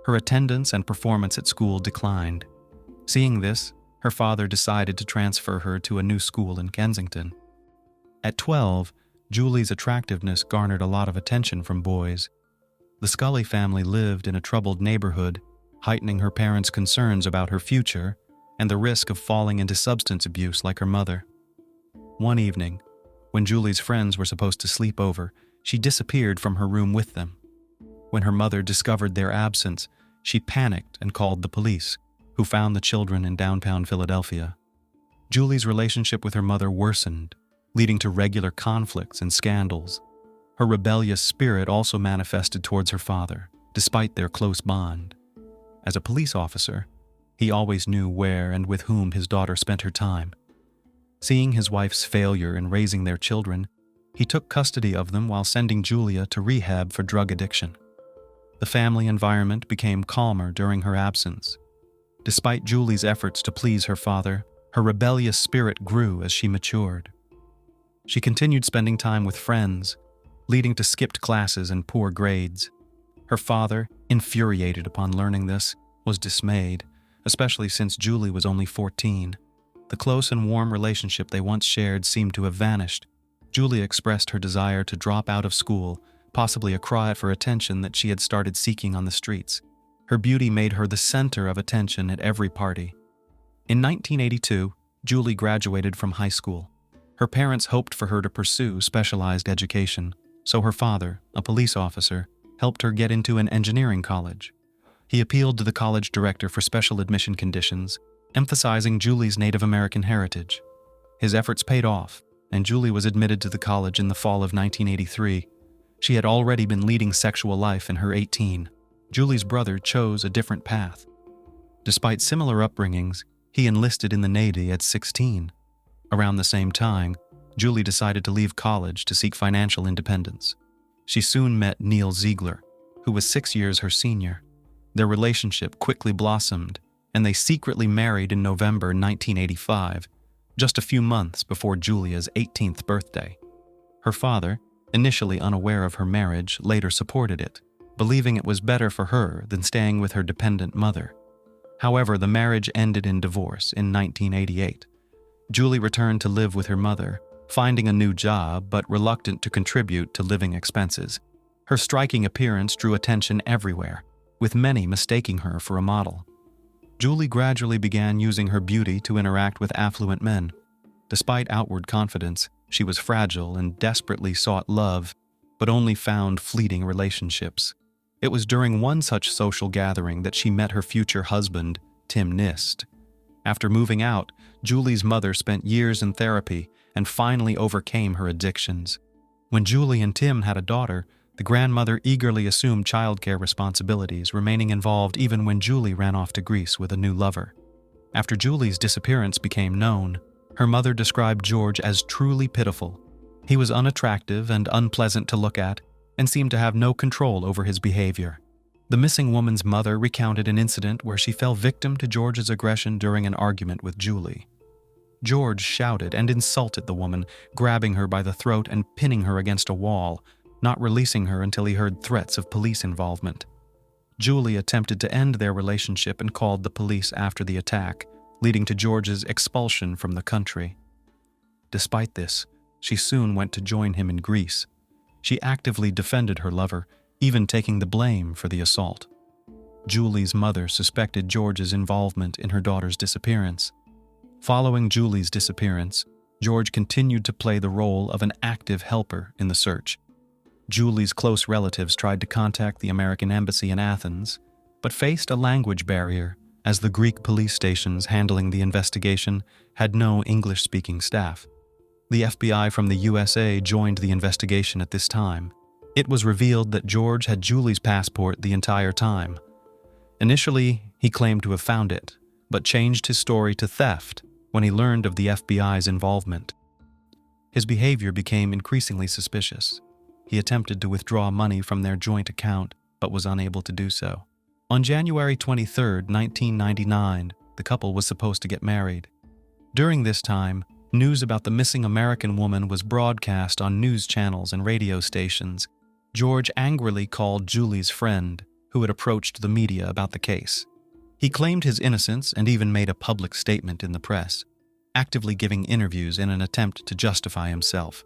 Her attendance and performance at school declined. Seeing this, her father decided to transfer her to a new school in Kensington. At 12, Julie's attractiveness garnered a lot of attention from boys. The Scully family lived in a troubled neighborhood, heightening her parents' concerns about her future and the risk of falling into substance abuse like her mother. One evening, when Julie's friends were supposed to sleep over, she disappeared from her room with them. When her mother discovered their absence, she panicked and called the police, who found the children in downtown Philadelphia. Julie's relationship with her mother worsened, leading to regular conflicts and scandals. Her rebellious spirit also manifested towards her father, despite their close bond. As a police officer, he always knew where and with whom his daughter spent her time. Seeing his wife's failure in raising their children, he took custody of them while sending Julia to rehab for drug addiction. The family environment became calmer during her absence. Despite Julie's efforts to please her father, Her rebellious spirit grew as she matured. She continued spending time with friends, leading to skipped classes and poor grades. Her father, infuriated upon learning this, was dismayed, especially since Julie was only 14. The close and warm relationship they once shared seemed to have vanished. Julie expressed her desire to drop out of school, possibly a cry for attention that she had started seeking on the streets. Her beauty made her the center of attention at every party. In 1982, Julie graduated from high school. Her parents hoped for her to pursue specialized education, so her father, a police officer, helped her get into an engineering college. He appealed to the college director for special admission conditions, emphasizing Julie's Native American heritage. His efforts paid off, and Julie was admitted to the college in the fall of 1983. She had already been leading sexual life in her 18. Julie's brother chose a different path. Despite similar upbringings, he enlisted in the Navy at 16. Around the same time, Julie decided to leave college to seek financial independence. She soon met Neil Ziegler, who was 6 years her senior. Their relationship quickly blossomed, and they secretly married in November 1985, just a few months before Julia's 18th birthday. Her father, initially unaware of her marriage, later supported it, believing it was better for her than staying with her dependent mother. However, the marriage ended in divorce in 1988. Julie returned to live with her mother, finding a new job but reluctant to contribute to living expenses. Her striking appearance drew attention everywhere, with many mistaking her for a model. Julie gradually began using her beauty to interact with affluent men. Despite outward confidence, she was fragile and desperately sought love, but only found fleeting relationships. It was during one such social gathering that she met her future husband, Tim Nist. After moving out, Julie's mother spent years in therapy and finally overcame her addictions. When Julie and Tim had a daughter, the grandmother eagerly assumed childcare responsibilities, remaining involved even when Julie ran off to Greece with a new lover. After Julie's disappearance became known, her mother described George as truly pitiful. He was unattractive and unpleasant to look at, and seemed to have no control over his behavior. The missing woman's mother recounted an incident where she fell victim to George's aggression during an argument with Julie. George shouted and insulted the woman, grabbing her by the throat and pinning her against a wall, not releasing her until he heard threats of police involvement. Julie attempted to end their relationship and called the police after the attack, leading to George's expulsion from the country. Despite this, she soon went to join him in Greece. She actively defended her lover, even taking the blame for the assault. Julie's mother suspected George's involvement in her daughter's disappearance. Following Julie's disappearance, George continued to play the role of an active helper in the search. Julie's close relatives tried to contact the American embassy in Athens, but faced a language barrier as the Greek police stations handling the investigation had no English-speaking staff. The FBI from the USA joined the investigation at this time. It was revealed that George had Julie's passport the entire time. Initially, he claimed to have found it, but changed his story to theft when he learned of the FBI's involvement. His behavior became increasingly suspicious. He attempted to withdraw money from their joint account, but was unable to do so. On January 23, 1999, the couple was supposed to get married. During this time, news about the missing American woman was broadcast on news channels and radio stations. George angrily called Julie's friend, who had approached the media about the case. He claimed his innocence and even made a public statement in the press, actively giving interviews in an attempt to justify himself.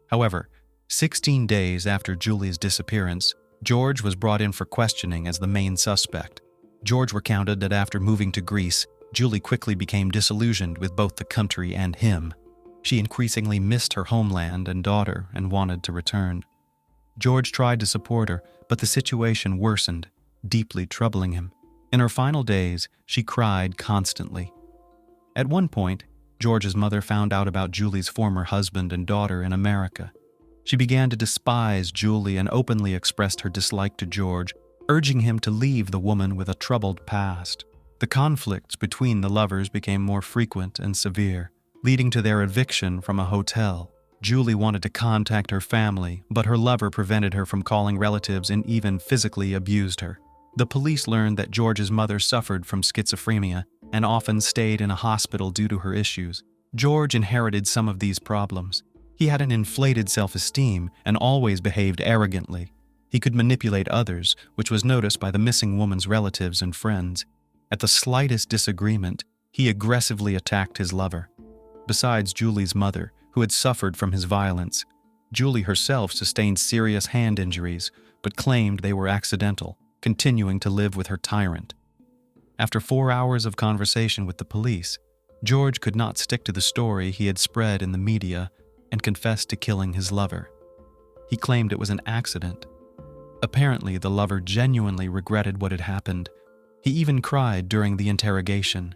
However, 16 days after Julie's disappearance, George was brought in for questioning as the main suspect. George recounted that after moving to Greece, Julie quickly became disillusioned with both the country and him. She increasingly missed her homeland and daughter and wanted to return. George tried to support her, but the situation worsened, deeply troubling him. In her final days, she cried constantly. At one point, George's mother found out about Julie's former husband and daughter in America. She began to despise Julie and openly expressed her dislike to George, urging him to leave the woman with a troubled past. The conflicts between the lovers became more frequent and severe, leading to their eviction from a hotel. Julie wanted to contact her family, but her lover prevented her from calling relatives and even physically abused her. The police learned that George's mother suffered from schizophrenia and often stayed in a hospital due to her issues. George inherited some of these problems. He had an inflated self-esteem and always behaved arrogantly. He could manipulate others, which was noticed by the missing woman's relatives and friends. At the slightest disagreement, he aggressively attacked his lover. Besides Julie's mother, who had suffered from his violence, Julie herself sustained serious hand injuries, but claimed they were accidental, continuing to live with her tyrant. After 4 hours of conversation with the police, George could not stick to the story he had spread in the media and confessed to killing his lover. He claimed it was an accident. Apparently, the lover genuinely regretted what had happened. He even cried during the interrogation.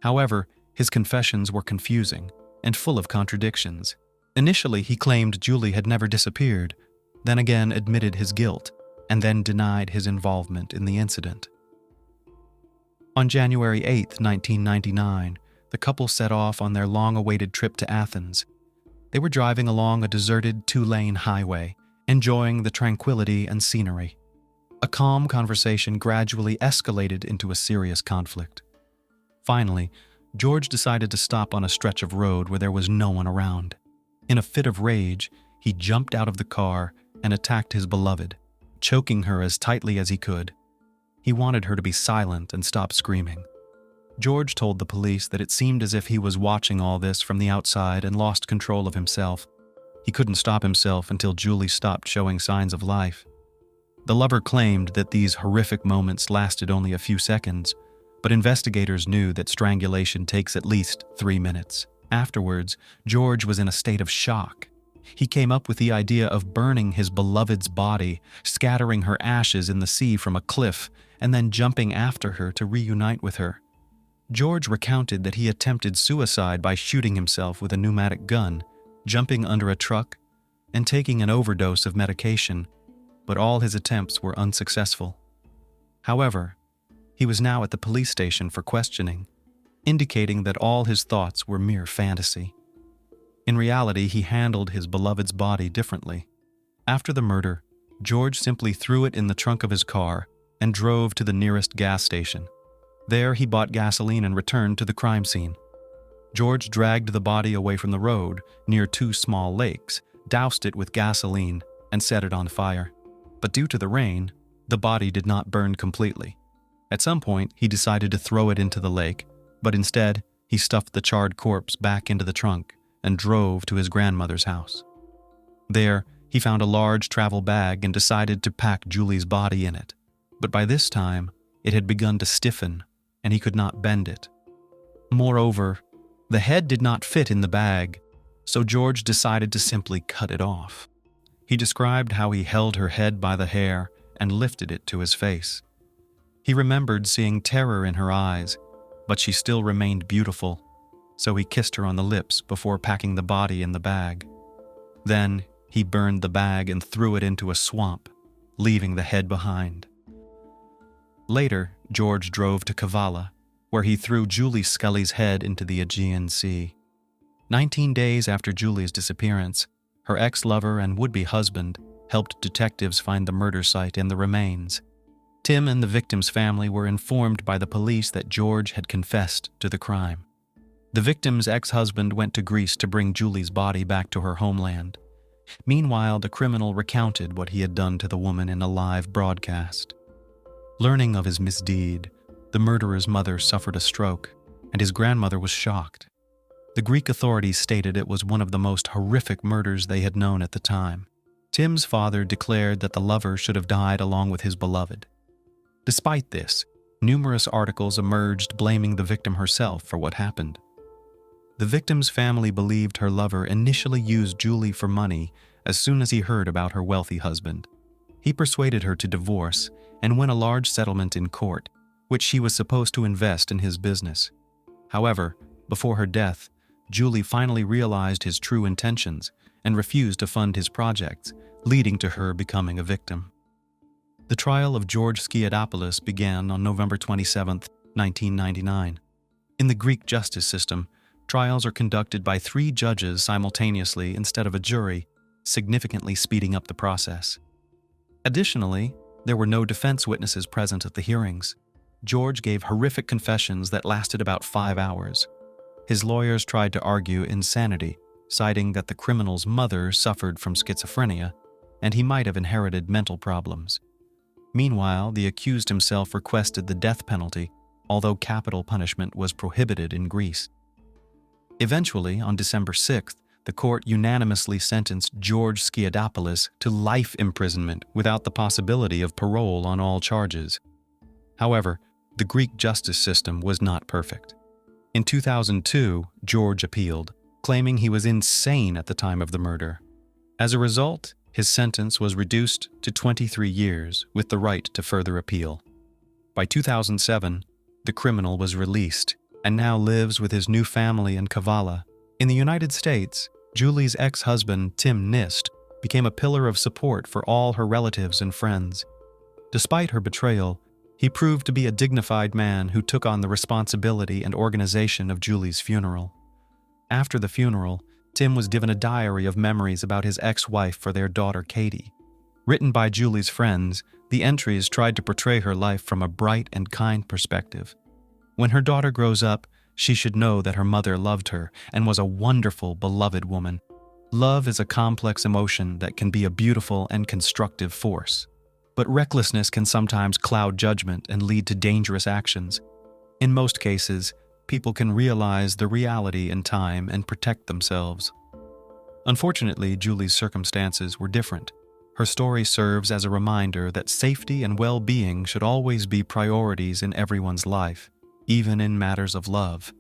However, his confessions were confusing and full of contradictions. Initially, he claimed Julie had never disappeared, then again admitted his guilt, and then denied his involvement in the incident. On January 8, 1999, the couple set off on their long-awaited trip to Athens. They were driving along a deserted 2-lane highway, enjoying the tranquility and scenery. A calm conversation gradually escalated into a serious conflict. Finally, George decided to stop on a stretch of road where there was no one around. In a fit of rage, he jumped out of the car and attacked his beloved, choking her as tightly as he could. He wanted her to be silent and stop screaming. George told the police that it seemed as if he was watching all this from the outside and lost control of himself. He couldn't stop himself until Julie stopped showing signs of life. The lover claimed that these horrific moments lasted only a few seconds, but investigators knew that strangulation takes at least 3 minutes. Afterwards, George was in a state of shock. He came up with the idea of burning his beloved's body, scattering her ashes in the sea from a cliff, and then jumping after her to reunite with her. George recounted that he attempted suicide by shooting himself with a pneumatic gun, jumping under a truck, and taking an overdose of medication, but all his attempts were unsuccessful. However, he was now at the police station for questioning, indicating that all his thoughts were mere fantasy. In reality, he handled his beloved's body differently. After the murder, George simply threw it in the trunk of his car and drove to the nearest gas station. There, he bought gasoline and returned to the crime scene. George dragged the body away from the road near 2 small lakes, doused it with gasoline, and set it on fire. But due to the rain, the body did not burn completely. At some point, he decided to throw it into the lake, but instead, he stuffed the charred corpse back into the trunk and drove to his grandmother's house. There, he found a large travel bag and decided to pack Julie's body in it. But by this time, it had begun to stiffen, and he could not bend it. Moreover, the head did not fit in the bag, so George decided to simply cut it off. He described how he held her head by the hair and lifted it to his face. He remembered seeing terror in her eyes, but she still remained beautiful, so he kissed her on the lips before packing the body in the bag. Then, he burned the bag and threw it into a swamp, leaving the head behind. Later, George drove to Kavala, where he threw Julie Scully's head into the Aegean Sea. 19 days after Julie's disappearance, her ex-lover and would-be husband helped detectives find the murder site and the remains. Tim and the victim's family were informed by the police that George had confessed to the crime. The victim's ex-husband went to Greece to bring Julie's body back to her homeland. Meanwhile, the criminal recounted what he had done to the woman in a live broadcast. Learning of his misdeed, the murderer's mother suffered a stroke, and his grandmother was shocked. The Greek authorities stated it was one of the most horrific murders they had known at the time. Tim's father declared that the lover should have died along with his beloved. Despite this, numerous articles emerged blaming the victim herself for what happened. The victim's family believed her lover initially used Julie for money as soon as he heard about her wealthy husband. He persuaded her to divorce and win a large settlement in court, which she was supposed to invest in his business. However, before her death, Julie finally realized his true intentions and refused to fund his projects, leading to her becoming a victim. The trial of George Skiadopoulos began on November 27, 1999. In the Greek justice system, trials are conducted by 3 judges simultaneously instead of a jury, significantly speeding up the process. Additionally, There were no defense witnesses present at the hearings. George gave horrific confessions that lasted about 5 hours. His lawyers tried to argue insanity, citing that the criminal's mother suffered from schizophrenia, and he might have inherited mental problems. Meanwhile, the accused himself requested the death penalty, although capital punishment was prohibited in Greece. Eventually, on December 6th, the court unanimously sentenced George Skiadopoulos to life imprisonment without the possibility of parole on all charges. However, the Greek justice system was not perfect. In 2002, George appealed, claiming he was insane at the time of the murder. As a result, his sentence was reduced to 23 years with the right to further appeal. By 2007, the criminal was released and now lives with his new family in Kavala. In the United States, Julie's ex-husband, Tim Nist, became a pillar of support for all her relatives and friends. Despite her betrayal, he proved to be a dignified man who took on the responsibility and organization of Julie's funeral. After the funeral, Tim was given a diary of memories about his ex-wife for their daughter Katie. Written by Julie's friends, the entries tried to portray her life from a bright and kind perspective. When her daughter grows up, she should know that her mother loved her and was a wonderful, beloved woman. Love is a complex emotion that can be a beautiful and constructive force. But recklessness can sometimes cloud judgment and lead to dangerous actions. In most cases, people can realize the reality in time and protect themselves. Unfortunately, Julie's circumstances were different. Her story serves as a reminder that safety and well-being should always be priorities in everyone's life, even in matters of love.